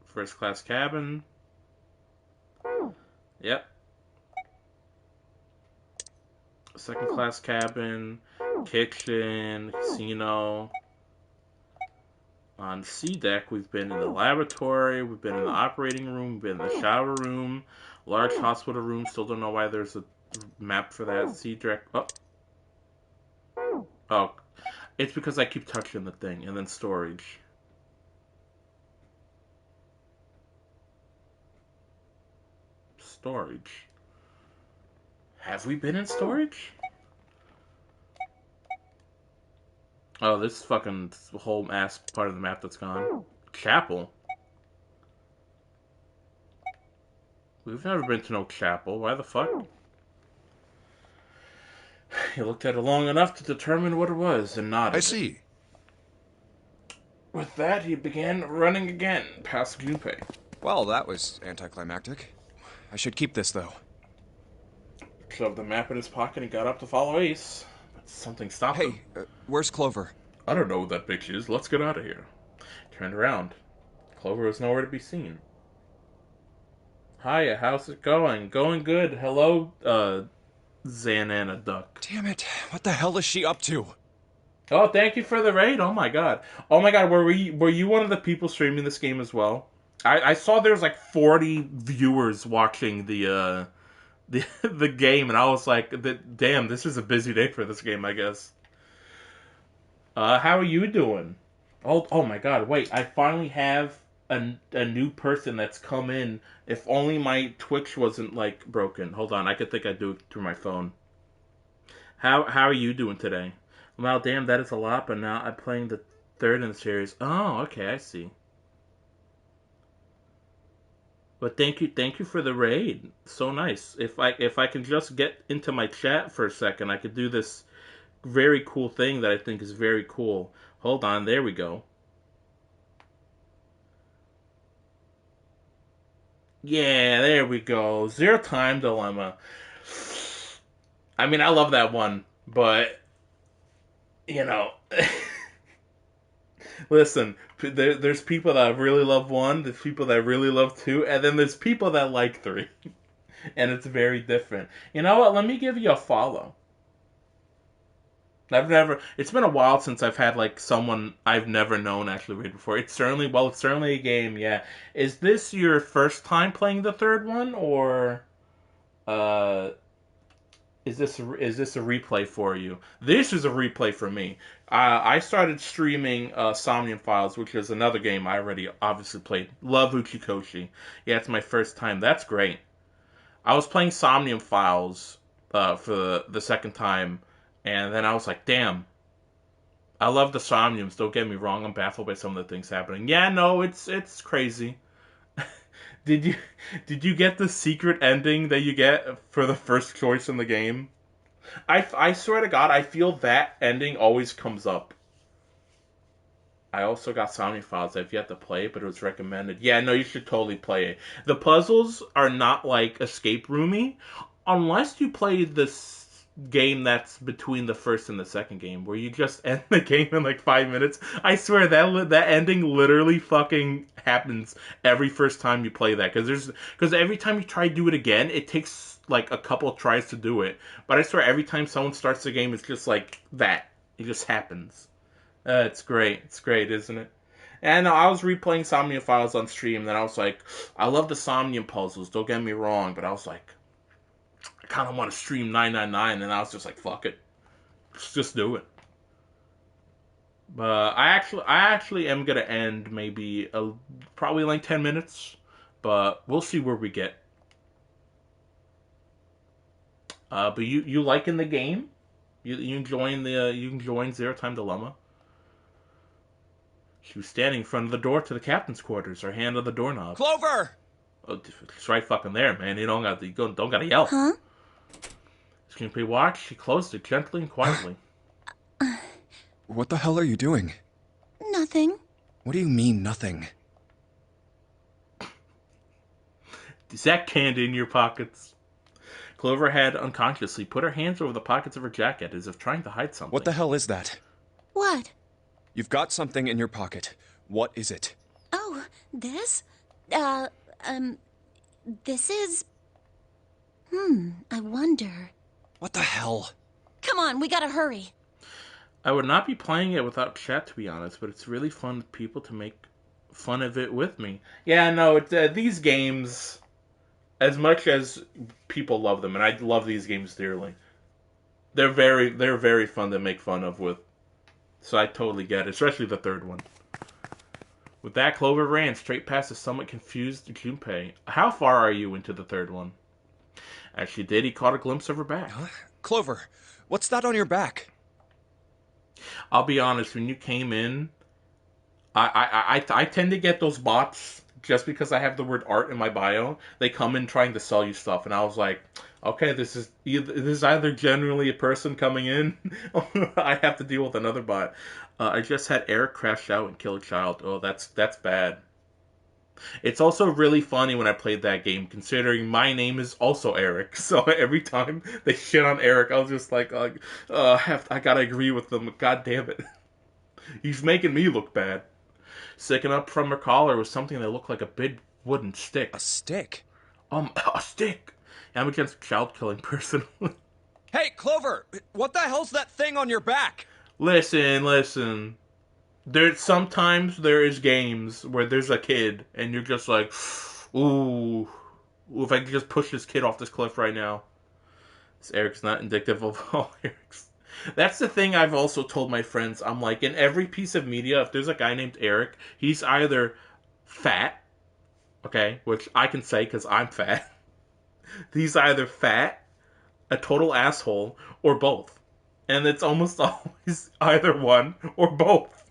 Speaker 1: First class cabin. Yep. Second class cabin. Kitchen. Casino. On C-Deck, we've been in the laboratory, we've been in the operating room, we've been in the shower room, large hospital room. Still don't know why there's a map for that. C-Deck. Oh, it's because I keep touching the thing. And then storage. Storage. Have we been in storage? Oh, this fucking whole ass part of the map that's gone. Chapel? We've never been to no chapel. Why the fuck? He looked at it long enough to determine what it was and nodded.
Speaker 7: I see.
Speaker 1: With that, he began running again, past Junpei.
Speaker 3: Well, that was anticlimactic. I should keep this, though.
Speaker 1: Shoved the map in his pocket and got up to follow Ace. Something stopped him.
Speaker 3: Hey, where's Clover?
Speaker 1: I don't know who that bitch is. Let's get out of here. Turned around. Clover was nowhere to be seen. Hiya, how's it going? Going good. Hello, Zanana Duck.
Speaker 3: Damn it. What the hell is she up to?
Speaker 1: Oh, thank you for the raid. Oh my god. Oh my god, were you one of the people streaming this game as well? I saw there was like 40 viewers watching the game, and I was like, damn, this is a busy day for this game, I guess. How are you doing? Oh my god, wait, I finally have a new person that's come in. If only my Twitch wasn't, like, broken. Hold on, I think I'd do it through my phone. How are you doing today? Well, damn, that is a lot, but now I'm playing the third in the series. Oh, okay, I see. But thank you for the raid. So nice. If I can just get into my chat for a second, I could do this very cool thing that I think is very cool. Hold on, there we go. Yeah, there we go. Zero Time Dilemma. I mean, I love that one, but you know, listen, there's people that really love 1, there's people that really love 2, and then there's people that like 3. And it's very different. You know what? Let me give you a follow. It's been a while since I've had, like, someone I've never known actually read before. It's certainly a game, yeah. Is this your first time playing the third one, or, uh, is this a replay for you? This is a replay for me. I started streaming Somnium Files, which is another game I already obviously played. Love Uchikoshi. Yeah, it's my first time. That's great. I was playing Somnium Files for the second time, and then I was like, damn. I love the Somniums. Don't get me wrong. I'm baffled by some of the things happening. Yeah, no, it's crazy. Did you get the secret ending that you get for the first choice in the game? I swear to God, I feel that ending always comes up. I also got Somnium Files. I've yet to play it, but it was recommended. Yeah, no, you should totally play it. The puzzles are not like escape roomy, unless you play this game that's between the first and the second game, where you just end the game in like 5 minutes. I swear that ending literally fucking happens every first time you play that, because every time you try to do it again, it takes like a couple of tries to do it. But I swear every time someone starts the game, it's just like that. It just happens. It's great. It's great, isn't it? And I was replaying Somnium Files on stream, and then I was like, I love the Somnium puzzles, don't get me wrong, but I was like, I kind of want to stream 999, and I was just like, fuck it. Just do it. But I actually am going to end maybe probably like 10 minutes, but we'll see where we get. But you liking the game? You enjoying Zero Time Dilemma? She was standing in front of the door to the captain's quarters, her hand on the doorknob.
Speaker 2: Clover!
Speaker 1: Oh, it's right fucking there, man. You don't gotta yell.
Speaker 4: Huh?
Speaker 1: Junpei watched. She closed it gently and quietly.
Speaker 3: What the hell are you doing?
Speaker 4: Nothing.
Speaker 3: What do you mean, nothing?
Speaker 1: Is that candy in your pockets? Clover had unconsciously put her hands over the pockets of her jacket as if trying to hide something.
Speaker 3: What the hell is that?
Speaker 4: What?
Speaker 3: You've got something in your pocket. What is it?
Speaker 4: Oh, this? This is... I wonder...
Speaker 3: What the hell?
Speaker 6: Come on, we gotta hurry.
Speaker 1: I would not be playing it without chat, to be honest, but it's really fun with people to make fun of it with me. Yeah, no, these games, as much as people love them, and I love these games dearly, they're very fun to make fun of with. So I totally get it, especially the third one. With that, Clover ran straight past the somewhat confused Junpei. How far are you into the third one? As she did, he caught a glimpse of her back.
Speaker 3: Huh? Clover, what's that on your back?
Speaker 1: I'll be honest, when you came in, I tend to get those bots just because I have the word art in my bio. They come in trying to sell you stuff, and I was like, okay, this is either genuinely a person coming in, or I have to deal with another bot. I just had Eric crash out and kill a child. Oh, that's bad. It's also really funny when I played that game, considering my name is also Eric. So every time they shit on Eric, I was just like, I gotta agree with them. God damn it. He's making me look bad. Sticking up from her collar was something that looked like a big wooden stick.
Speaker 3: A stick?
Speaker 1: A stick. I'm against child killing personally.
Speaker 3: Hey, Clover! What the hell's that thing on your back?
Speaker 1: Listen. Sometimes there is games where there's a kid, and you're just like, ooh, if I could just push this kid off this cliff right now. This Eric's not indicative of all Erics. That's the thing I've also told my friends. I'm like, in every piece of media, if there's a guy named Eric, he's either fat, okay, which I can say because I'm fat. He's either fat, a total asshole, or both. And it's almost always either one or both.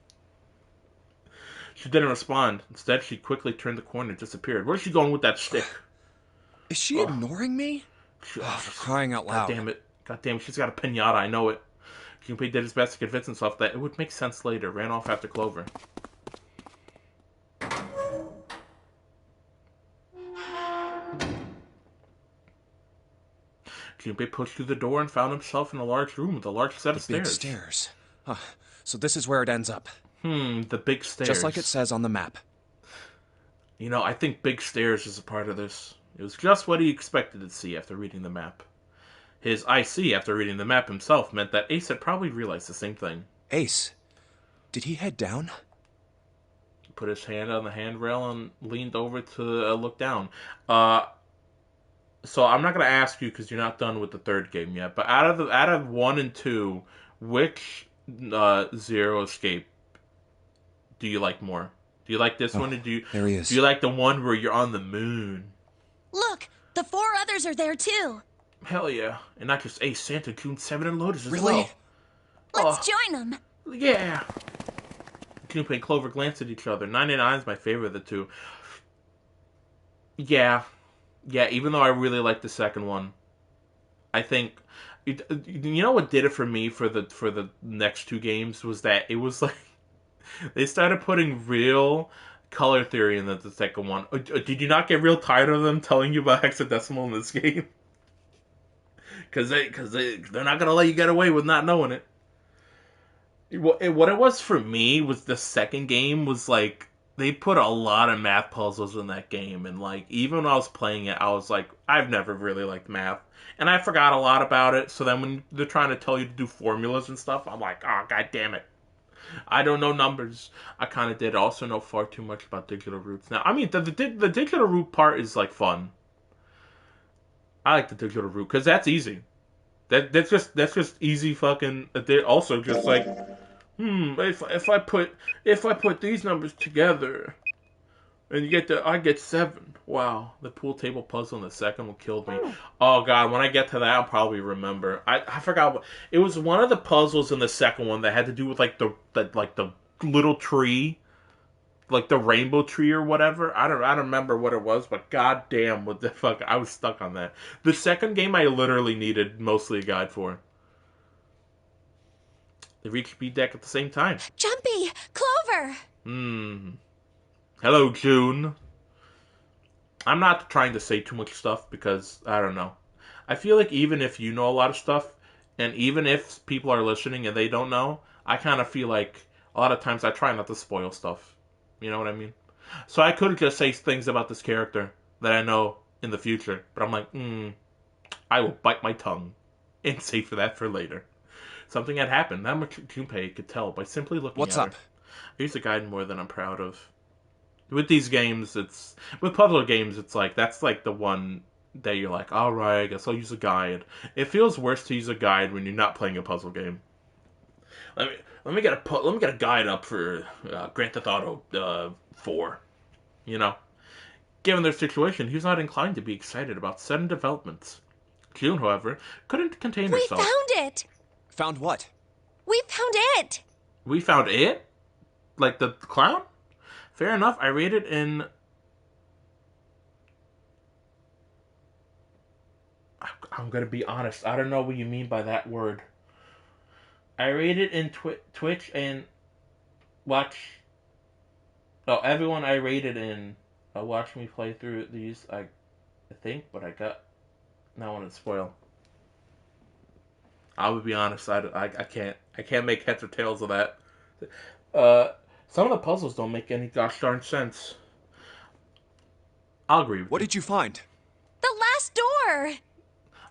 Speaker 1: She didn't respond. Instead, she quickly turned the corner and disappeared. Where's she going with that stick?
Speaker 3: Is she ignoring me? For crying out loud.
Speaker 1: God damn it. She's got a pinata. I know it. Junpei did his best to convince himself that it would make sense later. Ran off after Clover. Junpei pushed through the door and found himself in a large room with a large set of stairs.
Speaker 3: Big stairs. Huh. So this is where it ends up.
Speaker 1: The big stairs.
Speaker 3: Just like it says on the map.
Speaker 1: You know, I think big stairs is a part of this. It was just what he expected to see after reading the map. His IC, after reading the map himself, meant that Ace had probably realized the same thing.
Speaker 3: Ace, did he head down?
Speaker 1: He put his hand on the handrail and leaned over to look down. So I'm not going to ask you because you're not done with the third game yet, but out of 1 and 2, which Zero Escape do you like more? Do you like this one, or
Speaker 3: there he is.
Speaker 1: Do you like the one where you're on the moon?
Speaker 4: Look, the 4 others are there too.
Speaker 1: Hell yeah. And not just Ace, Santa, Coon, 7, and Lotus as
Speaker 3: Really?
Speaker 1: well.
Speaker 4: Let's join them.
Speaker 1: Yeah. Junpei and Clover glanced at each other. 99 is my favorite of the two. Yeah. Yeah, even though I really like the second one. I think... You know what did it for me for the next 2 games? Was that it was like... They started putting real color theory in the second one. Did you not get real tired of them telling you about hexadecimal in this game? Because they're not going to let you get away with not knowing it. What it was for me was the second game was like, they put a lot of math puzzles in that game. And like, even when I was playing it, I was like, I've never really liked math. And I forgot a lot about it. So then when they're trying to tell you to do formulas and stuff, I'm like, oh, god damn it. I don't know numbers. I kind of did also know far too much about digital roots. Now, I mean, the digital root part is like fun. I like the digital root because that's easy. That's just easy fucking. They're also just like, if I put these numbers together, and I get 7. Wow, the pool table puzzle in the second one killed me. Oh god, when I get to that, I'll probably remember. I forgot it was one of the puzzles in the second one that had to do with like the little tree, like the rainbow tree or whatever. I don't remember what it was, but god damn, what the fuck, I was stuck on that. The second game I literally needed mostly a guide for. They reached B deck at the same time.
Speaker 4: Jumpy! Clover!
Speaker 1: Hello, June. I'm not trying to say too much stuff because, I don't know. I feel like even if you know a lot of stuff, and even if people are listening and they don't know, I kind of feel like a lot of times I try not to spoil stuff. You know what I mean? So I could just say things about this character that I know in the future, but I'm like, I will bite my tongue and save for that for later. Something had happened. That much Junpei could tell by simply looking
Speaker 3: What's
Speaker 1: at
Speaker 3: up?
Speaker 1: her. I use a guide more than I'm proud of. With these games, with puzzle games, it's like, that's like the one that you're like, alright, I guess I'll use a guide. It feels worse to use a guide when you're not playing a puzzle game. Let me get a guide up for Grand Theft Auto 4. You know? Given their situation, he was not inclined to be excited about sudden developments. June, however, couldn't contain herself.
Speaker 4: We found it!
Speaker 3: Found what?
Speaker 4: We found it!
Speaker 1: We found it? Like the clown? Fair enough, I rated in... I'm gonna be honest, I don't know what you mean by that word. I rated in Twitch and watch... Oh, everyone I rated in watch me play through these, I think, but I got... No, I want to spoil. I would be honest, I can't make heads or tails of that. Some of the puzzles don't make any gosh darn sense. I'll agree with you.
Speaker 3: What did you find?
Speaker 4: The last door!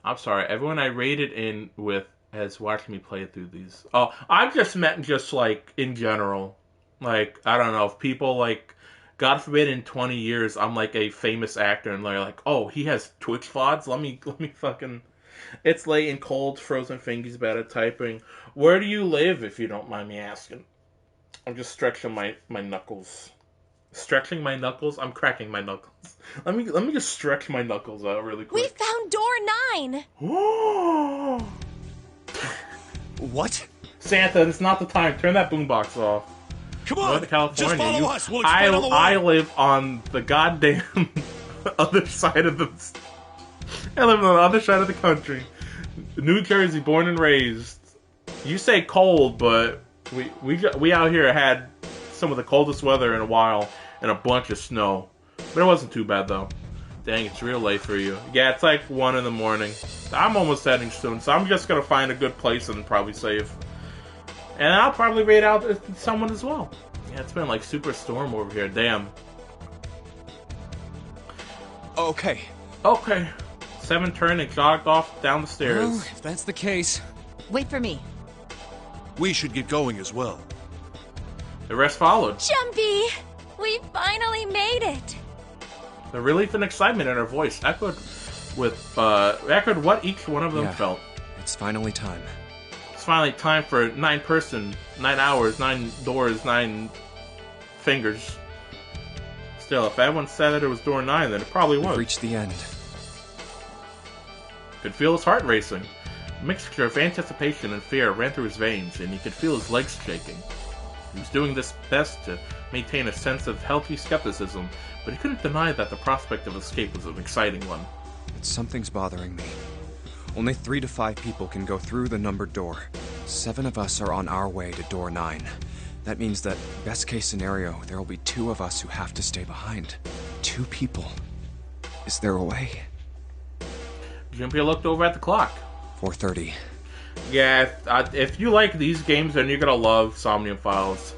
Speaker 1: I'm sorry, everyone I rated in with has watched me play through these. Oh, I've just meant just like in general. Like, I don't know, if people like, God forbid in 20 years I'm like a famous actor and they're like, oh, he has Twitch VODs? Let me fucking... It's late and cold, frozen fingers bad at typing. Where do you live, if you don't mind me asking? I'm just stretching my knuckles. Stretching my knuckles? I'm cracking my knuckles. Let me just stretch my knuckles out really quick.
Speaker 4: We found door 9!
Speaker 3: What?
Speaker 1: Santa, it's not the time. Turn that boombox off.
Speaker 5: Come on,
Speaker 1: North California.
Speaker 5: just follow us. We'll explain on the way.
Speaker 1: I live on the goddamn other side of the... I live on the other side of the country. New Jersey, born and raised. You say cold, but we out here had some of the coldest weather in a while and a bunch of snow. But it wasn't too bad, though. Dang, it's real late for you. Yeah, it's like 1 in the morning. I'm almost heading soon, so I'm just gonna find a good place and probably save. And I'll probably raid out someone as well. Yeah, it's been like super storm over here. Damn.
Speaker 3: Okay.
Speaker 1: Okay. Seven turned and jogged off down the stairs.
Speaker 2: Well, if that's the case...
Speaker 6: Wait for me.
Speaker 7: We should get going as well.
Speaker 1: The rest followed.
Speaker 4: Jumpy! We finally made it!
Speaker 1: The relief and excitement in her voice echoed what each one of them felt.
Speaker 3: It's finally time.
Speaker 1: It's finally time for 9 person, 9 hours, 9 doors, 9 fingers. Still, if everyone said that it was door 9, then it probably was.
Speaker 3: We've reached the end.
Speaker 1: Could feel his heart racing. A mixture of anticipation and fear ran through his veins, and he could feel his legs shaking. He was doing this best to maintain a sense of healthy skepticism, but he couldn't deny that the prospect of escape was an exciting one.
Speaker 3: Something's bothering me. Only 3 to 5 people can go through the numbered door. 7 of us are on our way to door 9. That means that, best case scenario, there will be 2 of us who have to stay behind. 2 people. Is there a way?
Speaker 1: Junpei looked over at the clock.
Speaker 3: 4:30.
Speaker 1: Yeah, if you like these games, then you're gonna love Somnium Files.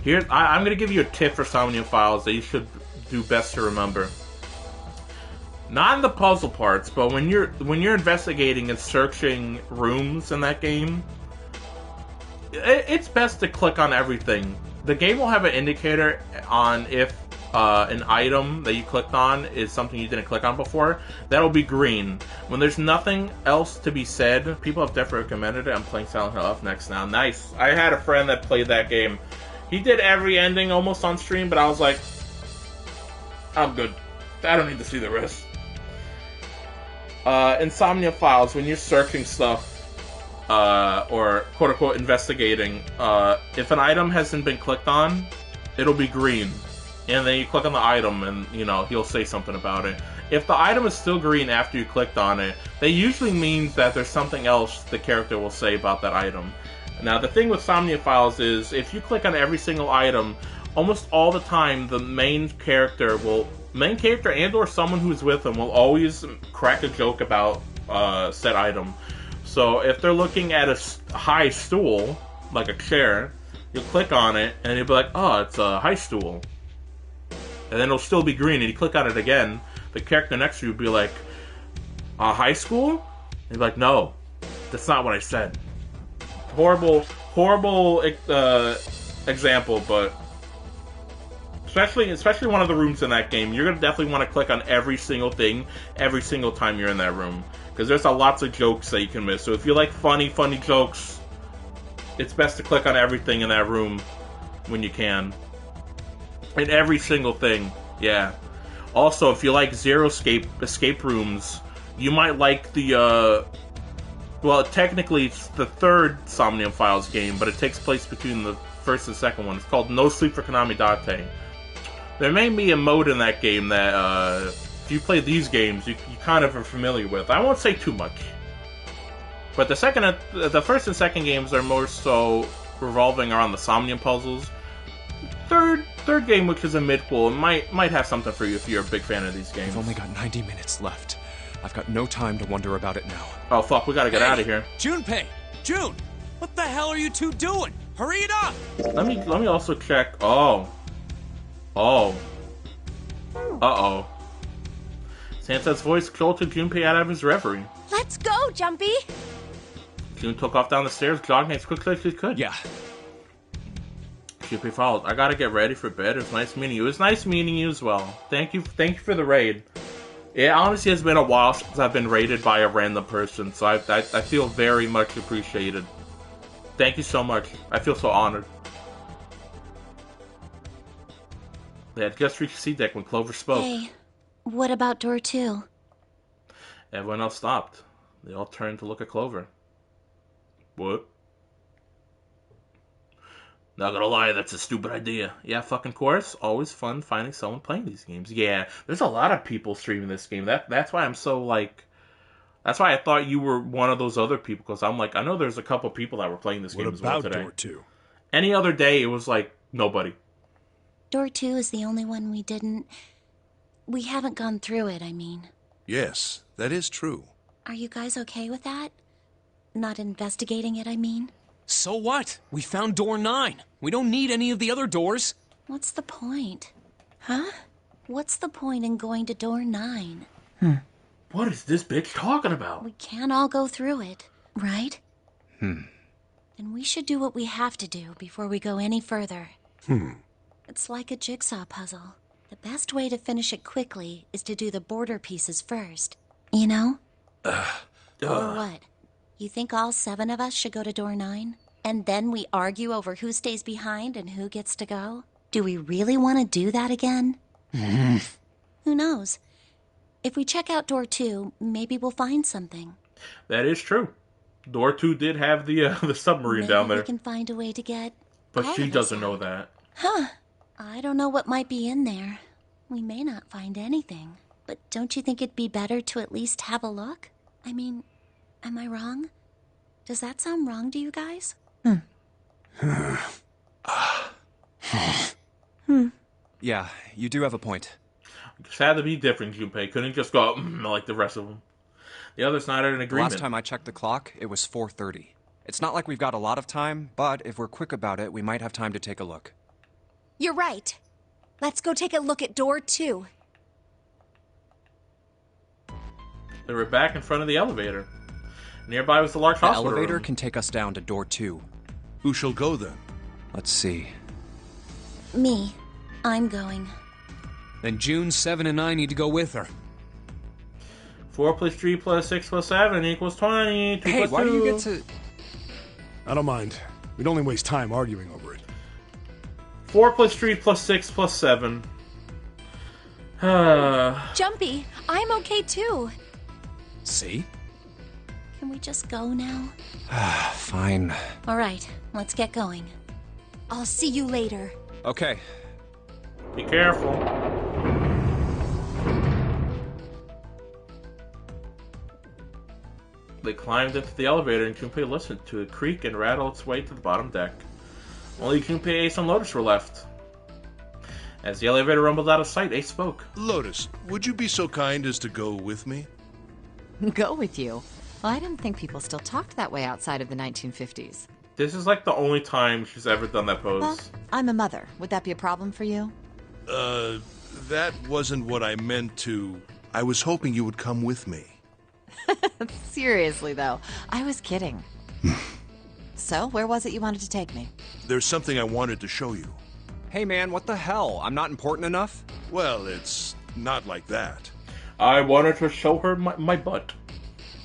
Speaker 1: Here, I'm gonna give you a tip for Somnium Files that you should do best to remember. Not in the puzzle parts, but when you're investigating and searching rooms in that game, it's best to click on everything. The game will have an indicator on if an item that you clicked on is something you didn't click on before. That'll be green. When there's nothing else to be said, people have definitely recommended it. I'm playing Silent Hill up next now. Nice. I had a friend that played that game. He did every ending almost on stream, but I was like, I'm good. I don't need to see the rest. Insomnia Files, when you're searching stuff, or quote-unquote investigating, if an item hasn't been clicked on, it'll be green. And then you click on the item and, he'll say something about it. If the item is still green after you clicked on it, that usually means that there's something else the character will say about that item. Now, the thing with Somnia Files is, if you click on every single item, almost all the time, the main character and or someone who's with them will always crack a joke about said item. So if they're looking at a high stool, like a chair, you'll click on it, and you'll be like, oh, it's a high stool. And then it'll still be green, and you click on it again, the character next to you will be like, high school? And you'll be like, no, that's not what I said. Horrible example, but especially one of the rooms in that game, you're going to definitely want to click on every single thing every single time you're in that room. Because there's lots of jokes that you can miss. So if you like funny jokes, it's best to click on everything in that room when you can. And every single thing, yeah. Also, if you like zero escape rooms, you might like the, well, technically it's the third Somnium Files game, but it takes place between the first and second one. It's called No Sleep for Konami Date. There may be a mode in that game that, if you play these games, you kind of are familiar with. I won't say too much. But the first and second games are more so revolving around the Somnium puzzles. Third game, which is a mid-pool, might have something for you if you're a big fan of these games.
Speaker 3: We've only got 90 minutes left. I've got no time to wonder about it now.
Speaker 1: Oh fuck, we gotta get out of here.
Speaker 2: Junpei! June! What the hell are you two doing? Hurry it up!
Speaker 1: Let me also check. Oh. Uh-oh. Santa's voice jolted Junpei out of his reverie.
Speaker 4: Let's go, Jumpy!
Speaker 1: June took off down the stairs, jogging as quickly as she could.
Speaker 2: Yeah.
Speaker 1: Junpei followed. I gotta get ready for bed. It was nice meeting you. It was nice meeting you as well. Thank you for the raid. It honestly has been a while since I've been raided by a random person, so I feel very much appreciated. Thank you so much. I feel so honored. They had just reached C deck when Clover spoke.
Speaker 4: Hey, what about door 2?
Speaker 1: Everyone else stopped. They all turned to look at Clover. What? Not gonna lie, that's a stupid idea. Yeah, fucking course. Always fun finding someone playing these games. Yeah, there's a lot of people streaming this game. That's why I'm so like... That's why I thought you were one of those other people, because I'm like, I know there's a couple people that were playing this game as well today.
Speaker 5: What about door 2?
Speaker 1: Any other day, it was like, nobody.
Speaker 4: Door 2 is the only one we haven't gone through it, I mean.
Speaker 7: Yes, that is true.
Speaker 4: Are you guys okay with that? Not investigating it, I mean?
Speaker 2: So what? We found door 9. We don't need any of the other doors.
Speaker 4: What's the point? Huh? What's the point in going to door 9?
Speaker 1: What is this bitch talking about?
Speaker 4: We can't all go through it, right? And we should do what we have to do before we go any further. It's like a jigsaw puzzle. The best way to finish it quickly is to do the border pieces first. You know? Or what? You think all 7 of us should go to door 9? And then we argue over who stays behind and who gets to go? Do we really want to do that again? Who knows? If we check out door 2, maybe we'll find something.
Speaker 1: That is true. Door 2 did have the submarine down there.
Speaker 4: Maybe we can find a way to get...
Speaker 1: But
Speaker 4: all
Speaker 1: she
Speaker 4: of us
Speaker 1: doesn't know
Speaker 4: out.
Speaker 1: that.
Speaker 4: Huh. I don't know what might be in there. We may not find anything. But don't you think it'd be better to at least have a look? I mean, am I wrong? Does that sound wrong to you guys?
Speaker 3: Yeah, you do have a point.
Speaker 1: Just had to be different, Junpei. Couldn't just go like the rest of them. The other's not in
Speaker 3: The
Speaker 1: agreement.
Speaker 3: last time I checked the clock, it was 4:30. It's not like we've got a lot of time, but if we're quick about it, we might have time to take a look.
Speaker 4: You're right. Let's go take a look at door 2.
Speaker 1: They were back in front of the elevator. Nearby was the large
Speaker 3: The
Speaker 1: hospital
Speaker 3: elevator
Speaker 1: room.
Speaker 3: can take us down to door 2.
Speaker 7: Who shall go then?
Speaker 3: Let's see.
Speaker 4: Me. I'm going.
Speaker 2: Then June, 7, and I need to go with her.
Speaker 1: 4 plus 3 plus 6 plus 7 equals 20. 2
Speaker 3: Hey,
Speaker 1: plus
Speaker 3: why
Speaker 1: 2.
Speaker 3: do you get to...
Speaker 5: I don't mind. We'd only waste time arguing over it.
Speaker 1: 4 plus 3 plus 6 plus 7.
Speaker 4: Jumpy, I'm okay too.
Speaker 3: See?
Speaker 4: Can we just go now?
Speaker 3: Fine.
Speaker 4: All right, let's get going. I'll see you later.
Speaker 3: Okay.
Speaker 1: Be careful. They climbed into the elevator and Junpei listened to it creak and rattle its way to the bottom deck. Only Junpei, Ace, and Lotus were left. As the elevator rumbled out of sight, Ace spoke.
Speaker 7: Lotus, would you be so kind as to go with me?
Speaker 6: Go with you? Well, I didn't think people still talked that way outside of the 1950s.
Speaker 1: This is like the only time she's ever done that pose.
Speaker 6: Well, I'm a mother. Would that be a problem for you?
Speaker 7: That wasn't what I meant to... I was hoping you would come with me.
Speaker 6: Seriously, though. I was kidding. So, where was it you wanted to take me?
Speaker 7: There's something I wanted to show you.
Speaker 3: Hey man, what the hell? I'm not important enough?
Speaker 7: Well, it's not like that.
Speaker 1: I wanted to show her my butt.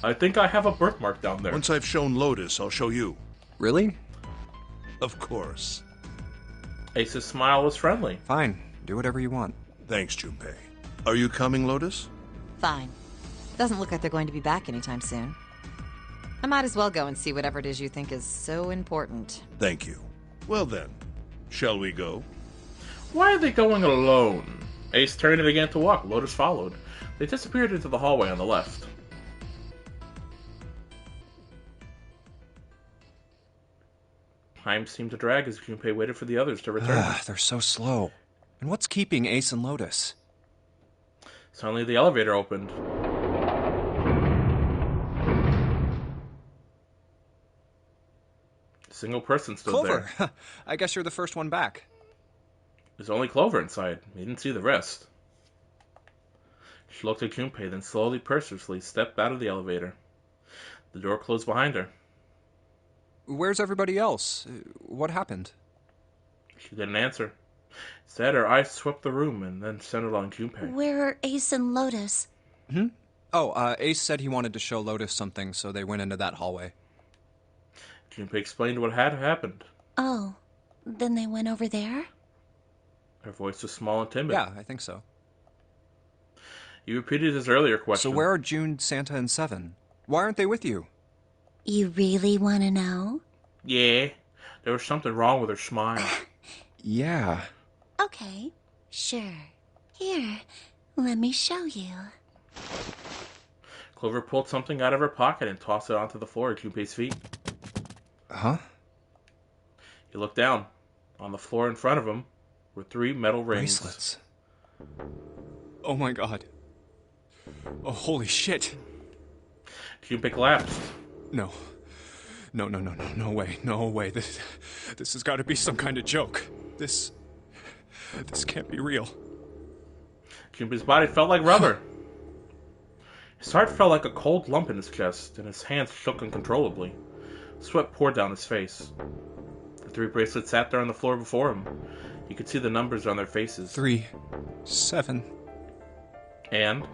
Speaker 1: I think I have a birthmark down there.
Speaker 7: Once I've shown Lotus, I'll show you.
Speaker 3: Really?
Speaker 7: Of course.
Speaker 1: Ace's smile was friendly.
Speaker 3: Fine. Do whatever you want.
Speaker 7: Thanks, Junpei. Are you coming, Lotus?
Speaker 6: Fine. Doesn't look like they're going to be back anytime soon. I might as well go and see whatever it is you think is so important.
Speaker 7: Thank you. Well then, shall we go?
Speaker 1: Why are they going alone? Ace turned and began to walk. Lotus followed. They disappeared into the hallway on the left. Time seemed to drag as Junpei waited for the others to return.
Speaker 3: They're so slow. And what's keeping Ace and Lotus?
Speaker 1: Suddenly the elevator opened. A single person stood
Speaker 3: Clover!
Speaker 1: there.
Speaker 3: I guess you're the first one back.
Speaker 1: There's only Clover inside. He didn't see the rest. She looked at Junpei, then slowly, purposefully stepped out of the elevator. The door closed behind her.
Speaker 3: Where's everybody else? What happened?
Speaker 1: She didn't answer. Instead, her eyes swept the room and then centered on Junpei.
Speaker 4: Where are Ace and Lotus?
Speaker 3: Oh, Ace said he wanted to show Lotus something, so they went into that hallway.
Speaker 1: Junpei explained what had happened.
Speaker 4: Oh, then they went over there?
Speaker 1: Her voice was small and timid.
Speaker 3: Yeah, I think so.
Speaker 1: He repeated his earlier question.
Speaker 3: So where are June, Santa, and Seven? Why aren't they with you?
Speaker 4: You really want to know?
Speaker 1: Yeah, there was something wrong with her smile.
Speaker 3: Yeah.
Speaker 4: Okay, sure. Here, let me show you.
Speaker 1: Clover pulled something out of her pocket and tossed it onto the floor at Junpei's feet.
Speaker 3: Huh?
Speaker 1: He looked down. On the floor in front of him were 3 metal rings.
Speaker 3: Bracelets. Oh my god. Oh, holy shit.
Speaker 1: Junpei collapsed.
Speaker 3: No. No way. No way. This has got to be some kind of joke. This can't be real.
Speaker 1: Junpei's body felt like rubber. His heart felt like a cold lump in his chest, and his hands shook uncontrollably. Sweat poured down his face. The 3 bracelets sat there on the floor before him. He could see the numbers on their faces.
Speaker 3: 3, 7.
Speaker 1: And?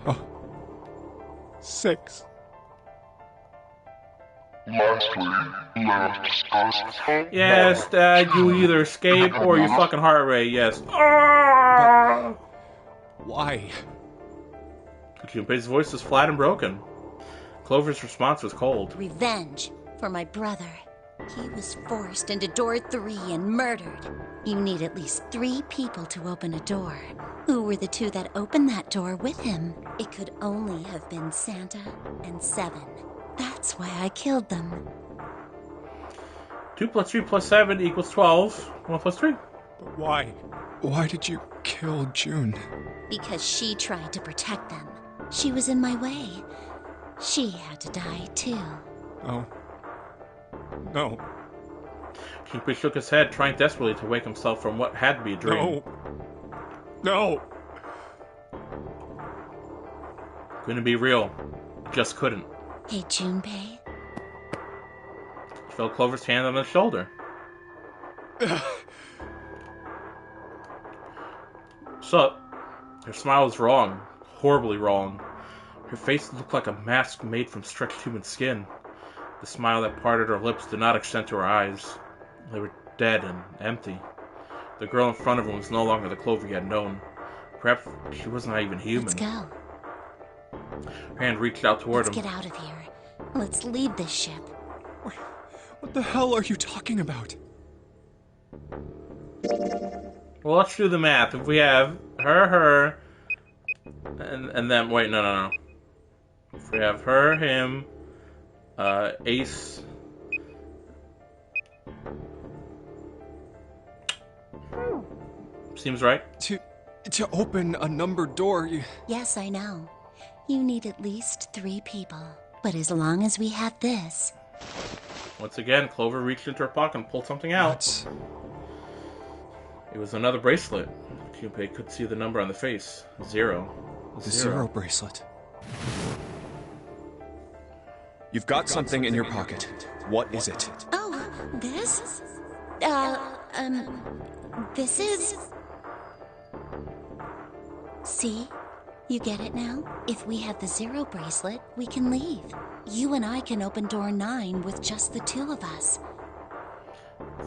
Speaker 3: 6.
Speaker 1: Yes, Dad, you either escape or your fucking heart rate, yes. Ah!
Speaker 3: Why?
Speaker 1: Junpei's voice was flat and broken. Clover's response was cold.
Speaker 10: Revenge for my brother. He was forced into door 3 and murdered. You need at least 3 people to open a door. Who were the 2 that opened that door with him? It could only have been Santa and 7. That's why I killed them.
Speaker 1: 2 plus 3 plus 7 equals 12. 1 plus 3.
Speaker 3: But why? Why did you kill June?
Speaker 10: Because she tried to protect them. She was in my way. She had to die too.
Speaker 3: Oh. No.
Speaker 1: Junpei shook his head, trying desperately to wake himself from what had to be a dream.
Speaker 3: No.
Speaker 1: Couldn't be real. Just couldn't.
Speaker 10: Hey, Junpei.
Speaker 1: He felt Clover's hand on his shoulder. So, her smile was wrong. Horribly wrong. Her face looked like a mask made from stretched human skin. The smile that parted her lips did not extend to her eyes. They were dead and empty. The girl in front of him was no longer the Clover he had known. Perhaps she was not even human.
Speaker 10: Let's go.
Speaker 1: Her hand reached out toward him.
Speaker 10: Let's get out of here. Let's leave this ship.
Speaker 3: What the hell are you talking about?
Speaker 1: Well, let's do the math. If we have her, and then wait, no. If we have her, him, Ace. Seems right.
Speaker 3: To open a numbered door,
Speaker 10: Yes, I know. You need at least 3 people. But as long as we have this...
Speaker 1: Once again, Clover reached into her pocket and pulled something out. It was another bracelet. Junpei could see the number on the face. 0.
Speaker 3: The 0 bracelet. You've got something in your pocket. What is it?
Speaker 10: Oh, this? This is... See? You get it now? If we have the 0 bracelet, we can leave. You and I can open door 9 with just the 2 of us.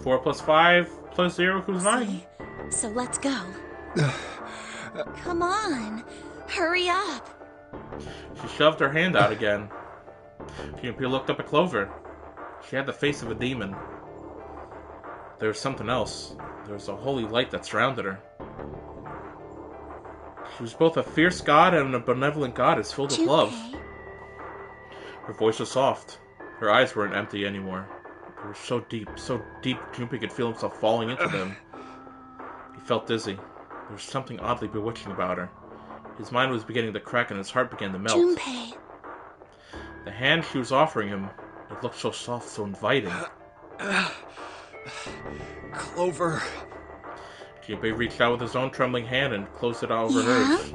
Speaker 1: 4 plus 5 plus 0 equals 9.
Speaker 10: See? So let's go. Come on. Hurry up.
Speaker 1: She shoved her hand out again. Junpei looked up at Clover. She had the face of a demon. There was something else. There was a holy light that surrounded her. She was both a fierce god and a benevolent goddess filled with love. Her voice was soft. Her eyes weren't empty anymore. They were so deep Junpei could feel himself falling into them. He felt dizzy. There was something oddly bewitching about her. His mind was beginning to crack and his heart began to melt.
Speaker 10: Junpei.
Speaker 1: The hand she was offering him, it looked so soft, so inviting.
Speaker 3: Clover.
Speaker 1: Junpei reached out with his own trembling hand and closed it over hers.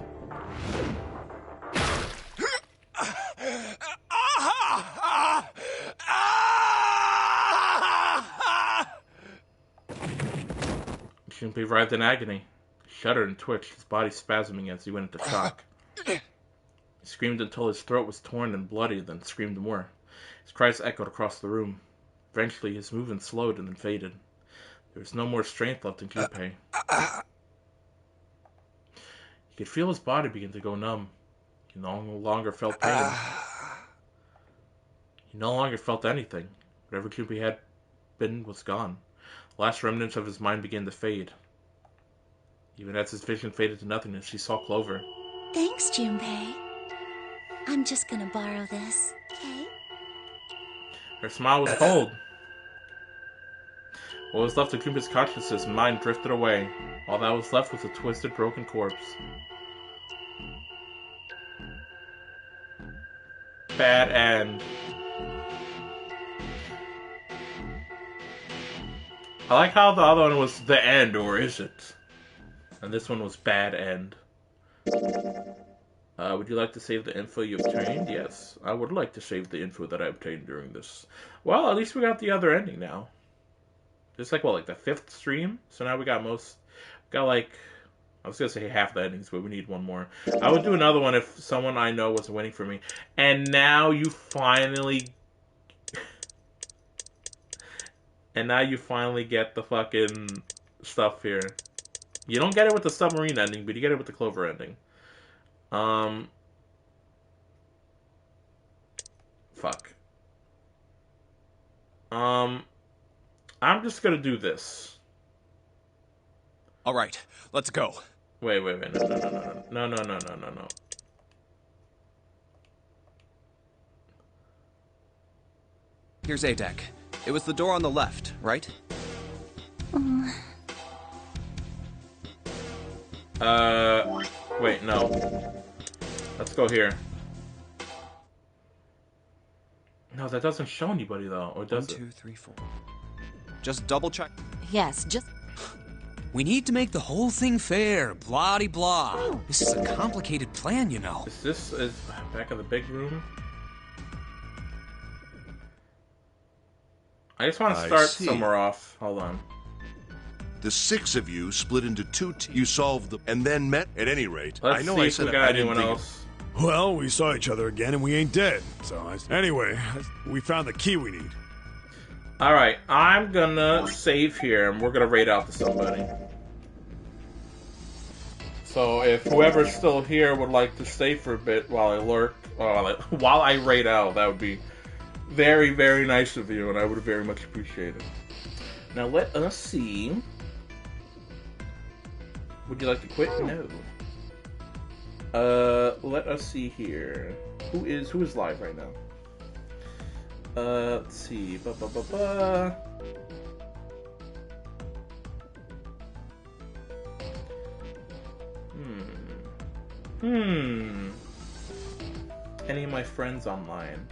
Speaker 1: Junpei writhed in agony. He shuddered and twitched, his body spasming as he went into shock. He screamed until his throat was torn and bloody, then screamed more. His cries echoed across the room. Eventually, his movement slowed and then faded. There was no more strength left in Junpei. He could feel his body begin to go numb. He no longer felt pain. He no longer felt anything. Whatever Junpei had been was gone. The last remnants of his mind began to fade. Even as his vision faded to nothingness, she saw Clover.
Speaker 10: Thanks, Junpei. I'm just gonna borrow this, okay?
Speaker 1: Her smile was cold. What was left of Junpei's consciousness and mind drifted away. All that was left was a twisted, broken corpse. Bad end. I like how the other one was the end, or is it? And this one was bad end. Would you like to save the info you obtained? Yes, I would like to save the info that I obtained during this. Well, at least we got the other ending now. It's like, what, like the 5th stream? So now we got like, I was going to say half the endings, but we need one more. I would do another one if someone I know was waiting for me. And now you finally... and now you finally get the fucking stuff here. You don't get it with the submarine ending, but you get it with the Clover ending. Fuck. I'm just gonna do this.
Speaker 3: All right, let's go.
Speaker 1: Wait. No.
Speaker 3: Here's A deck. It was the door on the left, right?
Speaker 1: Wait, no. Let's go here. No, that doesn't show anybody though, or does
Speaker 3: 1, 2, 3, 4. Just double check.
Speaker 6: Yes, just...
Speaker 2: We need to make the whole thing fair, blah-de-blah. This is a complicated plan, you know.
Speaker 1: Is back in the big room? I just want to start somewhere off. Hold on.
Speaker 7: The 6 of you split into 2 you solved them and then met. At any rate,
Speaker 1: Let's
Speaker 7: I know
Speaker 1: see
Speaker 7: I
Speaker 1: if
Speaker 7: said
Speaker 1: we got
Speaker 7: I didn't
Speaker 1: anyone
Speaker 7: think
Speaker 1: else.
Speaker 5: Well, we saw each other again and we ain't dead. Anyway, we found the key we need.
Speaker 1: Alright, I'm gonna save here and we're gonna raid out to somebody. So if whoever's still here would like to stay for a bit while I lurk, while I raid out, that would be very, very nice of you, and I would very much appreciate it. Now let us see. Would you like to quit? No. Let us see here. Who is live right now? Let's see. Any of my friends online?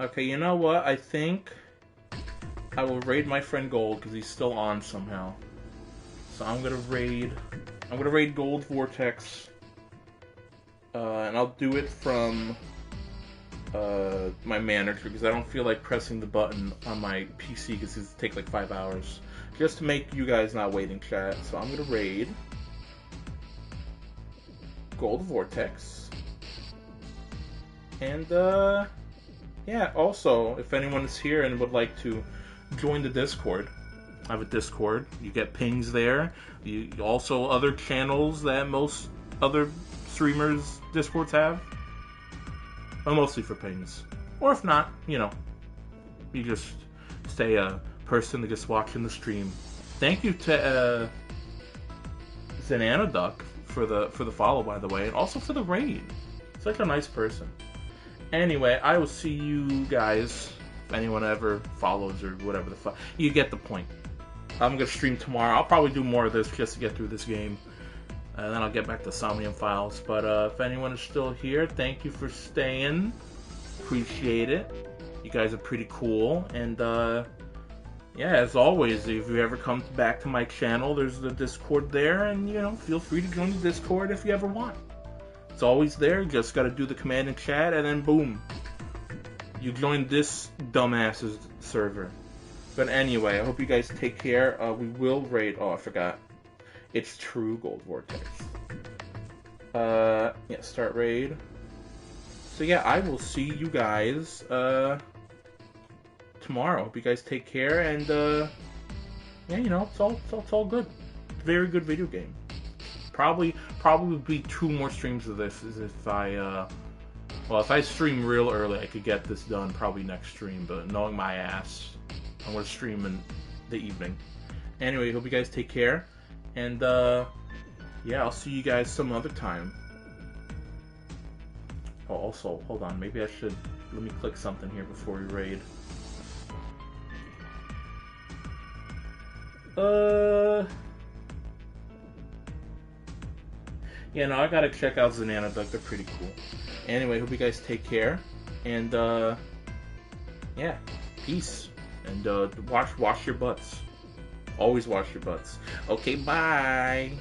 Speaker 1: Okay, you know what? I think I will raid my friend Gold because he's still on somehow. So I'm gonna raid Gold Vortex, and I'll do it from my manager because I don't feel like pressing the button on my PC because it's take like 5 hours just to make you guys not wait in chat. So I'm gonna raid Gold Vortex, and yeah. Also, if anyone is here and would like to join the Discord, I have a Discord. You get pings there. You also other channels that most other streamers' Discords have. But mostly for pings. Or if not, you know, you just stay a person that just watching the stream. Thank you to Zananaduck for the follow, by the way, and also for the raid. It's like a nice person. Anyway, I will see you guys if anyone ever follows or whatever the fuck. You get the point. I'm gonna stream tomorrow. I'll probably do more of this just to get through this game. And then I'll get back to Somnium Files. But if anyone is still here, thank you for staying. Appreciate it. You guys are pretty cool. And yeah, as always, if you ever come back to my channel, there's the Discord there. And, you know, feel free to join the Discord if you ever want. It's always there. You just gotta do the command in chat, and then boom. You join this dumbass's server. But anyway, I hope you guys take care. We will raid... Oh, I forgot. It's true Gold Vortex. Yeah, start raid. So yeah, I will see you guys tomorrow. Hope you guys take care, and yeah, you know, it's all good. Very good video game. Probably would be 2 more streams of this as if I well, if I stream real early, I could get this done probably next stream, but knowing my ass, I'm gonna stream in the evening. Anyway, hope you guys take care. And, yeah, I'll see you guys some other time. Oh, also, hold on. Maybe I should... Let me click something here before we raid. Yeah, no, I gotta check out Zananaduck. They're pretty cool. Anyway, hope you guys take care. And, yeah, peace. And wash your butts. Always wash your butts. Okay, bye.